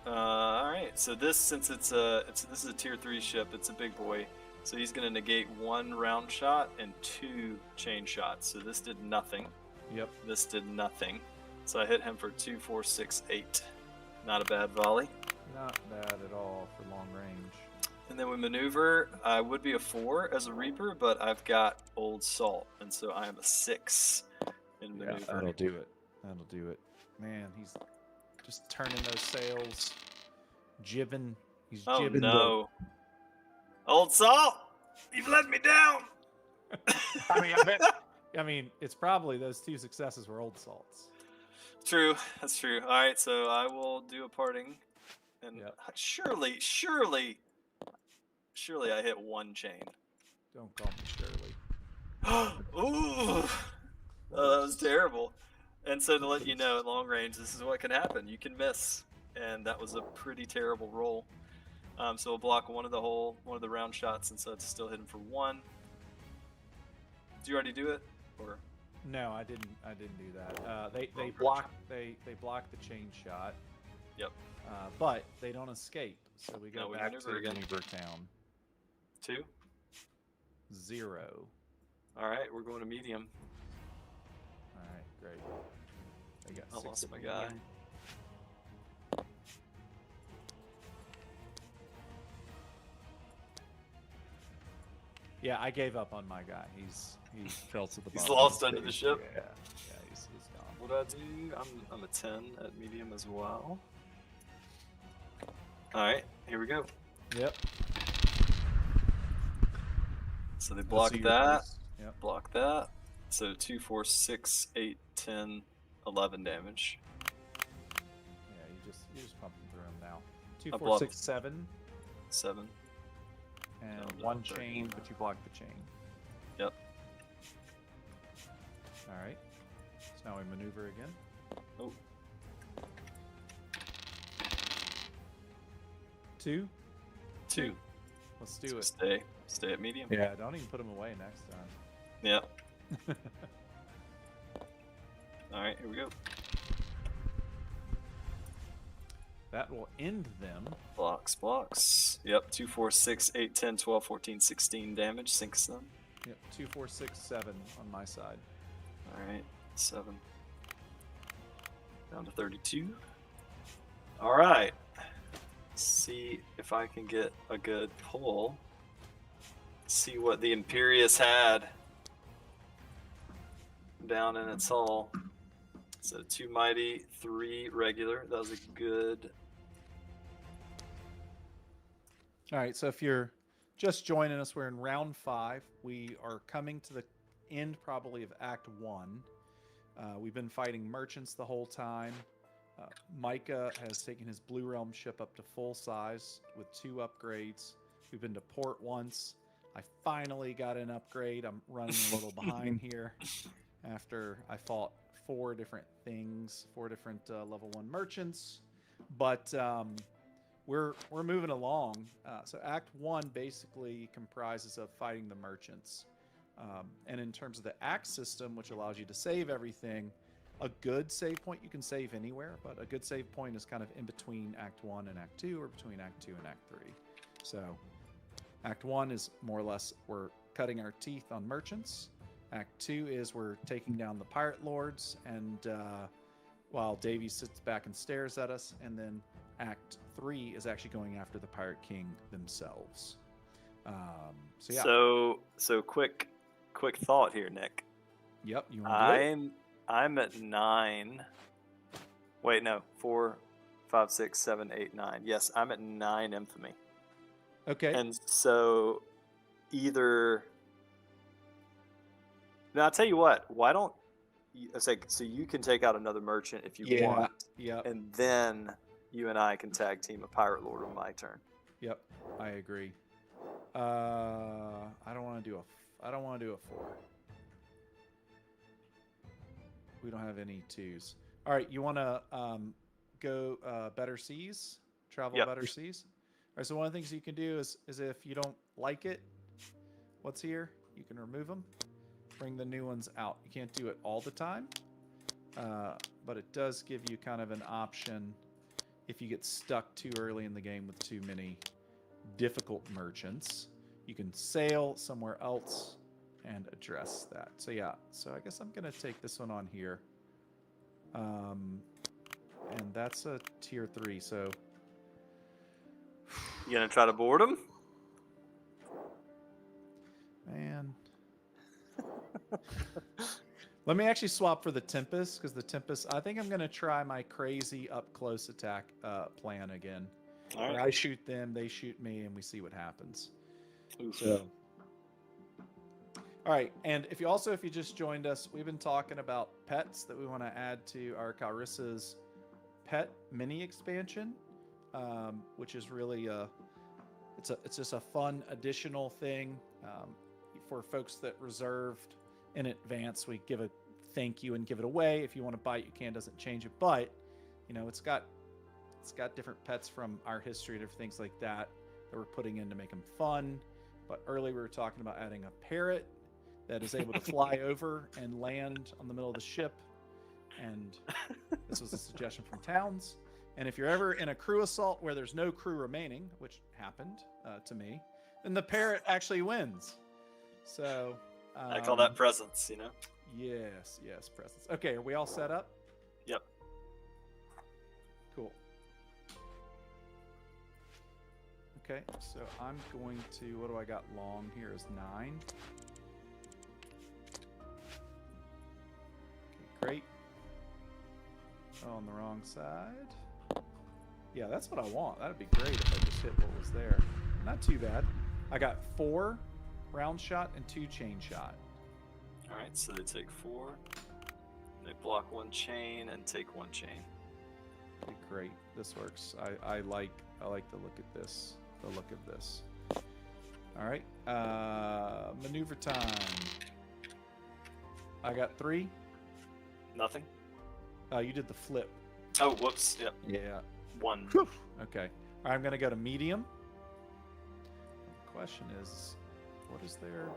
All right, so this, since this is a tier 3 ship, it's a big boy. So he's going to negate 1 round shot and 2 chain shots. So this did nothing. Yep. This did nothing. So I hit him for 2, 4, 6, 8. Not a bad volley. Not bad at all for long range. And then we maneuver. I would be a 4 as a Reaper, but I've got Old Salt, and so I am a 6 in maneuver. Yeah, that'll do it. That'll do it. Man, he's just turning those sails, jibbing. He's Oh jibbing. no! Old Salt, you've let me down. I mean, it's probably those 2 successes were Old Salts. True, that's true. All right, so I will do a parting, and Yep. surely I hit 1 chain. Don't call me Shirley. Ooh, oh, that was terrible. And so to let you know, at long range, this is what can happen. You can miss, and that was a pretty terrible roll. So we'll block one of the round shots, and so it's still hidden for 1. Did you already do it, or? No, I didn't do that. They Oh, block they block the chain shot. Yep. But they don't escape, so we go No, we back maneuver to again. Maneuver Town. 2. 0. All right, we're going to medium. All right, great. They got I 6 lost at my medium. guy. Yeah, I gave up on my guy. He fell to the bottom. He's lost under the ship. Yeah, he's gone. What do I do? I'm a 10 at medium as well. All right, here we go. Yep. So they block your that. first. Yep. Block that. So 2, 4, 6, 8, 10, 11 damage. Yeah, you just pump them through him now. 2, I 4, blocked 6, 7, 7. and No, 1 no, chain, 13. but you blocked the chain. Yep. All right. So now we maneuver again. Oh. 2. 2. Let's do So it. stay at medium. Yeah, don't even put him away next time. Yep. All right, here we go. That will end them. Blocks. Yep, 2, 4, 6, 8, 10, 12, 14, 16 damage. Sinks them. Yep, 2, 4, 6, 7 on my side. All right, 7. Down to 32. All right. See if I can get a good pull. See what the Imperious had down in its hull. So 2 mighty, 3 regular. That was a good. All right, so if you're just joining us, we're in round 5. We are coming to the end probably of Act 1. We've been fighting merchants the whole time. Micah has taken his Blue Realm ship up to full size with 2 upgrades. We've been to port once. I finally got an upgrade. I'm running a little behind here after I fought 4 different things, 4 different level 1 merchants. But we're moving along. So Act 1 basically comprises of fighting the merchants. And in terms of the act system, which allows you to save everything, a good save point, you can save anywhere, but a good save point is kind of in between Act 1 and Act 2, or between Act 2 and Act 3. So Act 1 is more or less we're cutting our teeth on merchants. Act 2 is we're taking down the pirate lords, and while Davy sits back and stares at us, and then Act 3 is actually going after the Pirate King themselves. So yeah. So quick thought here, Nick. Yep, you want to do it? I'm at 9. Wait, no, 4, 5, 6, 7, 8, 9. Yes, I'm at 9 infamy. Okay. And so either. Now I'll tell you what. Why don't it's like so you can take out another merchant if you want. Yeah. And then you and I can tag team a pirate lord on my turn. Yep, I agree. I don't want to do a 4. We don't have any 2s. All right, you want to go better seas? Travel Yep. better seas? All right, so one of the things you can do is if you don't like it, what's here, you can remove them, bring the new ones out. You can't do it all the time, but it does give you kind of an option if you get stuck too early in the game with too many difficult merchants. you can sail somewhere else and address that. So yeah, so I guess I'm gonna take this one on here. And that's a tier 3, so You gonna try to board them? man. Let me actually swap for the Tempest, because the Tempest, I think I'm going to try my crazy up-close attack plan again. All Where right. I shoot them, they shoot me, and we see what happens. Oof. So, all right, and if you just joined us, we've been talking about pets that we want to add to our Carissa's pet mini expansion, which is really it's just a fun additional thing for folks that reserved in advance. We give a thank you and give it away. If you want to buy it, you can. Doesn't change it, but it's got different pets from our history and different things like that we're putting in to make them fun. But earlier we were talking about adding a parrot that is able to fly over and land on the middle of the ship. And this was a suggestion from Towns. And if you're ever in a crew assault where there's no crew remaining, which happened to me, then the parrot actually wins. So I call that presence, Yes, presence. Okay, are we all set up? Yep. Cool. Okay, so I'm going to, what do I got long here is 9. Okay, great. Oh, on the wrong side. Yeah, that's what I want. That'd be great if I just hit what was there. Not too bad. I got 4 round shot and 2 chain shot. All right, so they take 4. They block 1 chain and take 1 chain. Okay, great. This works. I like the look at this. The look of this. All right. Maneuver time. I got 3. Nothing. You did the flip. Oh, whoops. Yep. Yeah. 1. Whew. Okay. All right, I'm gonna go to medium. The question is, what is their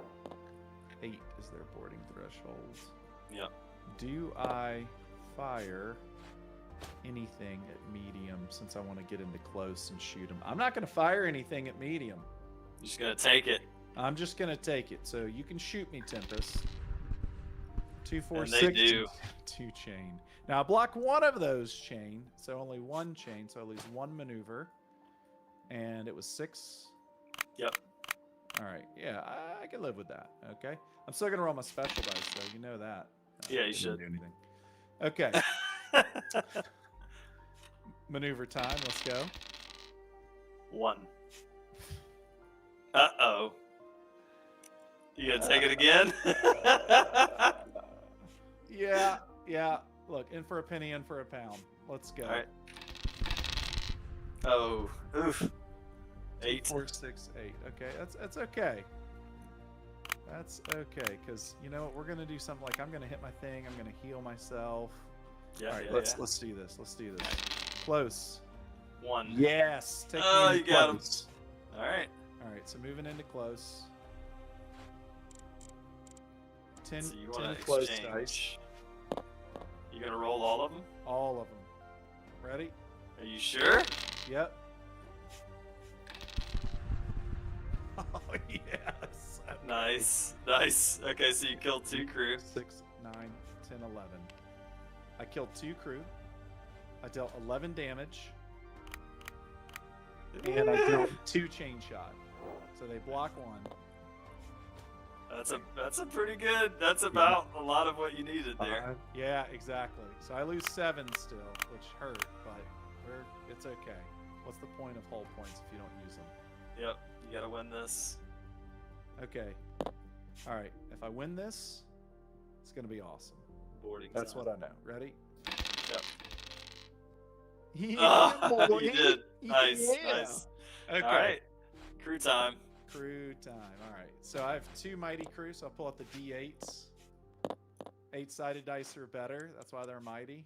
8 is their boarding threshold? Yep. Do I fire anything at medium since I want to get into close and shoot them? I'm not going to fire anything at medium. You're just gonna take it. I'm just going to take it. So you can shoot me, Tempest. 2, 4, And they 6, do. 2 chain. Now I block 1 of those chain, so only 1 chain, so I lose 1 maneuver. And it was 6. Yep. All right. Yeah, I can live with that. Okay. I'm still going to roll my special dice, though. You know that. Yeah, you Didn't should. do anything. Okay. Maneuver time. Let's go. 1. Uh-oh. You gonna take it again? Yeah. Look, in for a penny, in for a pound. Let's go. All right. Oh, oof. 8. 4, 6, 8. Okay, that's okay. That's okay, because you know what? We're gonna do something like I'm gonna hit my thing. I'm gonna heal myself. Yeah. All right, yeah, let's yeah. do this. Let's do this. Close. 1. Yes. Take Oh, me you into got him. close. All right. All right, so moving into close. 10, So you 10 want to close exchange? dice. You gonna roll all of them? All of them. Ready? Are you sure? Yep. Oh, yes. Nice. Okay, so you killed 2 crew. 6, 9, 10, 11. I killed 2 crew. I dealt 11 damage. And I dealt 2 chain shot. So they block 1. That's a pretty good. That's about a lot of what you needed there. Yeah, exactly. So I lose 7 still, which hurt, but it's okay. What's the point of hull points if you don't use them? Yep. You gotta win this. Okay. All right. If I win this, it's gonna be awesome. Boarding. That's time. what I know. Ready? Yep. Yeah, Oh, boy. you did. Nice. Yeah. Nice. Okay. All right. Crew time. Crew time. All right. So I have 2 mighty crew, so I'll pull out the D8s. 8-sided dice are better. That's why they're mighty.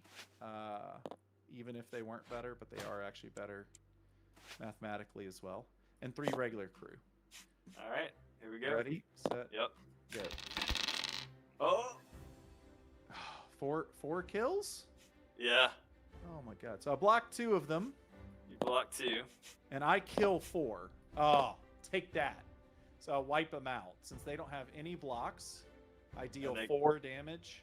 Even if they weren't better, but they are actually better mathematically as well. And 3 regular crew. All right. Here we go. Ready, set, Yep. go. Oh. 4 kills? Yeah. Oh my god. So I blocked 2 of them, You blocked 2. and I kill 4. Oh, take that. So I'll wipe them out. Since they don't have any blocks, I deal they- 4 damage.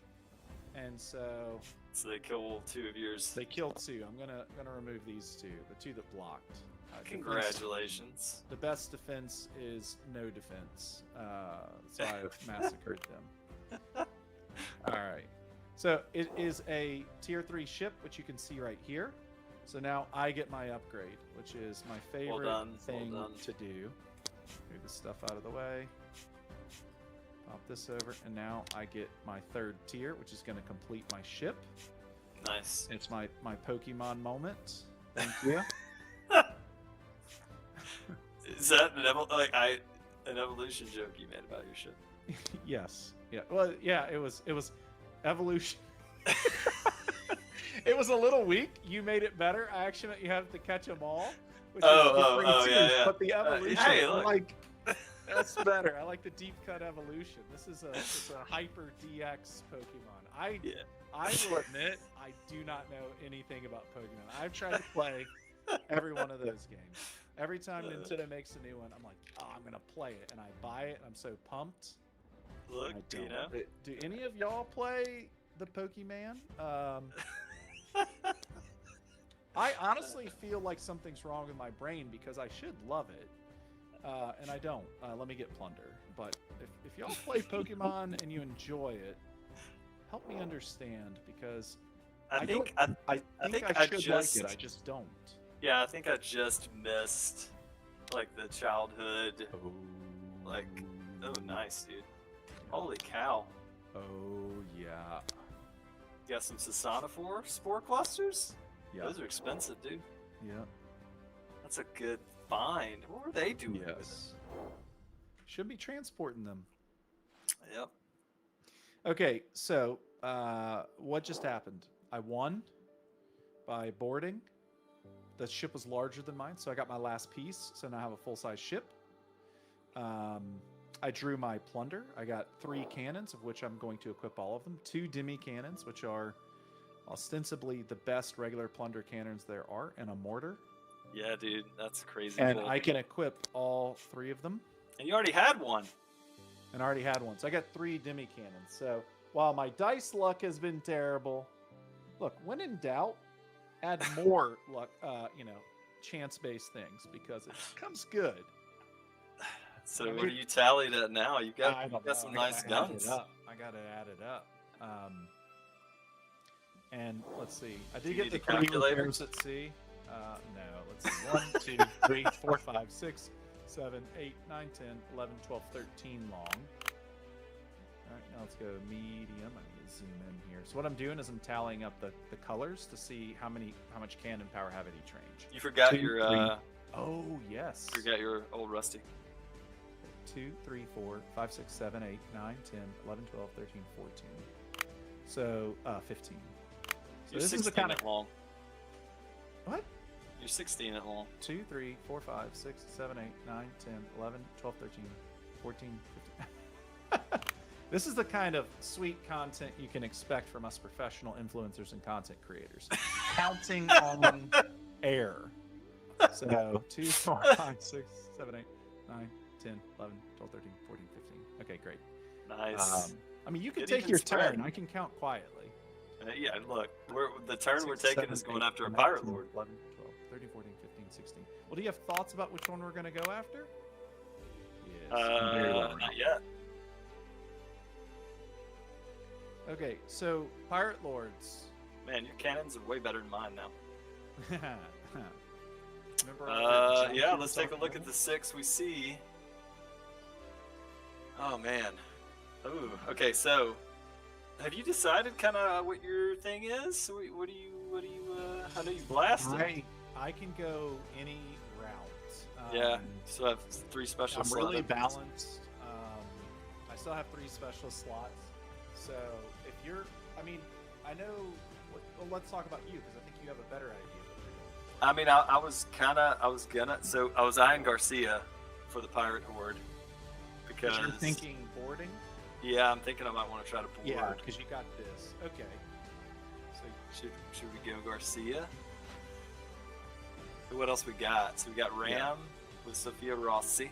And so they kill 2 of yours. they kill 2. I'm gonna remove these 2, the 2 that blocked. Congratulations. The best defense is no defense. So I've massacred them. All right. So it is a tier 3 ship, which you can see right here. So now I get my upgrade, which is my favorite thing to do. Move this stuff out of the way. Pop this over, and now I get my 3rd tier, which is going to complete my ship. Nice. It's my Pokemon moment. Thank you. Is that an evolution joke you made about your ship? Yes. Yeah. Well, yeah. It was evolution. It was a little weak. You made it better. I actually meant you have to catch them all. Which is yeah. But the evolution, hey, I look. like that's better. I like the deep cut evolution. This is a hyper DX Pokemon. I will admit I do not know anything about Pokemon. I've tried to play every one of those games. Every time Nintendo makes a new one, I'm like, oh, I'm gonna play it, and I buy it, and I'm so pumped. Look, I don't. you know. Do any of y'all play the Pokemon? I honestly feel like something's wrong with my brain because I should love it, and I don't. Let me get Plunder. But if y'all play Pokemon and you enjoy it, help me understand because I think I should like it. I just don't. Yeah, I think I just missed like the childhood. Like, oh, nice, dude. Holy cow. Oh yeah. You got some Sasanophore spore clusters? Yeah. Those are expensive, dude. Yeah. That's a good find. What were they doing with it? Yes. Should be transporting them. Yep. Okay, so what just happened? I won by boarding. The ship was larger than mine, so I got my last piece. So now I have a full-size ship. I drew my plunder. I got 3 cannons, of which I'm going to equip all of them. 2 demi cannons, which are ostensibly the best regular plunder cannons there are, and a mortar. Yeah, dude, that's crazy. And cool. I can equip all 3 of them. And you already had one. And I already had one. So I got 3 demi cannons. So while my dice luck has been terrible, look, when in doubt, add more luck, chance-based things because it comes good. So what are you tallied at now? You got some nice guns. I gotta add it up. And let's see. I did you get need the a 3 calculator? repairs at sea. No, let's see. 1, 2, 3, 4, 5, 6, 7, 8, 9, 10, 11, 12, 13 long. All right, now let's go medium. I need to zoom in here. So what I'm doing is I'm tallying up the colors to see how much cannon power I have at each range. You forgot 2, your 3. Oh yes. forgot your old Rusty. 2, 3, 4, 5, 6, 7, 8, 9, 10, 11, 12, 13, 14. So 15. So You're this 16 is the kind at of long. what? You're 16 at long. 2, 3, 4, 5, 6, 7, 8, 9, 10, 11, 12, 13, 14, 15. This is the kind of sweet content you can expect from us professional influencers and content creators. Counting on air. So 2, 4, 5, 6, 7, 8, 9, 10, 11, 12, 13, 14, 15. Okay, great. Nice. I mean, you can It take even your spread. turn. I can count quietly. Yeah, look, the turn we're 6, taking 7, is going 8, after a 9, pirate 10, lord. 11, 12, 13, 14, 15, 16. Well, do you have thoughts about which one we're going to go after? Yes. very well. Not yet. Okay, so pirate lords. Man, your cannons are way better than mine now. Remember Yeah, let's take a look at the 6 we see. Oh man. Ooh, okay, so have you decided kind of what your thing is? What do you I know you blasted. I can go any route. Yeah, so I have 3 special I'm slots. really balanced. I still have 3 special slots. So if you're, I mean, I know. Well, let's talk about you because I think you have a better idea. I mean, I was gonna. So I was eyeing Garcia for the pirate horde because You're thinking boarding. Yeah, I'm thinking I might want to try to board. Yeah, because you got this. Okay. So should we go Garcia? So what else we got? So we got Ram with Sophia Rossi.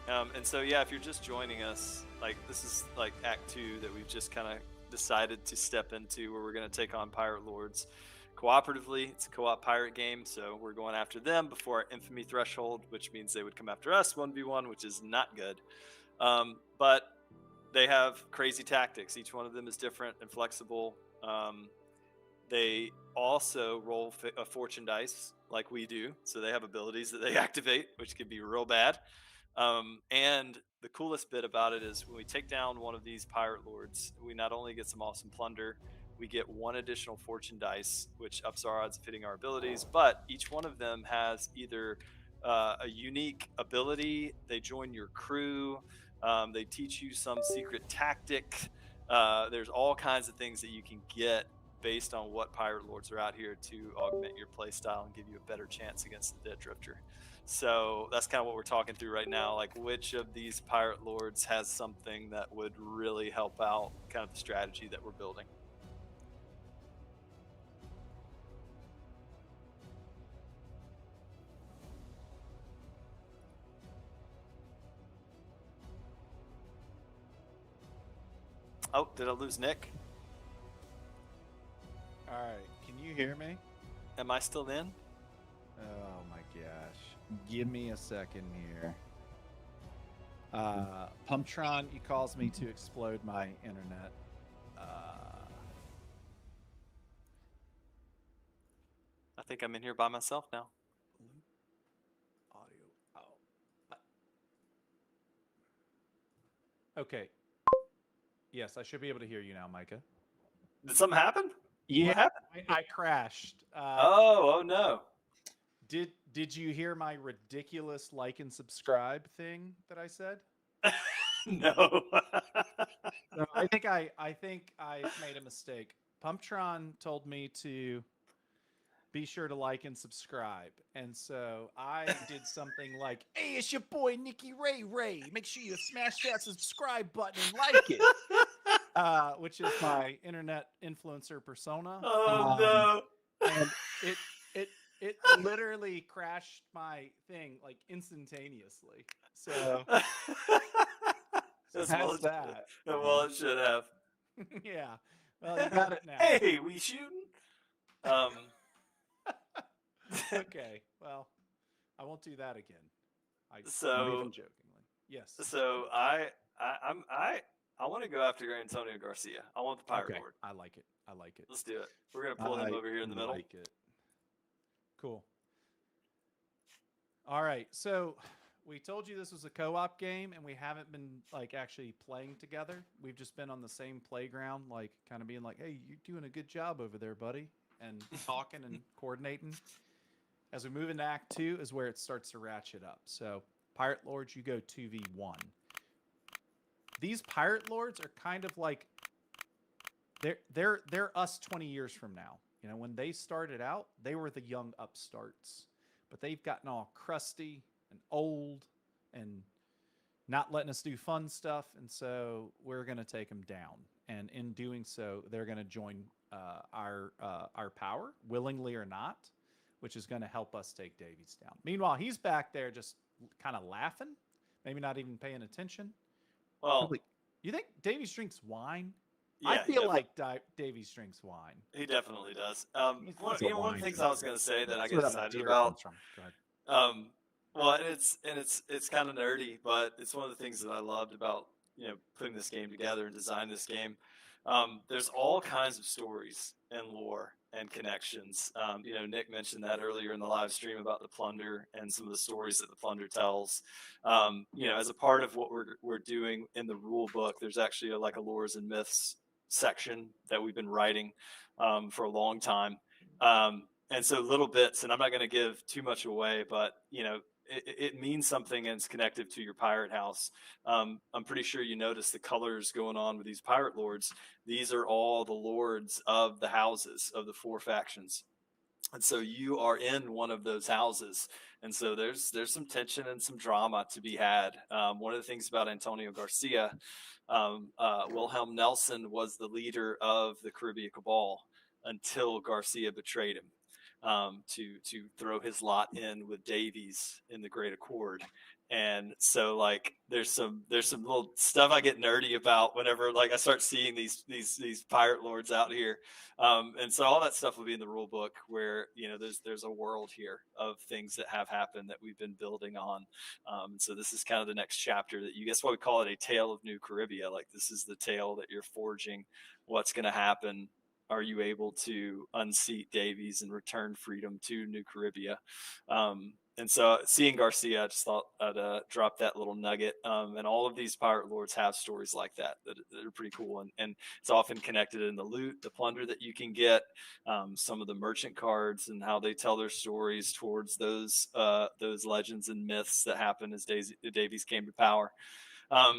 And so, yeah, if you're just joining us, like this is like Act 2 that we've just kind of decided to step into, where we're going to take on pirate lords cooperatively. It's a co-op pirate game, so we're going after them before our infamy threshold, which means they would come after us 1v1, which is not good. But they have crazy tactics. Each one of them is different and flexible. They also roll a fortune dice like we do, so they have abilities that they activate, which could be real bad. And the coolest bit about it is when we take down one of these pirate lords, we not only get some awesome plunder, we get one additional fortune dice, which ups our odds of hitting our abilities. But each one of them has either a unique ability, they join your crew, they teach you some secret tactic. There's all kinds of things that you can get based on what pirate lords are out here to augment your play style and give you a better chance against the Dead Drifter. So that's kind of what we're talking through right now. Like, which of these pirate lords has something that would really help out kind of the strategy that we're building? Oh, did I lose Nick? All right, can you hear me? Am I still in? Oh my gosh. Give me a second here. Pumptron, he calls me to explode my internet. I think I'm in here by myself now. Audio. Oh. Okay. Yes, I should be able to hear you now, Micah. Did something happen? Yeah, What happened? I crashed. Oh no. Did you hear my ridiculous like and subscribe thing that I said? No. No, I think I made a mistake. Pumptron told me to be sure to like and subscribe, and so I did something like, "Hey, it's your boy Nicky Ray. Make sure you smash that subscribe button and like it," which is my internet influencer persona. Oh no. And it literally crashed my thing like instantaneously. So That's that's that. well, it should have. Yeah. Well, you got it now. Hey, we shooting? Okay. Well, I won't do that again. Not So- even jokingly. Yes. So I want to go after Antonio Garcia. I want the pirate Okay. lord. I like it. Let's do it. We're gonna pull him over here in the middle. I like it. Cool. All right. So we told you this was a co-op game, and we haven't been like actually playing together. We've just been on the same playground, like kind of being like, "Hey, you're doing a good job over there, buddy," and talking and coordinating. As we move into Act 2 is where it starts to ratchet up. So, Pirate Lords, you go 2v1. These Pirate Lords are kind of like they're us 20 years from now. You know, when they started out, they were the young upstarts, but they've gotten all crusty and old and not letting us do fun stuff, and so we're going to take them down. And in doing so, they're going to join our power, willingly or not, which is going to help us take Davies down. Meanwhile, he's back there just kind of laughing, maybe not even paying attention. Well, you think Davies drinks wine? yeah, I feel like Davies drinks wine. he definitely does. He's One of a the wine things guy. I was going to say that I That's get where that excited Madeira about. comes from. Go ahead. Well, and it's kind of nerdy, but it's one of the things that I loved about putting this game together and designing this game. There's all kinds of stories and lore and connections. Nick mentioned that earlier in the live stream about the plunder and some of the stories that the plunder tells. As a part of what we're doing in the rule book, there's actually a lores and myths section that we've been writing for a long time. And so little bits, and I'm not going to give too much away, but it means something and it's connected to your pirate house. I'm pretty sure you notice the colors going on with these pirate lords. These are all the lords of the houses of the 4 factions. And so you are in one of those houses. And so there's some tension and some drama to be had. One of the things about Antonio Garcia, Wilhelm Nelson was the leader of the Caribbea Cabal until Garcia betrayed him. To throw his lot in with Davies in the Great Accord. And so like there's some little stuff I get nerdy about whenever like I start seeing these pirate lords out here. And so all that stuff will be in the rule book where, you know, there's a world here of things that have happened that we've been building on. So this is kind of the next chapter that you guess what we call it, a tale of New Caribbea. Like this is the tale that you're forging. What's going to happen? Are you able to unseat Davies and return freedom to New Caribbea? And so seeing Garcia, I just thought I'd drop that little nugget. And all of these pirate lords have stories like that are pretty cool. And it's often connected in the loot, the plunder that you can get, some of the merchant cards and how they tell their stories towards those legends and myths that happened as Davies came to power.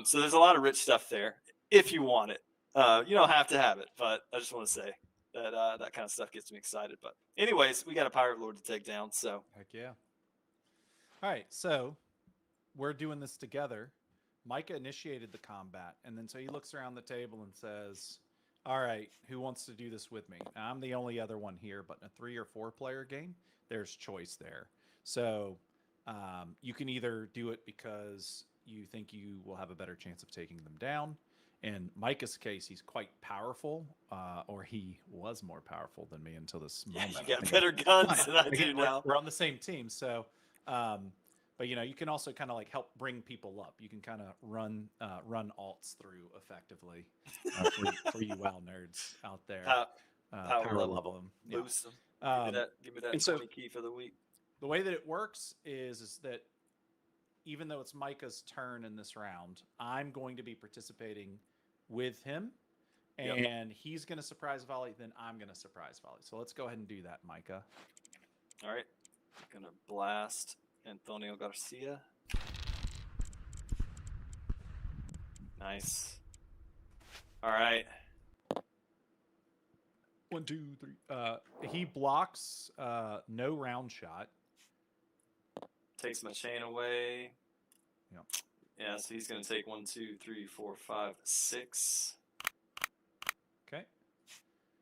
So there's a lot of rich stuff there if you want it. You don't have to have it, but I just want to say that that kind of stuff gets me excited. But anyways, we got a pirate lord to take down. So Heck yeah. All right, so we're doing this together. Micah initiated the combat, and then so he looks around the table and says, all right, who wants to do this with me? Now, I'm the only other one here, but in a 3 or 4 player game, there's choice there. So you can either do it because you think you will have a better chance of taking them down. In Micah's case, he's quite powerful, or he was more powerful than me until this moment. You got better guns than I do now. We're on the same team, so... but you know, you can also kind of like help bring people up. You can kind of run alts through effectively for you WoW nerds out there. Power level them, yeah. Boost them. Give me that 20 key for the week. The way that it works is that even though it's Micah's turn in this round, I'm going to be participating with him, and he's going to surprise volley. Then I'm going to surprise volley. So let's go ahead and do that, Micah. All right. Gonna blast Antonio Garcia. Nice. All right. 1, 2, 3. He blocks no round shot. Takes my chain away. Yep. Yeah, so he's gonna take 1, 2, 3, 4, 5, 6. Okay.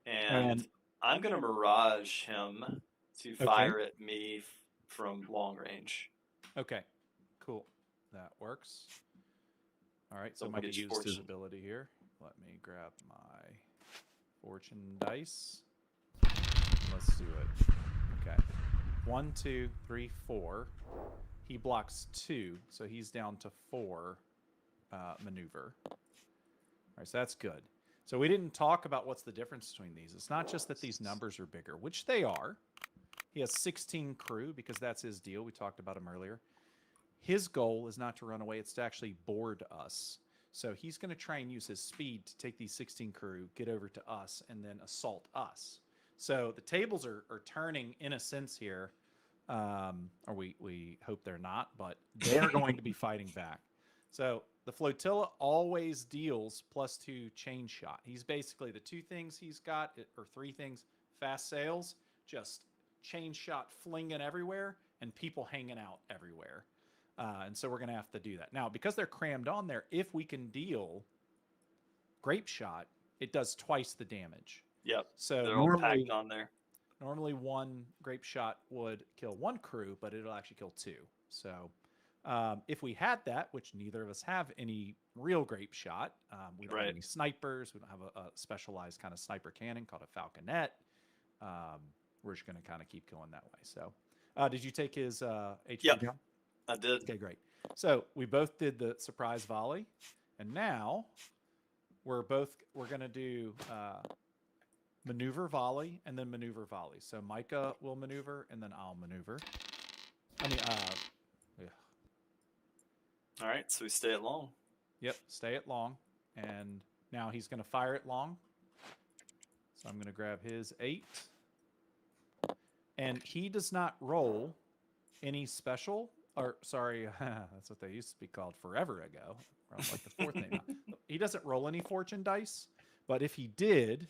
And I'm gonna mirage him to fire at me from long range. Okay, cool. That works. All right, so Micah used his ability here. Let me grab my fortune dice. Let's do it. Okay. 1, 2, 3, 4. He blocks 2, so he's down to 4 maneuver. All right, so that's good. So we didn't talk about what's the difference between these. It's not just that these numbers are bigger, which they are. He has 16 crew because that's his deal. We talked about him earlier. His goal is not to run away. It's to actually board us. So he's going to try and use his speed to take these 16 crew, get over to us, and then assault us. So the tables are turning in a sense here. Or we hope they're not, but they're going to be fighting back. So the flotilla always deals +2 chain shot. He's basically the 2 things he's got, or 3 things, fast sails, just chain shot flinging everywhere, and people hanging out everywhere. And so we're going to have to do that. Now, because they're crammed on there, if we can deal grape shot, it does twice the damage. Yep. So they're all packed on there. Normally 1 grape shot would kill 1 crew, but it'll actually kill 2. So if we had that, which neither of us have any real grape shot, we don't have any snipers. We don't have a specialized kind of sniper cannon called a falconet. We're just going to kind of keep going that way. So did you take his HP down? I did. Okay, great. So we both did the surprise volley, and now we're going to do maneuver volley and then maneuver volley. So Micah will maneuver and then I'll maneuver. Yeah. All right, so we stay at long. Yep, stay at long. And now he's going to fire at long. So I'm going to grab his 8. And he does not roll any special, or sorry, that's what they used to be called forever ago. Around like the 4th name. He doesn't roll any fortune dice, but if he did,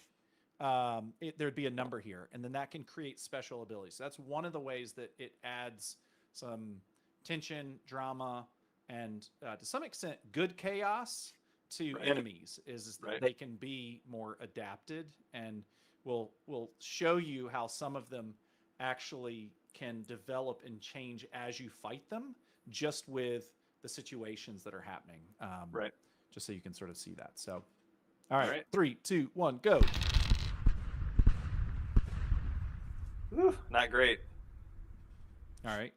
there'd be a number here, and then that can create special abilities. So that's one of the ways that it adds some tension, drama, and to some extent, good chaos to enemies. Is that they can be more adapted, and we'll show you how some of them actually can develop and change as you fight them, just with the situations that are happening. Right. Just so you can sort of see that. So, all right, All right. 3, 2, 1, go. Whew, not great. All right.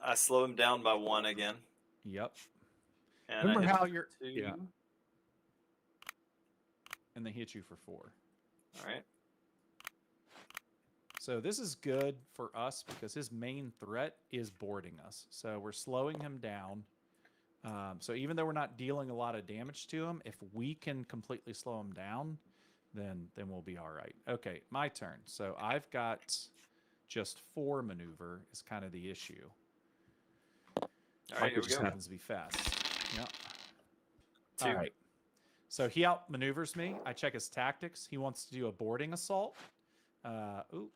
I slow him down by 1 again. Yep. And Remember I hit how him you're... for 2. Yeah. And they hit you for 4. All right. So this is good for us because his main threat is boarding us. So we're slowing him down. So even though we're not dealing a lot of damage to him, if we can completely slow him down, then we'll be all right. Okay, my turn. So I've got just 4 maneuver is kind of the issue. All right, here we just go. happens to be fast. Yep. 2. All right. So he outmaneuvers me. I check his tactics. He wants to do a boarding assault. Ooh,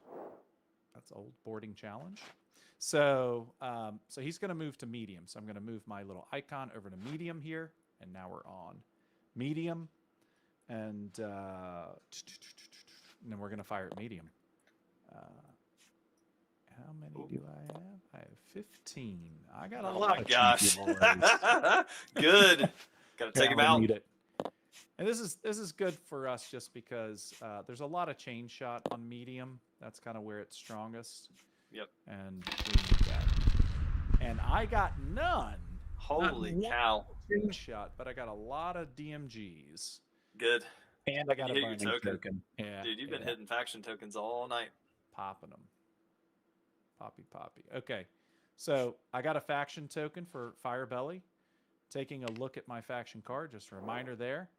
that's old boarding challenge. So so he's going to move to medium. So I'm going to move my little icon over to medium here, and now we're on medium, and then we're going to fire at medium. How many do I have? I have 15. I got a lot my of gosh. cheeky boys. Good. Got to take him out. Need it. And this is good for us just because there's a lot of chain shot on medium. That's kind of where it's strongest. Yep. And we need that. And I got none. Holy cow. Chain shot, but I got a lot of DMGs. Good. And I got You a hit your burning token. token. Yeah, Dude, you've been hitting faction tokens all night. popping them. Poppy. Okay. So I got a faction token for Fire Belly. Taking a look at my faction card, just a reminder there.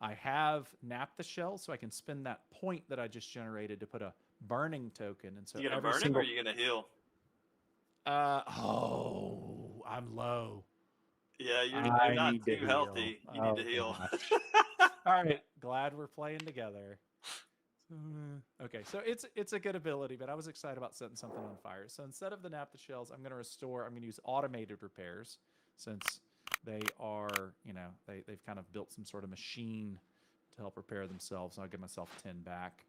I have Nap the Shell, so I can spend that point that I just generated to put a burning token. And so You gonna burn him or you gonna heal? I'm low. Yeah, you're not too healthy. You need to heal. All right, glad we're playing together. Okay, so it's a good ability, but I was excited about setting something on fire. So instead of the Nap the Shells, I'm going to restore. I'm going to use automated repairs since they are, they've kind of built some sort of machine to help repair themselves. So I'll give myself 10 back,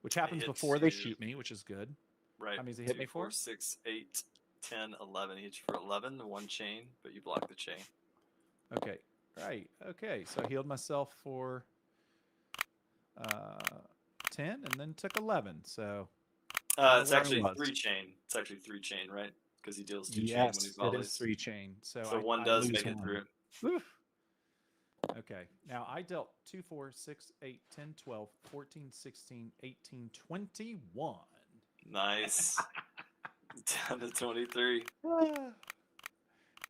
which happens before they shoot me, which is good. Right. How many does he hit me for? 4, 6, 8, 10, 11. He hit you for 11, 1 chain, but you blocked the chain. Okay, right. Okay, so I healed myself for 10 and then took 11. So it's actually 3 chain. It's actually 3 chain, right? Because he deals 2 chain when he volleys. It is 3 chain. So one does make it through. Oof. Okay, now I dealt 2, 4, 6, 8, 10, 12, 14, 16, 18, 21. Nice. Down to 23.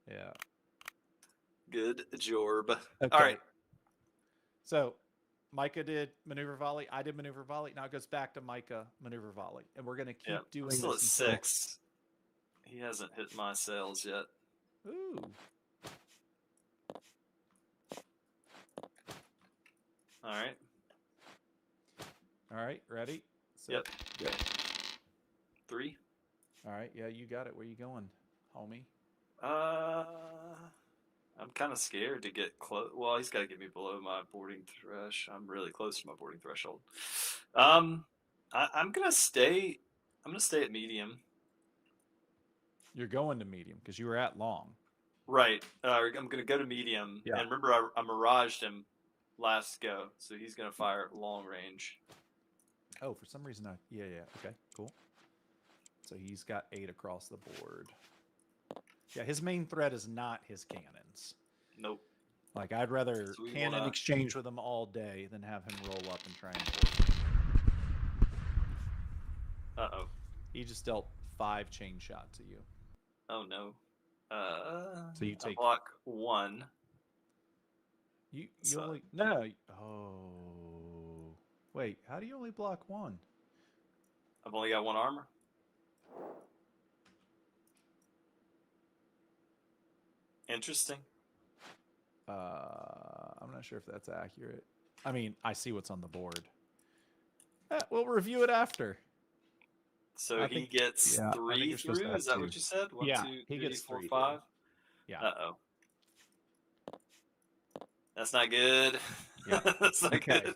Yeah. Good job. Okay. All right. So Micah did maneuver volley. I did maneuver volley. Now it goes back to Micah maneuver volley. And we're going to keep doing still this. At 6. He hasn't hit my sails yet. Ooh. All right. All right. Ready? So, yep. Good. 3. All right. Yeah, you got it. Where you going, homie? I'm kind of scared to get close. Well, he's got to get me below my boarding thresh. I'm really close to my boarding threshold. I'm gonna stay. I'm gonna stay at medium. You're going to medium because you were at long. Right. I'm gonna go to medium. Yeah. And remember, I miraged him last go, so he's gonna fire at long range. Oh, for some reason, yeah. Okay, cool. So he's got 8 across the board. Yeah, his main threat is not his cannons. Nope. Like, I'd rather cannon exchange with him all day than have him roll up and try and force him. Uh-oh. He just dealt 5 chain shot to you. Oh, no. So you take... block 1. You only... No. Oh. Wait, how do you only block 1? I've only got 1 armor. Interesting. I'm not sure if that's accurate. I mean, I see what's on the board. We'll review it after. So he gets 3 through? Is that what you said? 1, 2, 3, 4, 5? Yeah. Uh-oh. That's not good. Yeah. That's not good.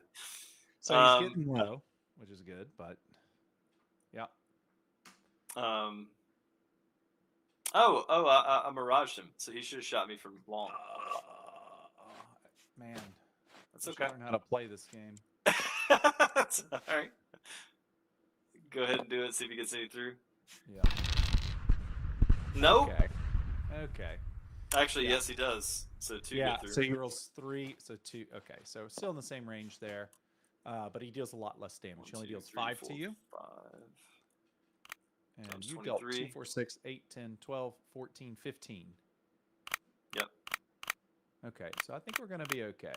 So he's getting low, which is good, but yeah. I miraged him, so he should have shot me from long. Man, That's I should okay. learn how to play this game. That's all right. Go ahead and do it. See if he gets any through. Yeah. Nope. Okay. Actually, Yeah. yes, he does. So 2 Yeah. go through. So he rolls 3, so 2. Okay. So still in the same range there, but he deals a lot less damage. 1, He only 2, deals 3, 5 4, to you. 5. And Times you dealt 2, 23. 4, 6, 8, 10, 12, 14, 15. Yep. Okay. So I think we're going to be okay.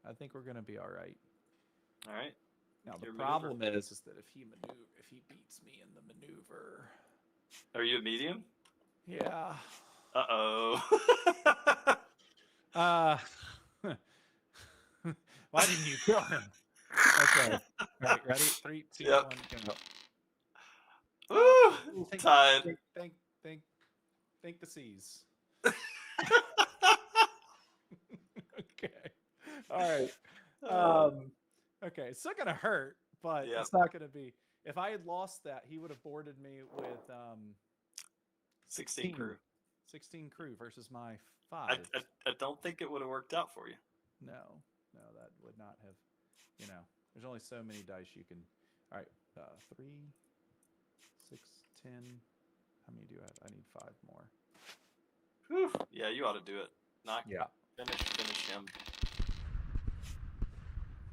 I think we're going to be all right. All right. Now the Your problem is that if he beats me in the maneuver. Are you a medium? Yeah. Uh-oh. Why didn't you kill him? Okay. All right, ready? 3, 2, Yep. 1, go. Woo! Tied. Think the seas. Okay. All right. Okay. It's still gonna hurt, but Yep. it's not gonna be. If I had lost that, he would have boarded me with 16 crew. 16 crew versus my 5. I don't think it would have worked out for you. No, that would not have. There's only so many dice you can. All right, 3, 6, 10. How many do I have? I need 5 more. Whew. Yeah, you ought to do it. Yeah. Finish him.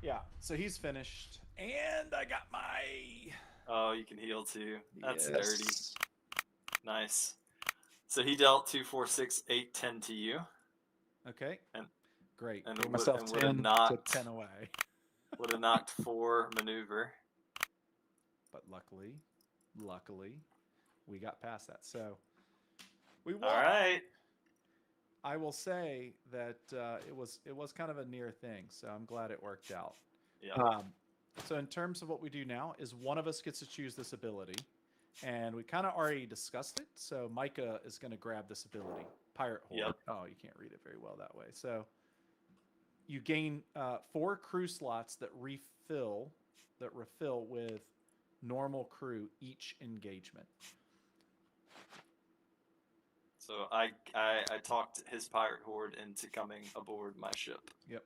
Yeah. So he's finished, and I got my. Oh, you can heal too. That's Yes. dirty. Nice. So he dealt 2, 4, 6, 8, 10 to you. Okay. And great. and Gave would- myself and 10 to 10 away. Would have knocked 4 maneuver. But luckily, we got past that. So we won. All right. I will say that it was kind of a near thing, so I'm glad it worked out. Yeah. So in terms of what we do now is one of us gets to choose this ability, and we kind of already discussed it. So Micah is going to grab this ability, Pirate Horde. Yep. Oh, you can't read it very well that way. So you gain 4 crew slots that refill with normal crew each engagement. So I talked his pirate horde into coming aboard my ship. Yep.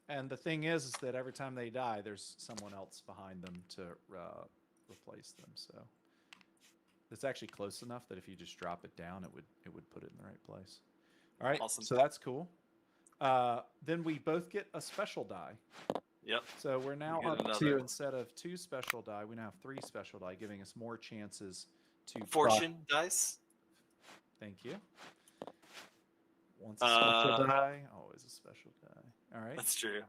And the thing is that every time they die, there's someone else behind them to replace them. So it's actually close enough that if you just drop it down, it would put it in the right place. All right. Awesome. So that's cool. Then we both get a special die. Yep. So we're now get up another. to, instead of 2 special die, we now have 3 special die, giving us more chances to Fortune dice. Thank you. Once a special die, always a special die. All right. That's true.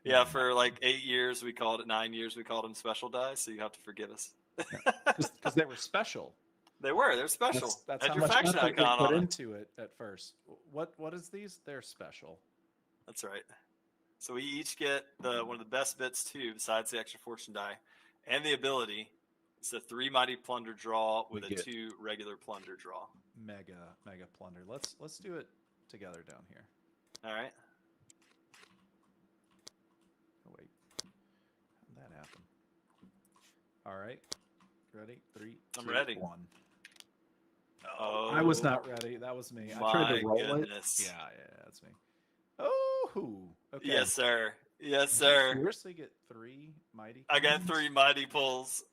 Yeah, for like 8 years, 9 years, we called them special die, so you have to forgive us. Because they were special. They're special. That's Had how your much faction effort we icon put on it. into it at first. What is these? They're special. That's right. So we each get one of the best bits too, besides the extra fortune die, and the ability. It's a 3 mighty plunder draw with a 2 regular plunder draw. Mega plunder. Let's do it together down here. All right. Oh wait, how'd that happen? All right, ready? 3, 2, I'm ready. 1. Oh, I was not ready. That was me. I tried to roll goodness. it. Yeah, that's me. Oh, okay. Yes, sir. Yes, Did you sir. seriously get 3 mighty? I got 3 mighty pulls.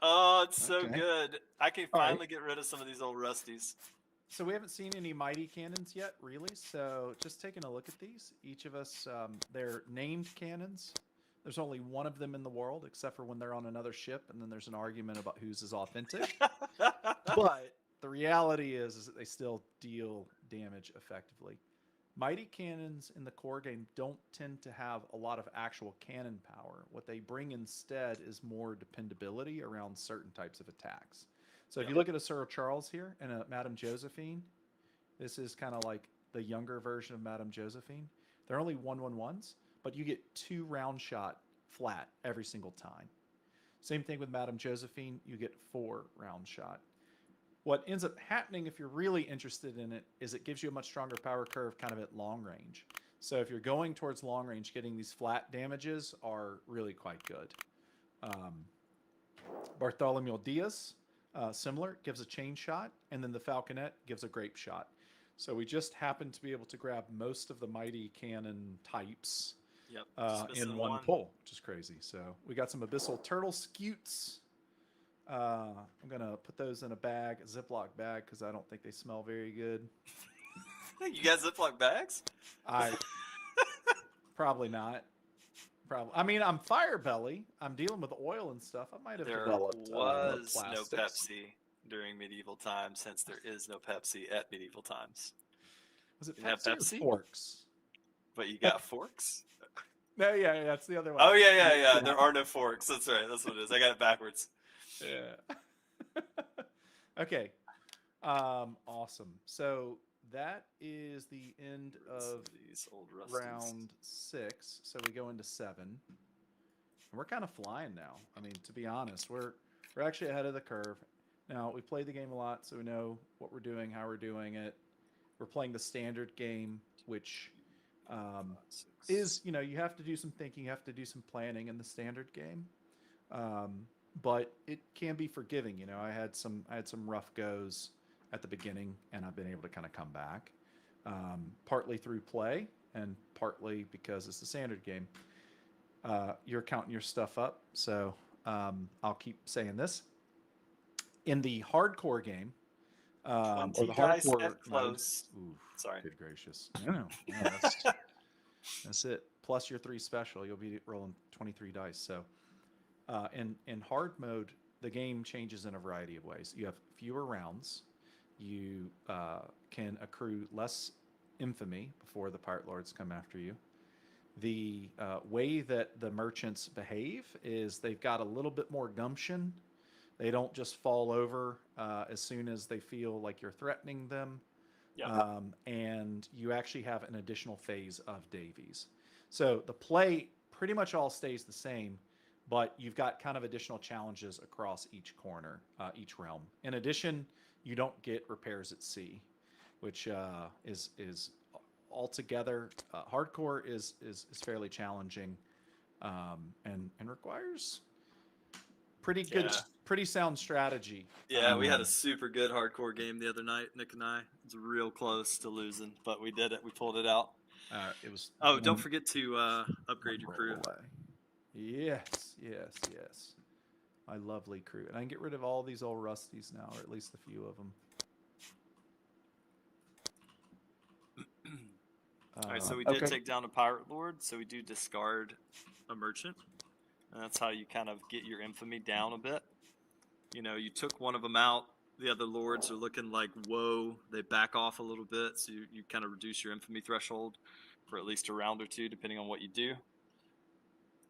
Oh, it's so good. I can finally get rid of some of these old rusties. So we haven't seen any mighty cannons yet, really. So just taking a look at these, each of us, they're named cannons. There's only one of them in the world, except for when they're on another ship, and then there's an argument about whose is authentic. But the reality is that they still deal damage effectively. Mighty cannons in the core game don't tend to have a lot of actual cannon power. What they bring instead is more dependability around certain types of attacks. So if you look at a Sir Charles here and a Madame Josephine, this is kind of like the younger version of Madame Josephine. They're only 1/1/1s, but you get 2 round shot flat every single time. Same thing with Madame Josephine, you get 4 round shot. What ends up happening if you're really interested in it is it gives you a much stronger power curve kind of at long range. So if you're going towards long range, getting these flat damages are really quite good. Bartholomew Diaz, similar, gives a chain shot, and then the falconet gives a grape shot. So we just happen to be able to grab most of the mighty cannon types Yep. Just in missing one pull, which is crazy. So we got some abyssal turtle scutes. I'm gonna put those in a bag, a Ziploc bag, because I don't think they smell very good. You got Ziploc bags? I probably not. Probably. I mean, I'm fire belly. I'm dealing with oil and stuff. I might have There developed was no plastics. Pepsi during medieval times, since there is no Pepsi at medieval times. Was it You have Pepsi or Pepsi, forks? but you got forks? No, yeah, that's the other one. Oh, yeah. There are no forks. That's right. That's what it is. I got it backwards. Yeah. Okay. Awesome. So that is the end of These old rusties. round 6. So we go into 7. And we're kind of flying now. I mean, to be honest, we're actually ahead of the curve. Now, we played the game a lot, so we know what we're doing, how we're doing it. We're playing the standard game, which is, you have to do some thinking, you have to do some planning in the standard game. But it can be forgiving. I had some rough goes at the beginning, and I've been able to kind of come back, partly through play and partly because it's the standard game. You're counting your stuff up, so I'll keep saying this. In the hardcore game, or the dice hardcore at close. Ooh, Sorry. good gracious. No, that's it. Plus your 3 special, you'll be rolling 23 dice. So in hard mode, the game changes in a variety of ways. You have fewer rounds. You can accrue less infamy before the pirate lords come after you. The way that the merchants behave is they've got a little bit more gumption. They don't just fall over as soon as they feel like you're threatening them. Yeah. And you actually have an additional phase of Davies. So the play pretty much all stays the same, but you've got kind of additional challenges across each corner, each realm. In addition, you don't get repairs at sea, which is altogether hardcore is fairly challenging, and requires pretty good, pretty sound strategy. Yeah, we had a super good hardcore game the other night, Nick and I. It was real close to losing, but we did it. We pulled it out. It was. Oh, don't forget to upgrade your crew. Yes. My lovely crew. And I can get rid of all these old rusties now, or at least a few of them. All right, so we did take down a pirate lord, so we do discard a merchant. And that's how you kind of get your infamy down a bit. You took one of them out. The other lords are looking like, whoa, they back off a little bit. So you kind of reduce your infamy threshold for at least a round or two, depending on what you do.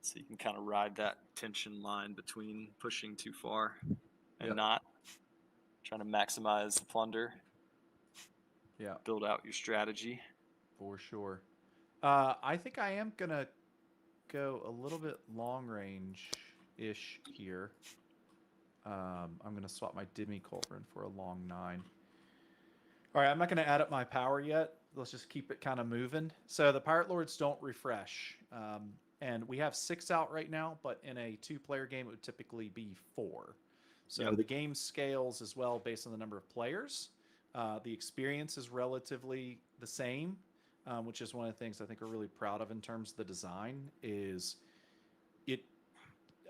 So you can kind of ride that tension line between pushing too far and not. Trying to maximize the plunder. Yeah. Build out your strategy. For sure. I think I am going to go a little bit long range-ish here. I'm going to swap my Demi Culverin for a long 9. All right, I'm not going to add up my power yet. Let's just keep it kind of moving. So the Pirate Lords don't refresh. And we have 6 out right now, but in a 2-player game, it would typically be 4. So the game scales as well based on the number of players. The experience is relatively the same, which is one of the things I think we're really proud of in terms of the design. Is it?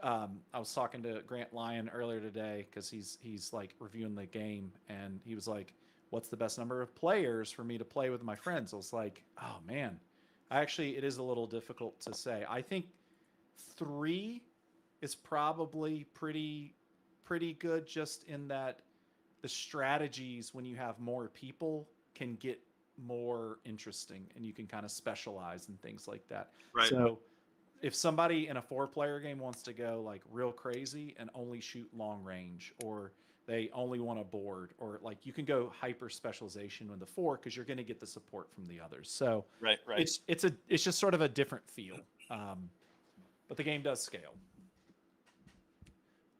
I was talking to Grant Lyon earlier today because he's like reviewing the game, and he was like, "What's the best number of players for me to play with my friends?" I was like, "Oh man, actually, it is a little difficult to say. I think 3 is probably pretty good, just in that the strategies when you have more people can get more interesting, and you can kind of specialize and things like that. Right. So if somebody in a 4-player game wants to go like real crazy and only shoot long range, or they only want a board, or like you can go hyper specialization with the 4 because you're going to get the support from the others. So right. It's just sort of a different feel, but the game does scale.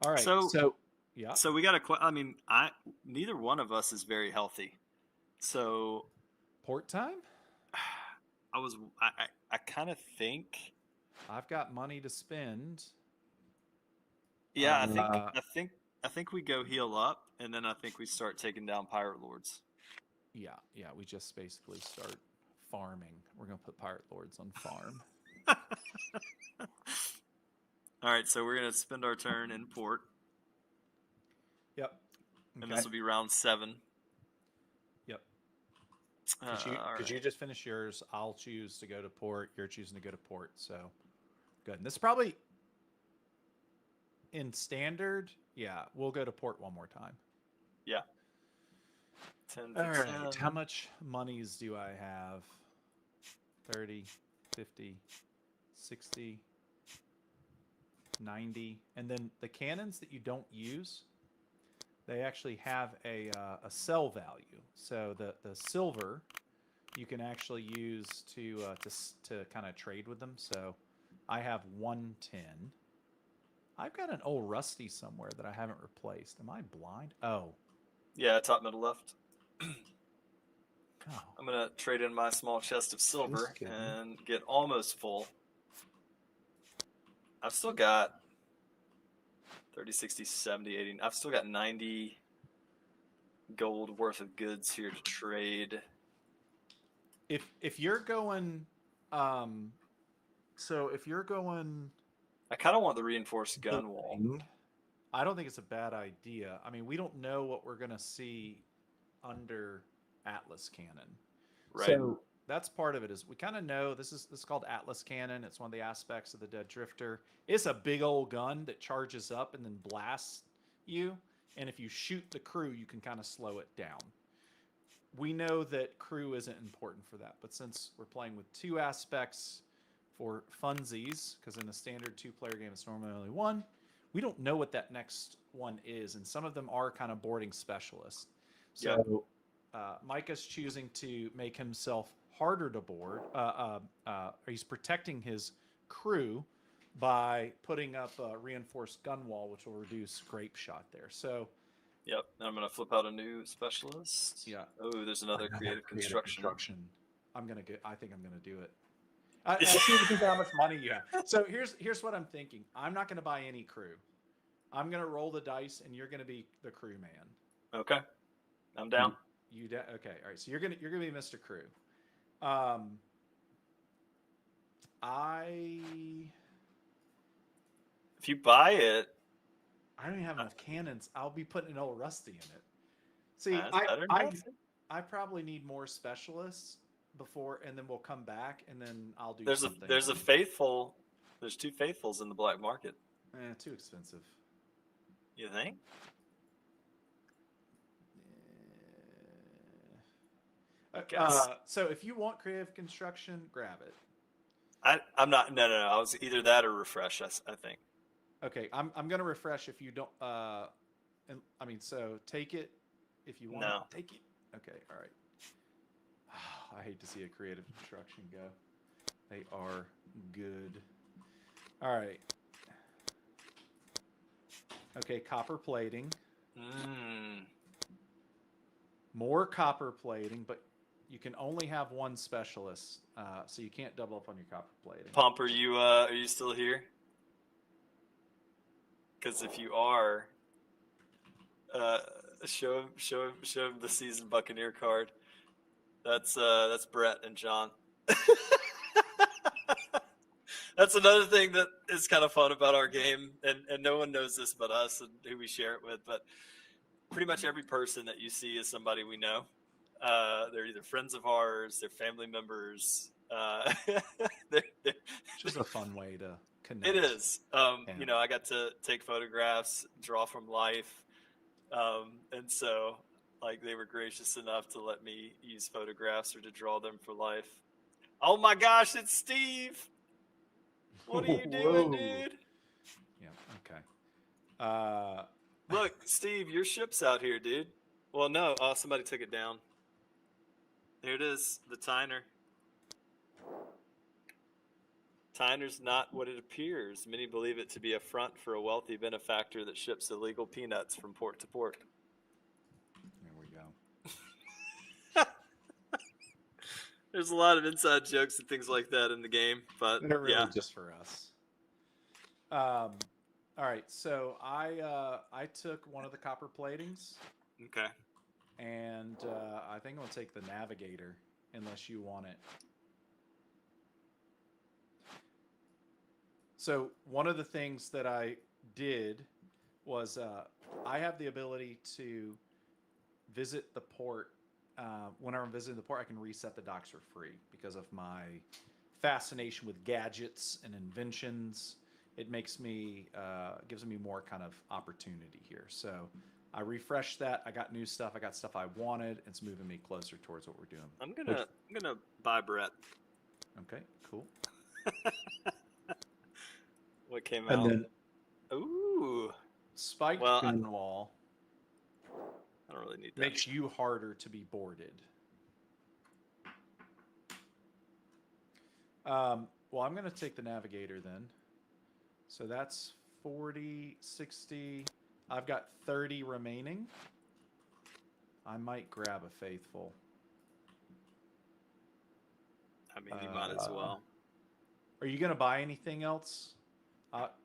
All right, so yeah. So we got neither one of us is very healthy. So port time. I kind of think I've got money to spend. Yeah, I think I think we go heal up, and then I think we start taking down pirate lords. Yeah, we just basically start farming. We're gonna put pirate lords on farm. All right, so we're gonna spend our turn in port, Yep. and this will be round 7. Yep. All Because you right. just finished yours, I'll choose to go to port. You're choosing to go to port. So good. And this is probably in standard. Yeah, we'll go to port one more time. Yeah. 10, All right. 10. How much monies do I have? 30, 50, 60, 90. And then the cannons that you don't use, they actually have a sell value. So the silver you can actually use to kind of trade with them. So I have 110. I've got an old rusty somewhere that I haven't replaced. Am I blind? Oh. Yeah, top middle left. Oh. I'm going to trade in my small chest of silver Just kidding. and get almost full. I've still got 30, 60, 70, 80. I've still got 90 gold worth of goods here to trade. If you're going so if you're going I kind of want the reinforced gun wall. I don't think it's a bad idea. I mean, we don't know what we're going to see under Atlas cannon. Right. So that's part of it. Is we kind of know this is called Atlas cannon. It's one of the aspects of the Dead Drifter. It's a big old gun that charges up and then blasts you. And if you shoot the crew, you can kind of slow it down. We know that crew isn't important for that, but since we're playing with 2 aspects for funsies, because in a standard 2-player game it's normally only 1, we don't know what that next one is, and some of them are kind of boarding specialists. So Micah's choosing to make himself harder to board. He's protecting his crew by putting up a reinforced gun wall, which will reduce grape shot there. So Yep, and I'm going to flip out a new specialist. Yeah. Oh, there's another creative construction. I think I'm gonna do it. I see how much money you have. So here's what I'm thinking. I'm not gonna buy any crew. I'm gonna roll the dice, and you're gonna be the crew man. Okay, I'm down. Okay, all right. So you're gonna be Mr. Crew. If you buy it, I don't even have enough cannons. I'll be putting an old rusty in it. See, I probably need more specialists before, and then we'll come back, and then I'll do something. There's a faithful. There's 2 faithfuls in the black market. Too expensive. You think? So if you want creative construction, grab it. I'm not. No. I was either that or refresh. I think. Okay, I'm gonna refresh if you don't. So take it if you want. No. Take it. Okay, all right. I hate to see a creative construction go. They are good. All right. Okay, copper plating. More copper plating, but you can only have 1 specialist, so you can't double up on your copper plating. Pump, are you still here? Because if you are, show him the seasoned Buccaneer card. That's Brett and John. That's another thing that is kind of fun about our game, and no one knows this but us and who we share it with. But pretty much every person that you see is somebody we know. They're either friends of ours, they're family members. They're just a fun way to connect. It is. I got to take photographs, draw from life, and so they were gracious enough to let me use photographs or to draw them for life. Oh my gosh, it's Steve! What are you doing, dude? Yeah. Okay. Look, Steve, your ship's out here, dude. Well, no. Oh, somebody took it down. There it is, the Tyner. Tyner's not what it appears. Many believe it to be a front for a wealthy benefactor that ships illegal peanuts from port to port. There we go. There's a lot of inside jokes and things like that in the game, but they're really just for us. All right, so I took one of the copper platings, Okay. and I think I'm gonna take the navigator, unless you want it. So one of the things that I did was I have the ability to visit the port. Whenever I'm visiting the port, I can reset the docks for free because of my fascination with gadgets and inventions. It makes me gives me more kind of opportunity here. So I refreshed that. I got new stuff. I got stuff I wanted. It's moving me closer towards what we're doing. I'm Which, gonna buy Brett. okay, cool. What came And out? then Ooh. spiked Well, gun wall I don't really need that. makes you harder to be boarded. Well, I'm going to take the navigator then. So that's 40, 60. I've got 30 remaining. I might grab a faithful. I mean, you might as well. Are you going to buy anything else?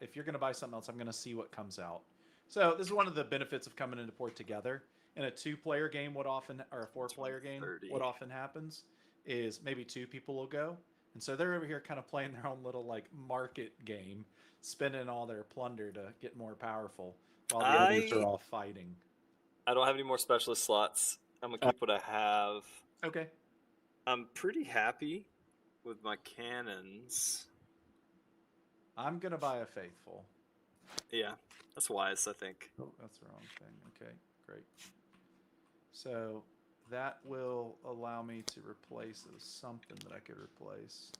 If you're going to buy something else, I'm going to see what comes out. So this is one of the benefits of coming into port together. In a 2-player game, or a 4-player game, 30. what often happens is maybe 2 people will go, and so they're over here kind of playing their own little like market game, spending all their plunder to get more powerful, while the others are all fighting. I don't have any more specialist slots. I'm gonna keep what I have. Okay. I'm pretty happy with my cannons. I'm gonna buy a faithful. Yeah, that's wise, I think. Oh, that's the wrong thing. Okay, great. So that will allow me to replace it with something that I could replace.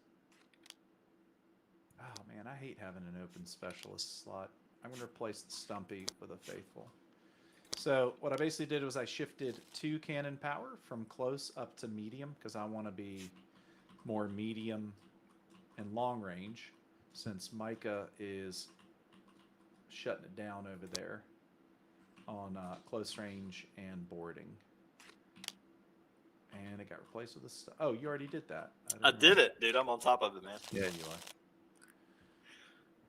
Oh man, I hate having an open specialist slot. I'm going to replace the Stumpy with a Faithful. So what I basically did was I shifted 2 cannon power from close up to medium because I want to be more medium and long range, since Micah is shutting it down over there on close range and boarding. And it got replaced with this. Oh, you already did that. I did it, dude. I'm on top of it, man. Yeah, you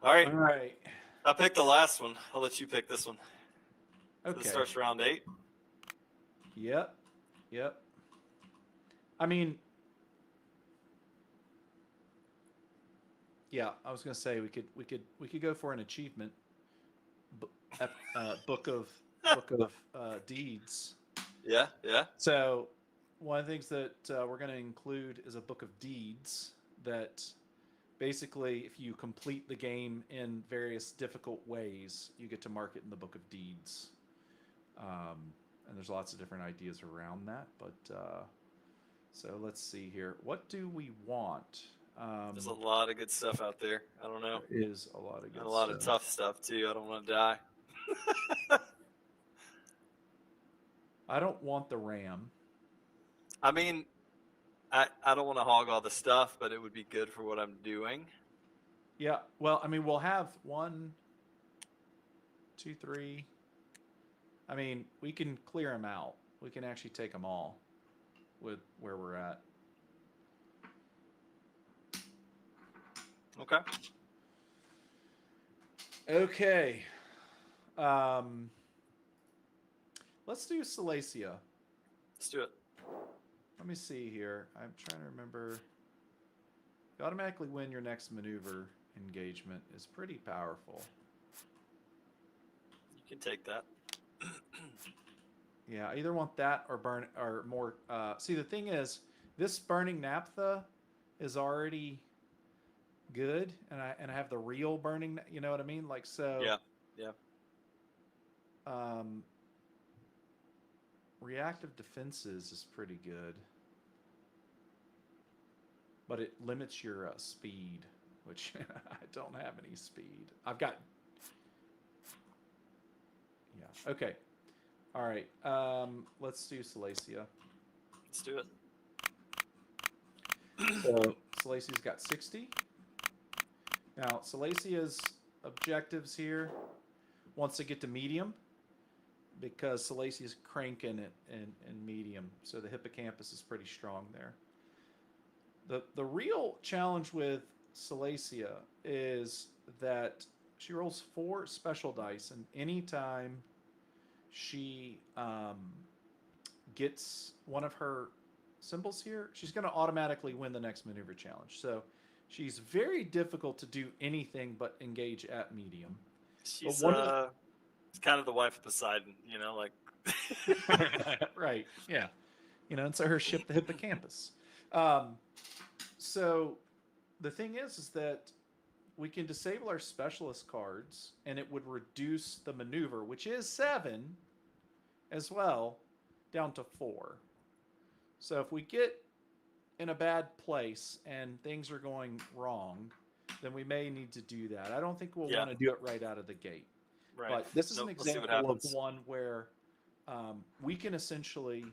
are. All right. All right. I picked the last one. I'll let you pick this one. Okay. So this starts round 8. Yep. Yep. I mean, yeah, I was gonna say we could go for an achievement. Book of deeds. Yeah, yeah. So one of the things that we're going to include is a book of deeds that basically, if you complete the game in various difficult ways, you get to mark it in the book of deeds. And there's lots of different ideas around that. But so let's see here. What do we want? There's a lot of good stuff out there. I don't know. There is a lot of good And a lot of tough stuff, too. I don't want to die. I don't want the RAM. I mean, I don't want to hog all the stuff, but it would be good for what I'm doing. Yeah, well, I mean, we'll have 1, 2, 3. I mean, we can clear them out. We can actually take them all with where we're at. Okay. Okay. Let's do Silesia. Let's do it. Let me see here. I'm trying to remember. You automatically win your next maneuver engagement is pretty powerful. You can take that. Yeah, I either want that or burn or more. See, the thing is, this burning naphtha is already good, and I have the real burning. You know what I mean? Like so. Yeah. Yeah. Reactive defenses is pretty good, but it limits your speed, which I don't have any speed. I've got. Yeah. Okay. All right. Let's do Silesia. Let's do it. So Silesia's got 60. Now Silesia's objectives here wants to get to medium, because Silesia's cranking it in medium, so the hippocampus is pretty strong there. The real challenge with Silesia is that she rolls 4 special dice, and anytime she gets one of her symbols here, she's going to automatically win the next maneuver challenge. So she's very difficult to do anything but engage at medium. She's one of it's kind of the wife of Poseidon, you know, like. right, yeah, and so her ship, the hippocampus. So the thing is that we can disable our specialist cards, and it would reduce the maneuver, which is 7 as well, down to 4. So if we get in a bad place and things are going wrong, then we may need to do that. I don't think we'll want to do it right out of the gate. Right. But this is an Let's see what example of happens. one where we can essentially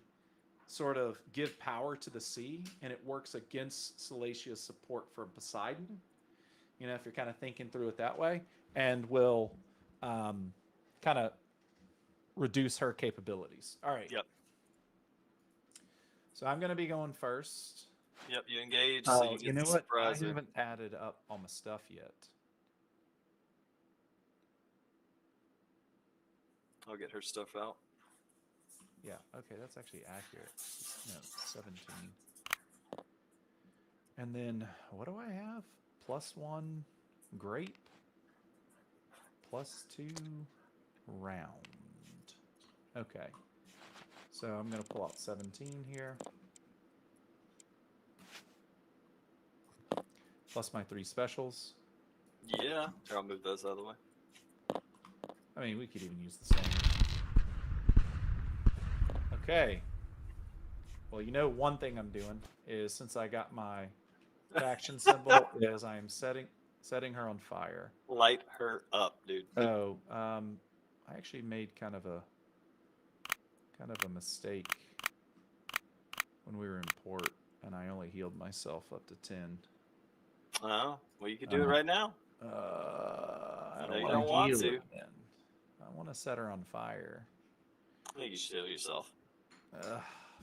sort of give power to the sea, and it works against Salatia's support for Poseidon. If you're kind of thinking through it that way, and will kind of reduce her capabilities. All right. Yep. So I'm going to be going first. Yep, you engage. So you know what? I haven't added up all my stuff yet. I'll get her stuff out. Yeah. Okay, that's actually accurate. No, 17. And then what do I have? +1 grape, +2 round. Okay. So I'm going to pull out 17 here. Plus my 3 specials. Yeah. Here, I'll move those out of the way. I mean, we could even use the same. Okay. Well, one thing I'm doing is, since I got my faction symbol, is I'm setting her on fire. Light her up, dude. Oh, I actually made kind of a mistake when we were in port, and I only healed myself up to 10. Oh, well, you could do it right now. I No, you don't don't want heal to. her then. I want to set her on fire. I think you should heal yourself.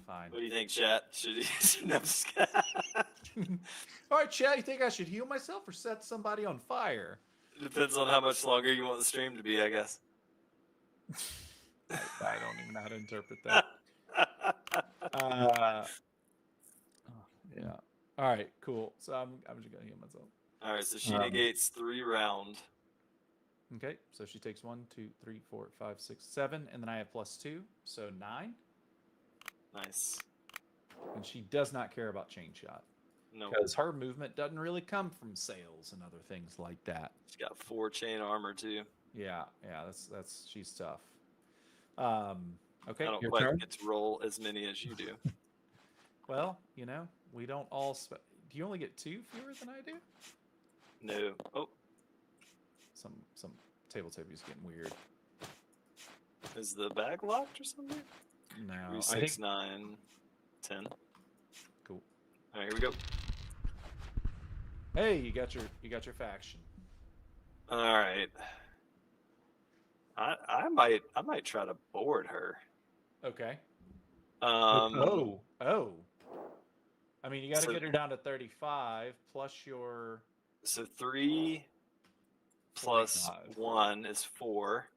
Fine. What do you think, chat? Should you? No, I'm just kidding. All right, Chad, you think I should heal myself or set somebody on fire? Depends on how much longer you want the stream to be, I guess. I don't even know how to interpret that. Yeah. All right, cool. So I'm just going to heal myself. All right, so she negates 3 round. Okay, so she takes 1, 2, 3, 4, 5, 6, 7, and then I have +2, so 9. Nice. And she does not care about chain shot. No. Because her movement doesn't really come from sails and other things like that. She's got 4 chain armor too. Yeah, that's she's tough. Okay, I don't your quite turn. get to roll as many as you do. Well, we don't all. Do you only get 2 fewer than I do? No. Oh, Some table is getting weird. is the bag locked or something? No, 3, I 6, think 9, 10. cool. All right, here we go. Hey, you got your faction. All right. I might try to board her. Okay. Um. Oh. I mean, you got to So- get her down to 35 plus your. So 3 plus 45. 1 is 4.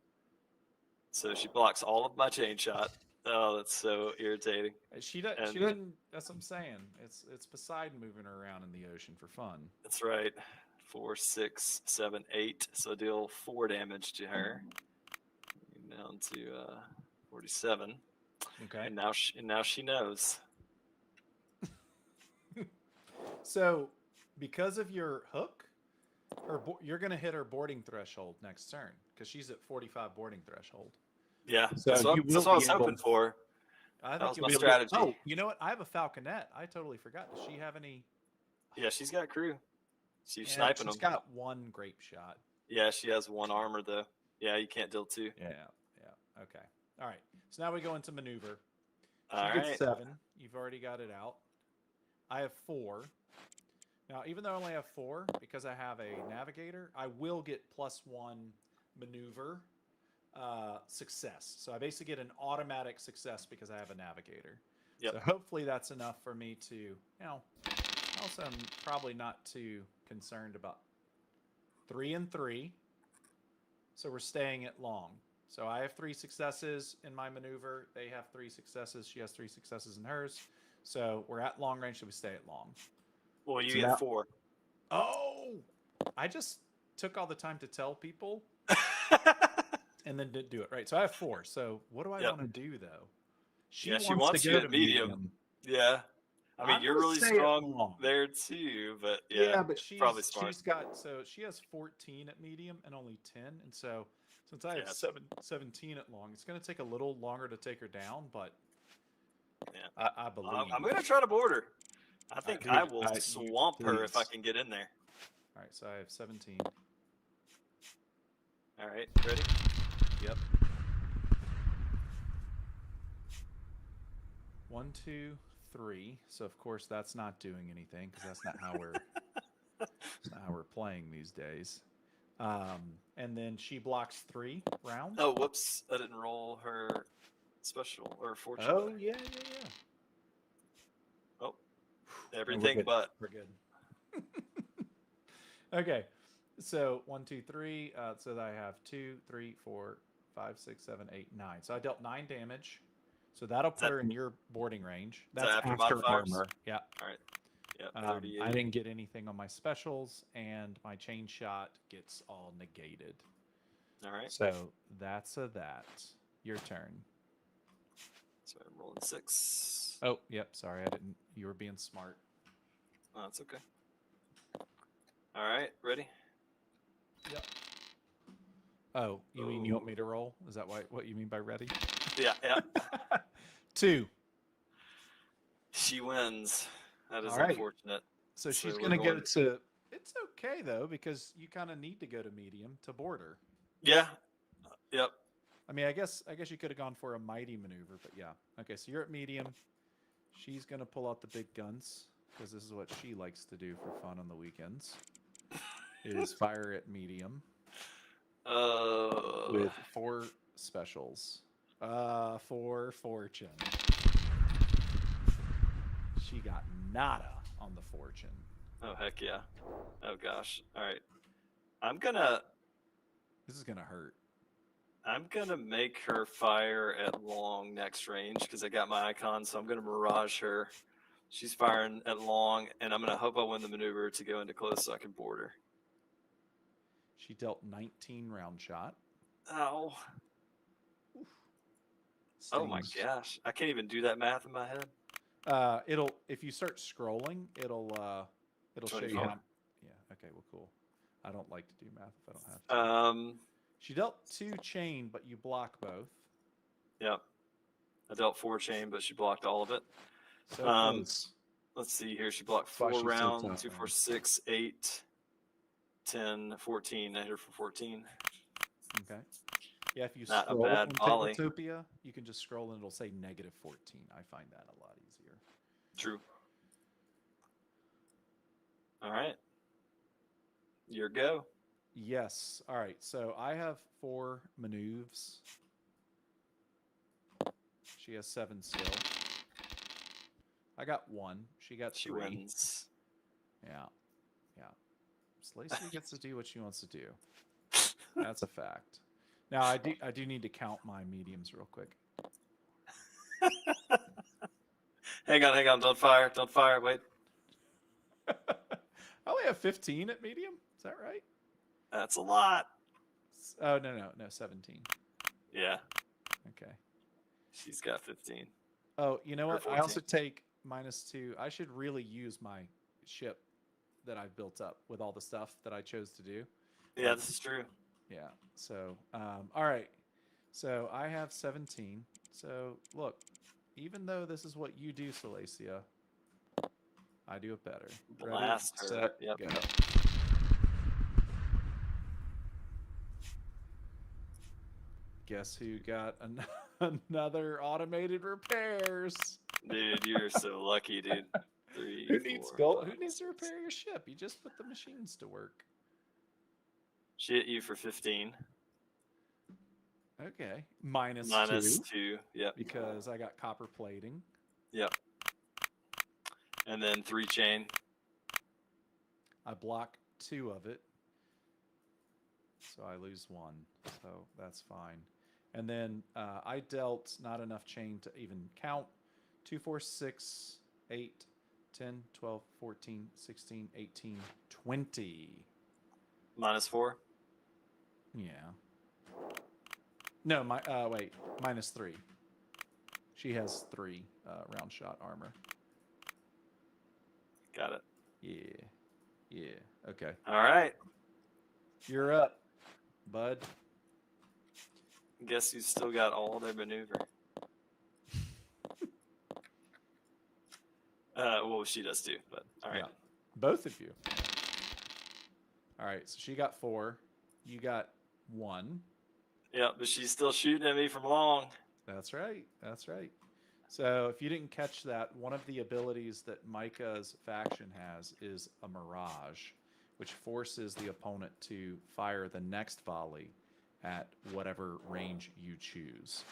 So she blocks all of my chain shot. Oh, that's so irritating. She doesn't. That's what I'm saying. It's Poseidon moving her around in the ocean for fun. That's right. 4, 6, 7, 8. So deal 4 damage to her. Down to 47. Okay. And now she knows. So, because of your hook, you're going to hit her boarding threshold next turn because she's at 45 boarding threshold. Yeah, So that's what I was hoping for. I That think was you'll my be able strategy. Oh, you know what? I have a falconet. I totally forgot. Does she have any? Yeah, she's got crew. She's Yeah, sniping she's them. got 1 grape shot. Yeah, she has 1 armor though. Yeah, you can't deal 2. Yeah. Okay. All right. So now we go into maneuver. She All gets right. 7. You've already got it out. I have 4. Now, even though I only have 4, because I have a navigator, I will get +1 maneuver success. So I basically get an automatic success because I have a navigator. Yep. So hopefully that's enough for me to, also I'm probably not too concerned about 3 and 3. So we're staying at long. So I have 3 successes in my maneuver. They have 3 successes. She has 3 successes in hers. So we're at long range, so we stay at long. Well, you So get now- 4. Oh! I just took all the time to tell people and then didn't do it. Right. So I have 4. So what do I Yep. want to do, though? She wants to you go at to medium. Yeah. I mean, I'm you're gonna really stay at strong long. there too, but Yeah, but probably smart. she's got, so she has 14 at medium and only 10, and so since I have Yeah. 17 at long, it's going to take a little longer to take her down, but Yeah. I believe. I'm going to try to board her. I think dude, I will you swamp her if I please. can get in there. All right, so I have 17. All right, ready? Yep. 1, 2, 3. So of course that's not doing anything because that's not how we're playing these days. And then she blocks 3 rounds. Oh, whoops! I didn't roll her special or fortune. Oh yeah. Oh, everything but. We're good. Okay, so 1, 2, 3. So I have 2, 3, 4, 5, 6, 7, 8, 9. So I dealt 9 damage. So that'll put her in your boarding range. That's after after modifiers? armor. Yeah. All right. Yep. I 38. didn't get anything on my specials, and my chain shot gets all negated. All right. So that's that. Your turn. So I'm rolling 6. Oh, yep. Sorry, I didn't. You were being smart. Oh, that's okay. All right, ready? Yep. Oh, you mean you want me to roll? Is that what you mean by ready? Yeah. 2. She wins. That is All right. unfortunate. So she's we're going to go going- to. It's okay though because you kind of need to go to medium to board her. Yeah. Yep. I mean, I guess you could have gone for a mighty maneuver, but yeah. Okay, so you're at medium. She's going to pull out the big guns because this is what she likes to do for fun on the weekends. Is fire at medium with 4 specials. 4 fortune. She got nada on the fortune. Oh, heck yeah. Oh, gosh. All right. This is gonna hurt. I'm going to make her fire at long next range because I got my icon, so I'm going to mirage her. She's firing at long, and I'm going to hope I win the maneuver to go into close so I can board her. She dealt 19 round shot. Ow. Oh my gosh. I can't even do that math in my head. It'll, if you start scrolling, it'll show you 24. how. Yeah. Okay. Well, cool. I don't like to do math if I don't have to. She dealt 2 chain, but you block both. Yep. I dealt 4 chain, but she blocked all of it. So close. Let's see here. She blocked Why 4 she's so rounds. tough, 2, man. 4, 6, 8, 10, 14. I hit her for 14. Okay. Yeah, if you Not a scroll bad on volley. Tabletopia, you can just scroll and it'll say -14. I find that a lot easier. True. All right. Your go. Yes. All right. So I have 4 maneuvers. She has 7 still. I got 1. She got 3. She wins. Yeah. Lacey gets to do what she wants to do. That's a fact. Now I do need to count my mediums real quick. Hang on. Don't fire. Wait. I only have 15 at medium. Is that right? That's a lot. Oh no, 17. Yeah. Okay. She's got 15. Oh, you know Or what? I 14. also take -2. I should really use my ship that I've built up with all the stuff that I chose to do. Yeah, this is true. Yeah. So, all right. So I have 17. So look, even though this is what you do, Salacia, I do it better. Blast her. Set, Yep. go. Guess who got another automated repairs? Dude, you're so lucky, dude. 3, Who needs 4, gold? 5, Who needs to repair your ship? You just put the machines to work. She hit you for 15. Okay, minus Minus 2 2. Yep. because I got copper plating. Yep. And then 3 chain. I block 2 of it. So I lose 1. So that's fine. And then I dealt not enough chain to even count. 2, 4, 6, 8, 10, 12, 14, 16, 18, 20. -4. Yeah. No, wait, -3. She has 3 round shot armor. Got it. Yeah. Yeah. Okay. All right. You're up, bud. Guess who's still got all their maneuver? Well, she does too, but all right. Yeah. Both of you. All right. So she got 4. You got 1. Yeah, but she's still shooting at me from long. That's right. That's right. So if you didn't catch that, one of the abilities that Micah's faction has is a mirage, which forces the opponent to fire the next volley at whatever range you choose.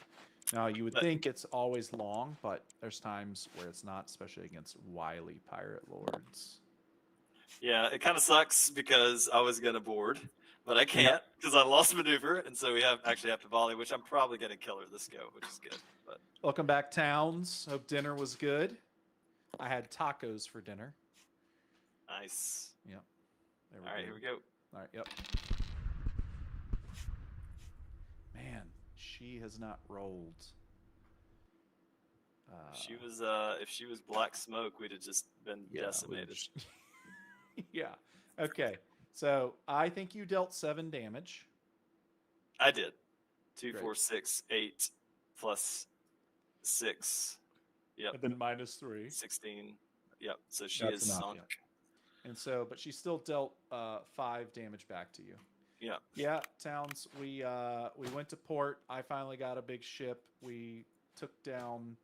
Now, you would think it's always long, but there's times where it's not, especially against wily pirate lords. Yeah, it kind of sucks because I was gonna board, but I can't because I lost maneuver, and so we actually have to volley, which I'm probably gonna kill her this go, which is good. But Welcome back, Towns. Hope dinner was good. I had tacos for dinner. nice. Yep. All right, here we go. All right, yep. Man, she has not rolled. She was if she was black smoke, we'd have just been decimated. Yeah. Okay. So I think you dealt 7 damage. I did. 2, Great. 4, 6, 8 plus 6. Yep. And then -3. 16. Yep. So she That's is enough, sunk. yeah. And so, but she still dealt 5 damage back to you. Yeah. Yeah, Towns. We went to port. I finally got a big ship. We took down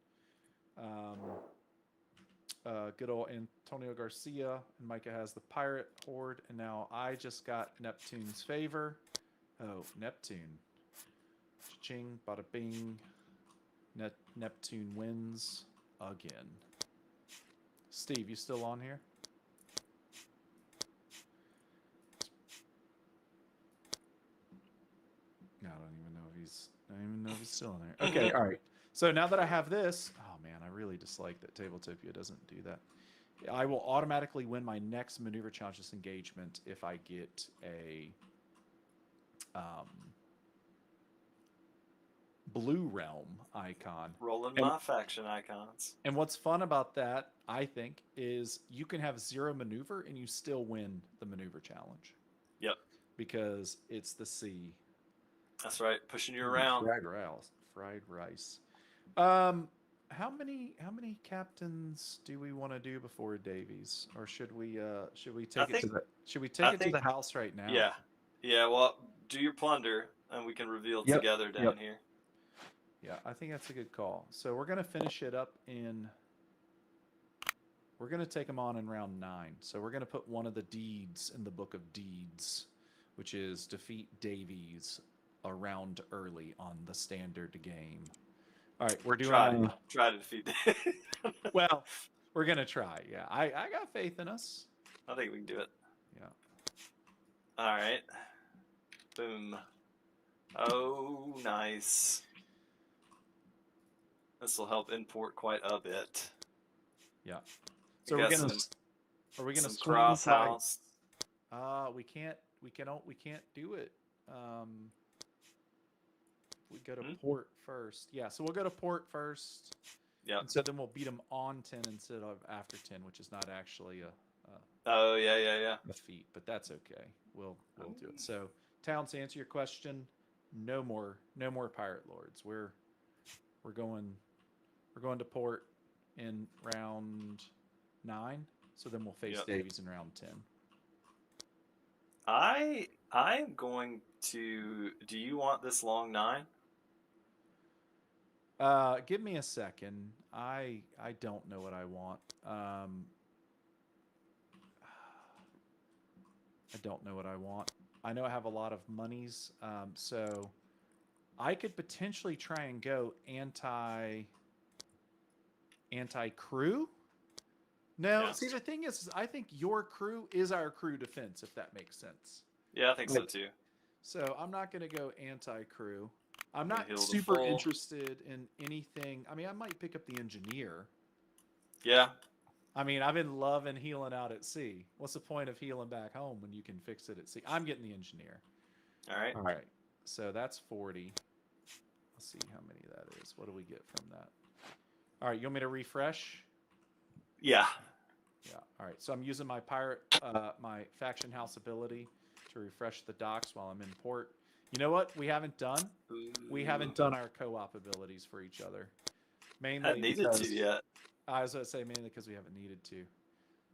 good old Antonio Garcia, and Micah has the pirate horde, and now I just got Neptune's favor. Oh, Neptune. Ching, bada bing. Neptune wins again. Steve, you still on here? I don't even know if he's still in there. Okay, all right. So now that I have this, oh man, I really dislike that Tabletopia doesn't do that. I will automatically win my next maneuver challenge disengagement if I get a blue realm icon. Rolling my faction icons. And what's fun about that, I think, is you can have 0 maneuver and you still win the maneuver challenge. Yep. Because it's the sea. That's right. Pushing you around. Fried rice. How many captains do we want to do before Davies, or should we take it to the house right now? Yeah. Yeah. Well, do your plunder, and we can reveal together down here. Yeah, I think that's a good call. So we're gonna finish it up we're gonna take them on in round 9. So we're gonna put one of the deeds in the book of deeds, which is defeat Davies a round early on the standard game. All right, we're doing try to defeat. Well, we're gonna try. Yeah, I got faith in us. I think we can do it. Yeah. All right. Boom. Oh, nice. This will help import quite a bit. Yeah. So are we gonna cross house? We can't do it. We go to port first. Yeah, so we'll go to port first. Yeah. And so then we'll beat them on 10 instead of after 10, which is not actually a feat, but that's okay. We'll do it. So, Towns, to answer your question, no more pirate lords. We're going to port in round 9. So then we'll face Davies in round 10. I'm going to. Do you want this long 9? Give me a second. I don't know what I want. I don't know what I want. I know I have a lot of monies, so I could potentially try and go anti-crew. No, Yeah. see, the thing is, I think your crew is our crew defense, if that makes sense. Yeah, I think so too. So I'm not going to go anti-crew. I'm Gonna not heal the super full. interested in anything. I mean, I might pick up the engineer. Yeah. I mean, I've been loving healing out at sea. What's the point of healing back home when you can fix it at sea? I'm getting the engineer. All right. All right. So that's 40. Let's see how many that is. What do we get from that? All right. You want me to refresh? Yeah. Yeah. All right. So I'm using my my faction house ability to refresh the docks while I'm in port. You know what? We haven't done. We Ooh. haven't done our co-op abilities for each other. Hadn't Mainly needed to because yet. I was going to say mainly because we haven't needed to.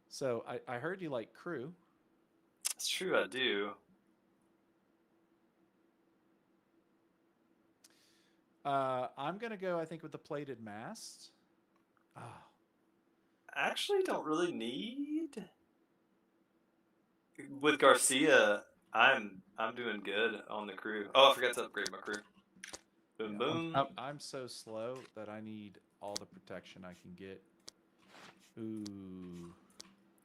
So I heard you like crew. It's true, I do. I'm gonna go. I think with the plated mast. Oh, I actually don't really need. With Garcia, I'm doing good on the crew. Oh, I forgot to upgrade my crew. Boom, yeah. boom. I'm so slow that I need all the protection I can get. Ooh.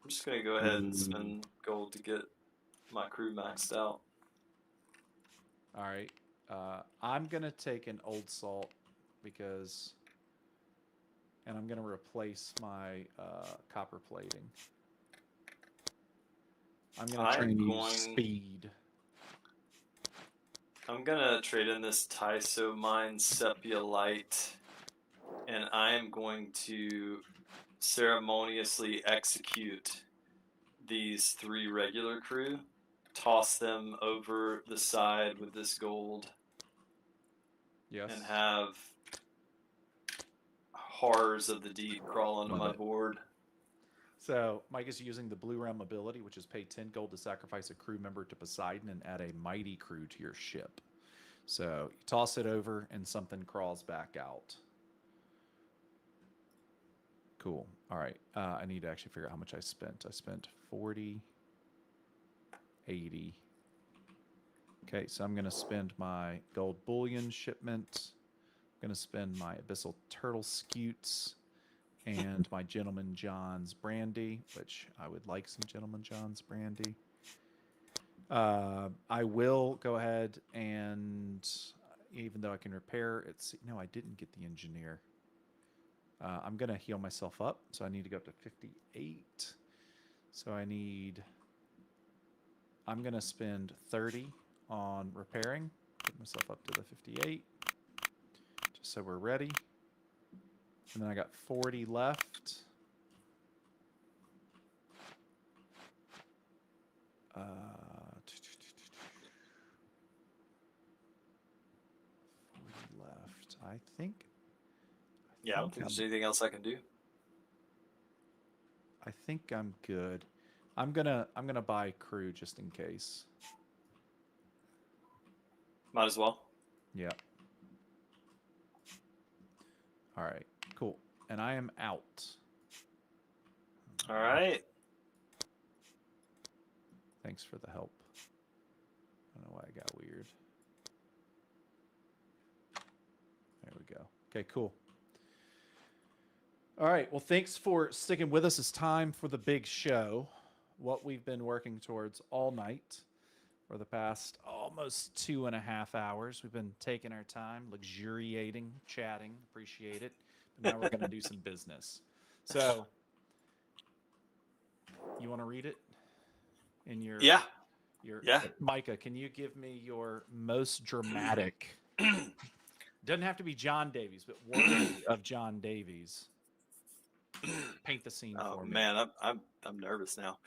I'm just gonna go ahead and spend gold to get my crew maxed out. All right. I'm gonna take an old salt because, and I'm gonna replace my copper plating. I'm gonna try I'm and use going. speed. I'm gonna trade in this Tyso Mine Sepia Light, and I am going to ceremoniously execute these 3 regular crew, toss them over the side with this gold, Yes. and have horrors of the deep crawl onto Love my it. board. So Mike is using the Blue Realm ability, which is pay 10 gold to sacrifice a crew member to Poseidon and add a mighty crew to your ship. So you toss it over and something crawls back out. Cool. All right. I need to actually figure out how much I spent. I spent 40, 80. Okay, so I'm going to spend my gold bullion shipment. I'm going to spend my abyssal turtle scutes and my Gentleman John's brandy, which I would like some Gentleman John's brandy. I will go ahead and, even though I can repair, no, I didn't get the engineer. I'm going to heal myself up, so I need to go up to 58. So I'm going to spend 30 on repairing, get myself up to the 58, just so we're ready. And then I got 40 left. 40 left. I think. Yeah, I don't think there's anything else I can do. I think I'm good. I'm gonna buy crew just in case. Might as well. Yeah. All right. Cool. And I am out. All right. Thanks for the help. I don't know why I got weird. There we go. Okay, cool. All right. Well, thanks for sticking with us. It's time for the big show. What we've been working towards all night for the past almost 2.5 hours. We've been taking our time, luxuriating, chatting, appreciate it. But now we're going to do some business. So, you want to read it in your Yeah. Micah? Can you give me your most dramatic? Doesn't have to be John Davies, but worthy of John Davies. Paint the scene for me. Oh man, I'm nervous now.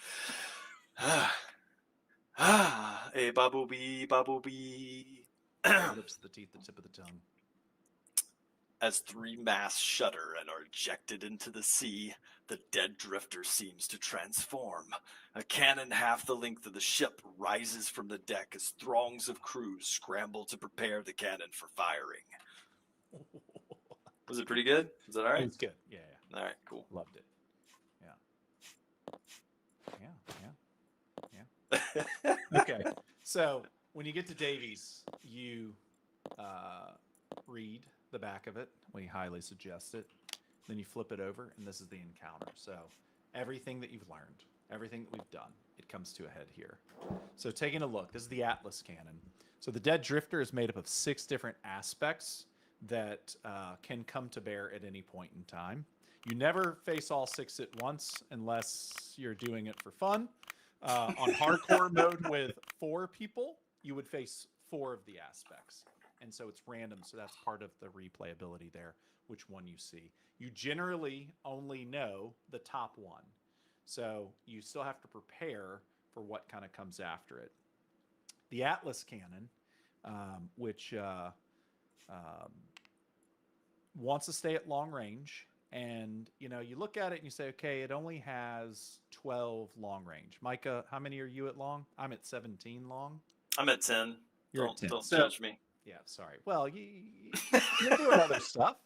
Hey, babu bee, babu bee. Lips, the teeth, the tip of the tongue. As 3 masts shudder and are ejected into the sea, the dead drifter seems to transform. A cannon half the length of the ship rises from the deck as throngs of crews scramble to prepare the cannon for firing. Was it pretty good? Was that all right? It was good. Yeah. All right, cool. Loved it. Yeah. Okay. So when you get to Davies, you read the back of it. We highly suggest it. Then you flip it over, and this is the encounter. So everything that you've learned, everything that we've done, it comes to a head here. So taking a look, this is the Atlas cannon. So the Dead Drifter is made up of 6 different aspects that can come to bear at any point in time. You never face all 6 at once unless you're doing it for fun. On hardcore mode with 4 people, you would face 4 of the aspects. And so it's random, so that's part of the replayability there, which one you see. You generally only know the top one. So you still have to prepare for what kind of comes after it. The Atlas Cannon, which wants to stay at long range. And, you know, you look at it and you say, okay, it only has 12 long range. Micah, how many are you at long? I'm at 17 long. I'm at 10. You're at 10. Don't So, judge me. Yeah, sorry. Well, you're doing other stuff.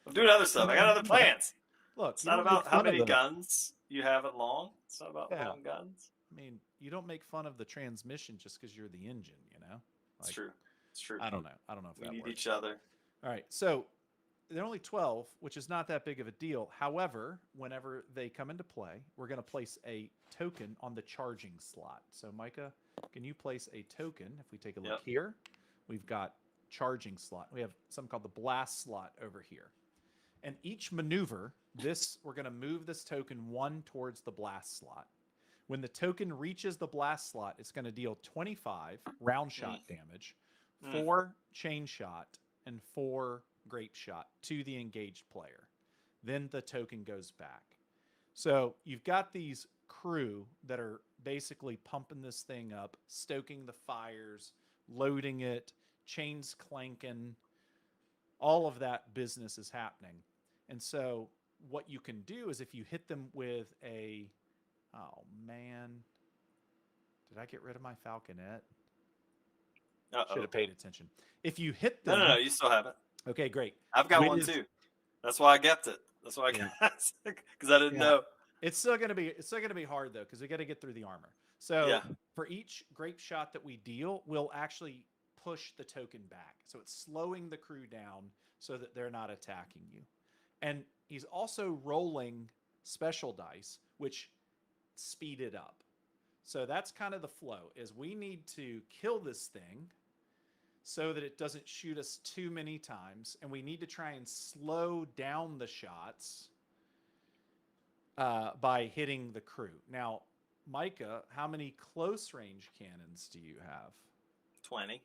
I'm doing other stuff. I got other plans. Look, It's not about how many guns you have at long. It's not about long guns. I mean, you don't make fun of the transmission just because you're the engine, you know? It's true. It's true. I don't know. I don't know if we that need works. each other. All right. So they're only 12, which is not that big of a deal. However, whenever they come into play, we're going to place a token on the charging slot. So Micah, can you place a token? If we take a look here, we've got charging slot. We have something called the blast slot over here. And each maneuver, we're going to move this token 1 towards the blast slot. When the token reaches the blast slot, it's going to deal 25 round shot damage, 4 chain shot, and 4 grape shot to the engaged player. Then the token goes back. So you've got these crew that are basically pumping this thing up, stoking the fires, loading it, chains clanking. All of that business is happening. And so what you can do is if you hit them with a... Oh, man. Did I get rid of my falconet? Should have paid attention. If you hit them... No, you still have it. Okay, great. I've got one too. That's why I kept it. That's why I got it, because I didn't know. It's still gonna be hard though, because we got to get through the armor. So for each grape shot that we deal, we'll actually push the token back. So it's slowing the crew down so that they're not attacking you. And he's also rolling special dice, which speed it up. So that's kind of the flow, is we need to kill this thing so that it doesn't shoot us too many times, and we need to try and slow down the shots by hitting the crew. Now, Micah, how many close range cannons do you have? 20.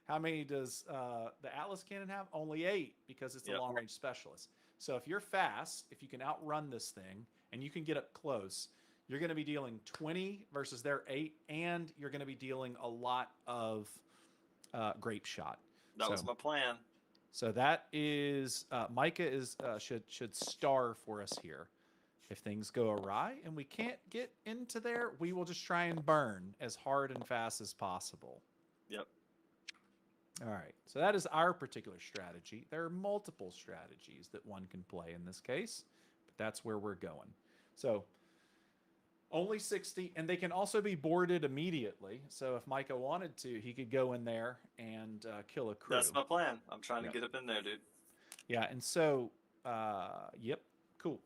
How many does the Atlas cannon have? Only 8, because it's a long range specialist. So if you're fast, if you can outrun this thing and you can get up close, you're going to be dealing 20 versus their 8, and you're going to be dealing a lot of grape shot. That was my plan. So that is Micah should star for us here. If things go awry and we can't get into there, we will just try and burn as hard and fast as possible. Yep. All right. So that is our particular strategy. There are multiple strategies that one can play in this case, but that's where we're going. So only 60, and they can also be boarded immediately. So if Micah wanted to, he could go in there and kill a crew. That's my plan. I'm trying to get up in there, dude. Yeah, and so, cool.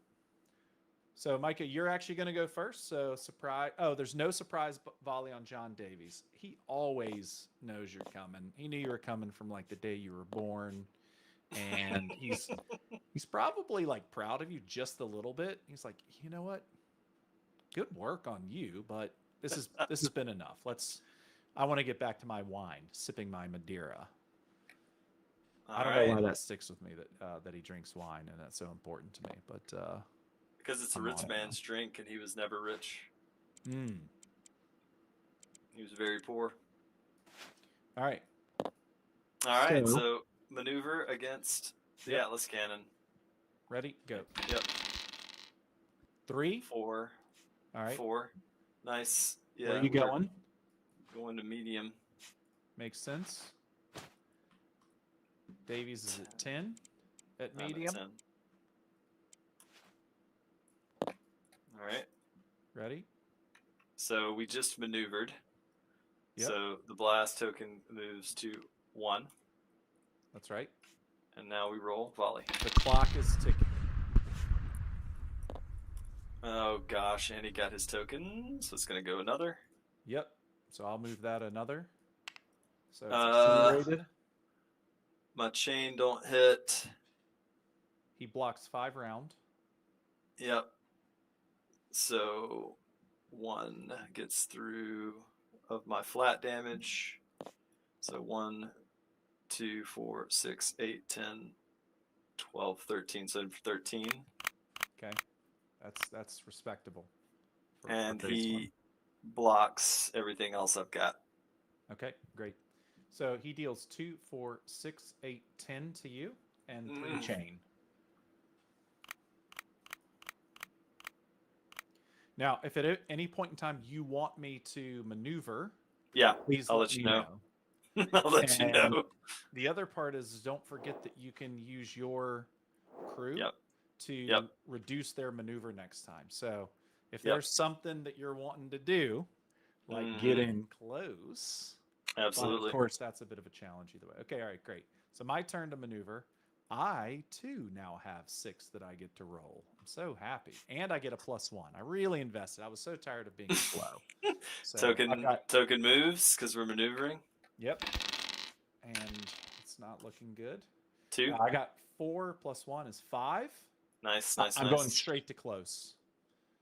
So Micah, you're actually going to go first. So surprise. Oh, there's no surprise volley on John Davies. He always knows you're coming. He knew you were coming from like the day you were born, and he's probably like proud of you just a little bit. He's like, you know what? Good work on you, but this has been enough. I want to get back to my wine, sipping my Madeira. I don't know why that sticks with me that he drinks wine, and that's so important to me. But because it's a rich man's drink, and he was never rich. He was very poor. All right. All right. So maneuver against the Atlas cannon. Ready? Go. Yep. 3, 4. All right. 4. Nice. Yeah. Where are you going? Going to medium. Makes sense. Davies is at 10 at medium. 10. All right. Ready? So we just maneuvered. Yep. So the blast token moves to 1. That's right. And now we roll volley. The clock is ticking. Oh gosh, and he got his token, so it's gonna go another. Yep. So I'll move that another. So it's accelerated. My chain don't hit. He blocks 5 round. Yep. So 1 gets through of my flat damage. So 1, 2, 4, 6, 8, 10, 12, 13. So 13. Okay, that's respectable. And phase one. he blocks everything else I've got. Okay, great. So he deals 2, 4, 6, 8, 10 to you, and 3 chain. Now, if at any point in time you want me to maneuver, Yeah, please I'll let let you me know. I'll let you And know. The other part is don't forget that you can use your crew Yep. to reduce their maneuver next time. So if there's something that you're wanting to do, like get in close, Absolutely. but of course that's a bit of a challenge either way. Okay, all right, great. So my turn to maneuver. I too now have 6 that I get to roll. I'm so happy, and I get a +1. I really invested. I was so tired of being slow. So token moves because we're maneuvering. Yep. And it's not looking good. 2. I got 4 + 1 is 5. Nice. I'm going straight to close.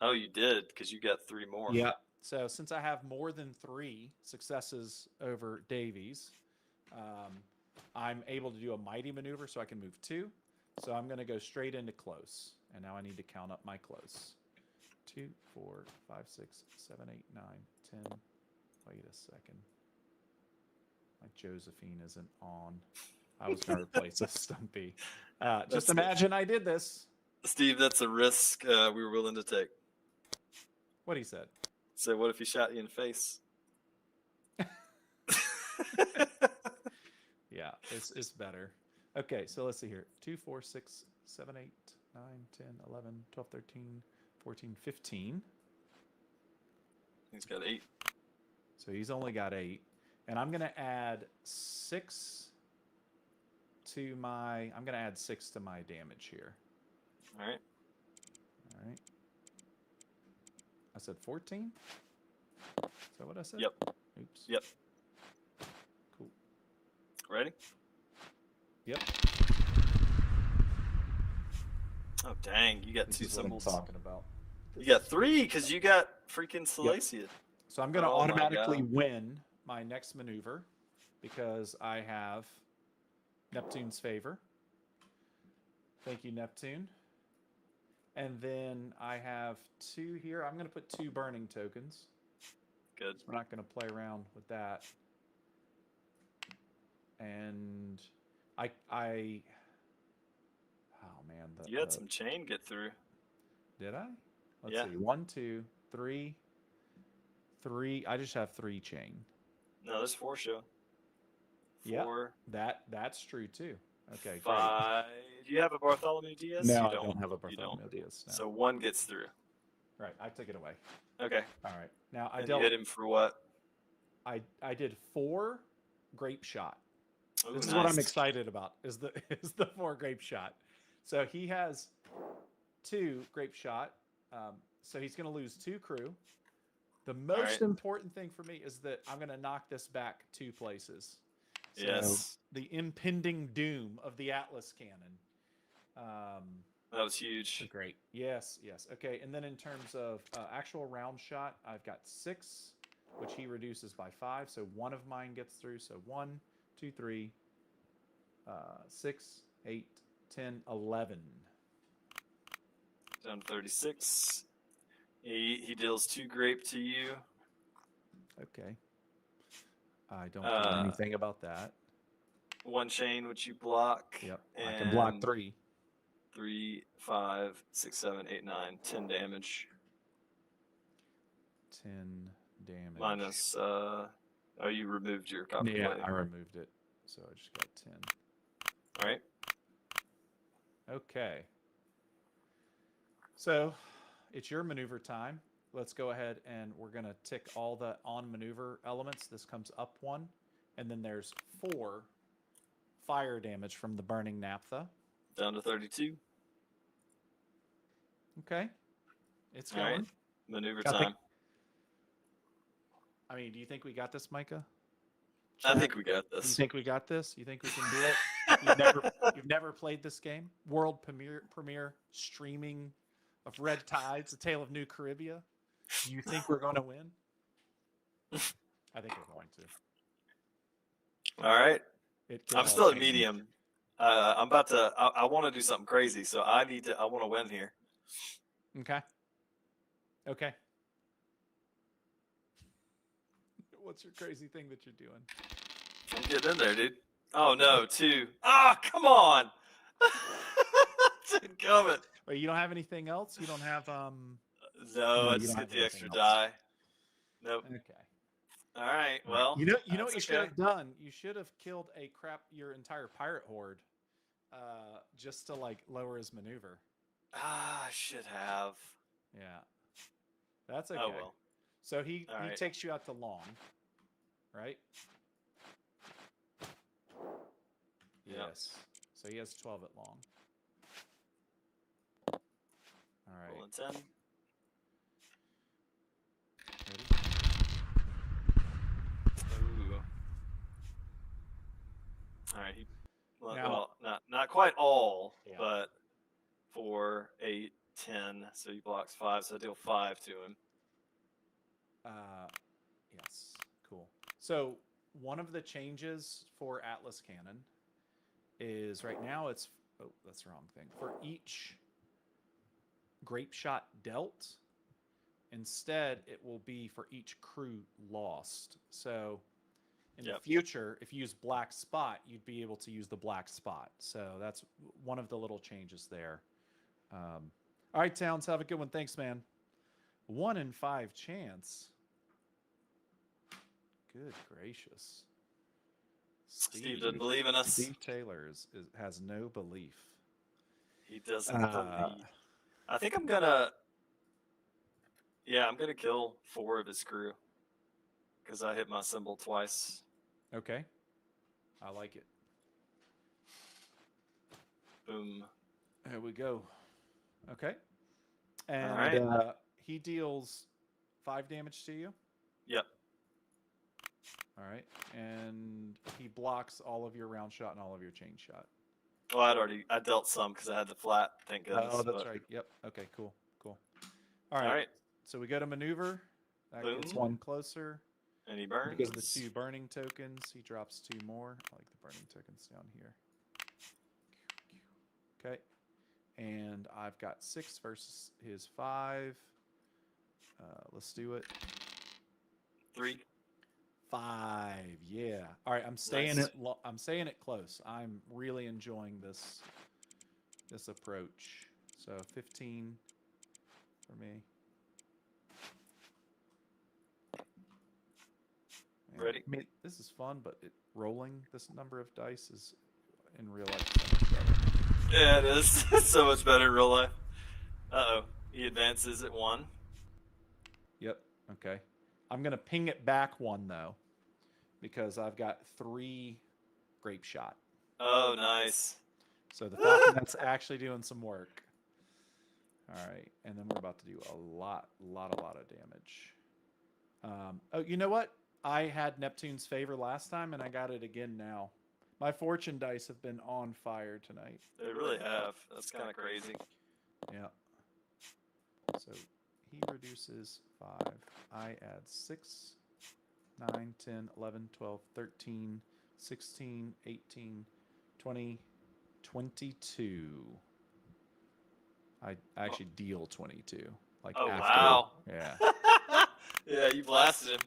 Oh, you did because you got 3 more. Yeah. So since I have more than 3 successes over Davies, I'm able to do a mighty maneuver, so I can move 2. So I'm going to go straight into close, and now I need to count up my close. 2, 4, 5, 6, 7, 8, 9, 10. Wait a second. My Josephine isn't on. I was going to replace a Stumpy. Just imagine I did this. Steve, that's a risk we were willing to take. What he said. So what if he shot you in the face? Yeah, it's better. Okay, so let's see here. 2, 4, 6, 7, 8, 9, 10, 11, 12, 13, 14, 15. He's got 8. So he's only got 8. And I'm going to add 6 to my... I'm going to add 6 to my damage here. All right. All right. I said 14? Is that what I said? Yep. Oops. Yep. Cool. Ready? Yep. Oh, dang. You got This 2 is what symbols. I'm talking about. You got 3 because you got freaking Salacia. Yep. So I'm going to automatically win my next maneuver because I have Neptune's favor. Thank you, Neptune. And then I have 2 here. I'm going to put 2 burning tokens. Good. So we're not going to play around with that. And I oh man, you had some chain get through. Did I? Let's see. 1, 2, 3. I just have 3 chain. No, there's 4 show. 4. Yeah, that's true too. Okay, 5. great. Do you have a Bartholomew Diaz? No, I don't have a Bartholomew Diaz. No. So 1 gets through. Right, I took it away. Okay. All right. Now I you hit him for what? I did 4 grape shot. Ooh, this is what I'm excited about. Is the 4 grape shot. So he has 2 grape shot. So he's going to lose 2 crew. The most important thing for me is that I'm going to knock this back 2 places. So yes. The impending doom of the Atlas cannon. That was huge. Great. Yes. Okay, and then in terms of actual round shot, I've got 6, which he reduces by 5. So 1 of mine gets through. So 1, 2, 3, 6, 8, 10, 11. Down to 36. He deals 2 grape to you. Okay. I don't know anything about that. 1 chain, which you block. Yep. I can block 3. 3, 5, 6, 7, 8, 9. 10 damage. 10 damage. Minus, you removed your copy. Yeah, I removed it. So I just got 10. All right. Okay. So it's your maneuver time. Let's go ahead and we're going to tick all the on maneuver elements. This comes up 1. And then there's 4 fire damage from the burning naphtha. Down to 32. Okay. It's going. All right. Maneuver time. I mean, do you think we got this, Micah? I think we got You this. think we got this? You think we can do it? You've never played this game? World premiere streaming of Red Tides, A Tale of New Caribbea. Do you think we're going to win? I think we're going to. All right. It could I'm all still at change. medium. I'm about to. I want to do something crazy, so I need to. I want to win here. Okay. Okay. What's your crazy thing that you're doing? I'm getting in there, dude. Oh no, 2. Ah, come on. Didn't come it. Wait, you don't have anything else? You don't have No, No, I you just don't get have the extra anything else. die. Nope. Okay. All right. Well, you know what that's you should okay. have done? You should have killed your entire pirate horde, just to like lower his maneuver. Ah, I should have. Yeah, that's okay. Oh well. So he right. takes you out to long, right? Yep. Yes. So he has 12 at long. All right. Rolling 10. Ready? Ooh. All right. Now- Not quite all, Yeah. but 4, 8, 10. So he blocks 5. So I deal 5 to him. Yes. Cool. So one of the changes for Atlas Cannon is right now it's that's the wrong thing. For each grape shot dealt, instead it will be for each crew lost. So in the future, if you use black spot, you'd be able to use the black spot. So that's one of the little changes there. All right, Towns, have a good one. Thanks, man. 1 in 5 chance. Good gracious. Steve doesn't believe in us. Steve Taylor has no belief. He doesn't believe. I think I'm gonna. Yeah, I'm gonna kill 4 of his crew because I hit my symbol twice. Okay. I like it. Boom. There we go. Okay. And All right. He deals 5 damage to you. Yep. All right. And he blocks all of your round shot and all of your chain shot. Well, I dealt some because I had the flat. Thank goodness. Oh, that's right. Yep. Okay, cool. All right. All right. So we go to maneuver. That gets 1 closer. And he burns. Because of the 2 burning tokens, he drops 2 more. I like the burning tokens down here. Okay. And I've got 6 versus his 5. Let's do it. 3. 5. Yeah. All right. I'm staying it close. I'm really enjoying this approach. So 15 for me. Ready? I mean, this is fun, but rolling this number of dice is in real life so much better. Yeah, it is. It's so much better in real life. Uh-oh. He advances at 1. Yep. Okay. I'm going to ping it back 1, though, because I've got 3 grape shot. Oh, nice. So the Falconet's actually doing some work. All right. And then we're about to do a lot of damage. Oh, you know what? I had Neptune's favor last time, and I got it again now. My fortune dice have been on fire tonight. They really have. That's kind of crazy. Yeah. So he reduces 5. I add 6, 9, 10, 11, 12, 13, 16, 18, 20, 22. I actually deal 22. Like Oh, after. wow. Yeah. Yeah, you blasted him.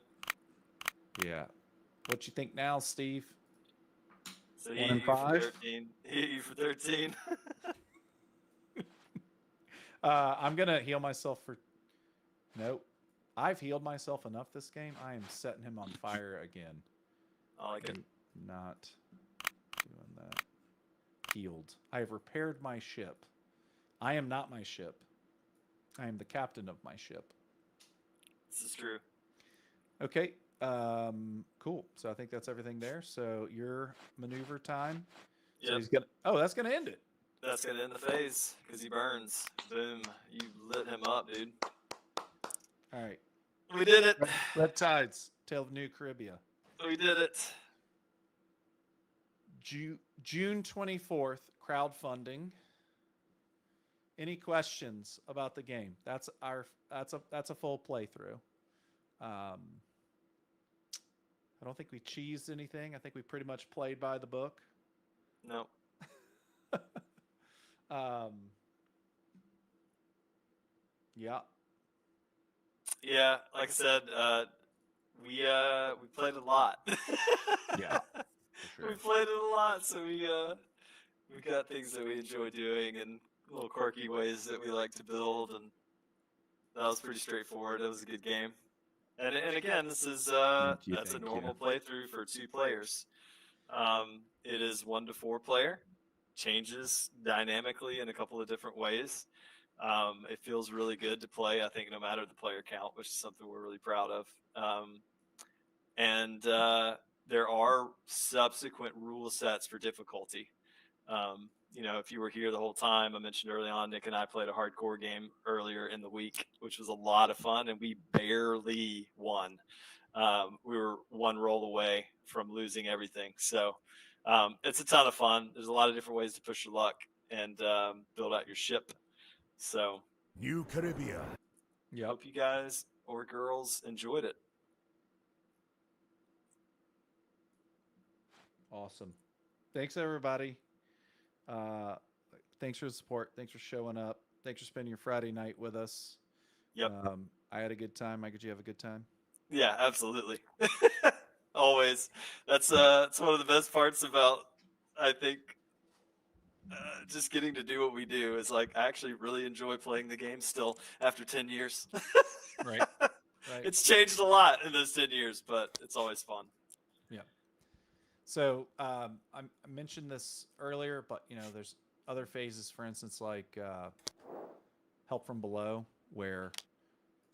Yeah. What you think now, Steve? So 1 he and hit you for 5? 13. He hit you for 13. I'm gonna heal myself for. Nope. I've healed myself enough this game. I am setting him on fire again. I like it. Not doing that. Healed. I have repaired my ship. I am not my ship. I am the captain of my ship. This is true. Okay. Cool. So I think that's everything there. So your maneuver time. So Yep. he's gonna. Oh, that's gonna end it. That's going to end the phase because he burns. Boom. You lit him up, dude. All right. We did it. Red Tides. Tale of New Caribbea. We did it. June 24th, crowdfunding. Any questions about the game? That's a full playthrough. I don't think we cheesed anything. I think we pretty much played by the book. No. Yeah. Yeah, like I said, we played a lot. Yeah, for We sure. played it a lot, so we got things that we enjoy doing and little quirky ways that we like to build, and that was pretty straightforward. It was a good game. And again, this is Thank you. that's a normal playthrough for 2 players. It is 1 to 4 player, changes dynamically in a couple of different ways. It feels really good to play, I think, no matter the player count, which is something we're really proud of. And there are subsequent rule sets for difficulty. If you were here the whole time, I mentioned early on, Nick and I played a hardcore game earlier in the week, which was a lot of fun, and we barely won. We were 1 roll away from losing everything. So it's a ton of fun. There's a lot of different ways to push your luck and build out your ship. So New Caribbea. Yep. hope you guys or girls enjoyed it. Awesome. Thanks, everybody. Thanks for the support. Thanks for showing up. Thanks for spending your Friday night with us. Yep. I had a good time. Mike, did you have a good time? Yeah, absolutely. Always. That's one of the best parts about, I think, just getting to do what we do is like I actually really enjoy playing the game still after 10 years. Right. Right. It's changed a lot in those 10 years, but it's always fun. Yeah. So I mentioned this earlier, but there's other phases, for instance, like help from below, where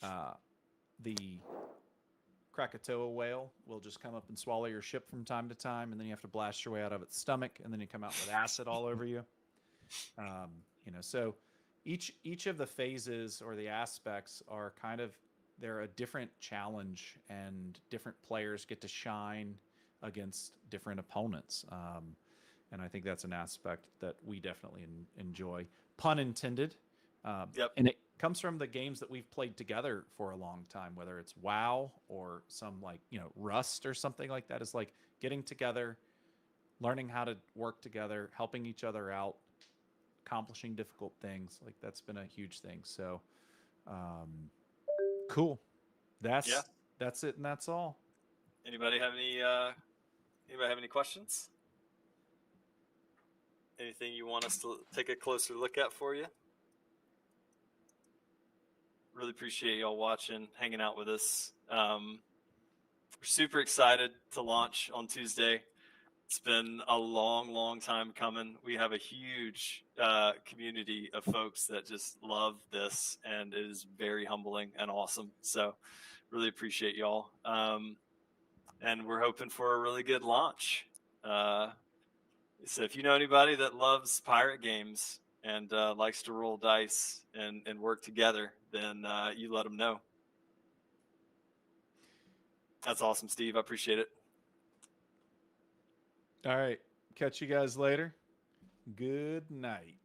the Krakatoa whale will just come up and swallow your ship from time to time, and then you have to blast your way out of its stomach, and then you come out with acid all over you. So each of the phases or the aspects are they're a different challenge, and different players get to shine against different opponents. And I think that's an aspect that we definitely enjoy. Pun intended. Yep. And it comes from the games that we've played together for a long time, whether it's WoW or some Rust or something like that. Is like getting together, learning how to work together, helping each other out, accomplishing difficult things. Like that's been a huge thing. So cool. That's it, and that's all. Anybody have any questions? Anything you want us to take a closer look at for you? Really appreciate y'all watching, hanging out with us. We're super excited to launch on Tuesday. It's been a long, long time coming. We have a huge community of folks that just love this, and it is very humbling and awesome. So really appreciate y'all. And we're hoping for a really good launch. So if you know anybody that loves pirate games and likes to roll dice and work together, then you let them know. That's awesome, Steve. I appreciate it. All right. Catch you guys later. Good night.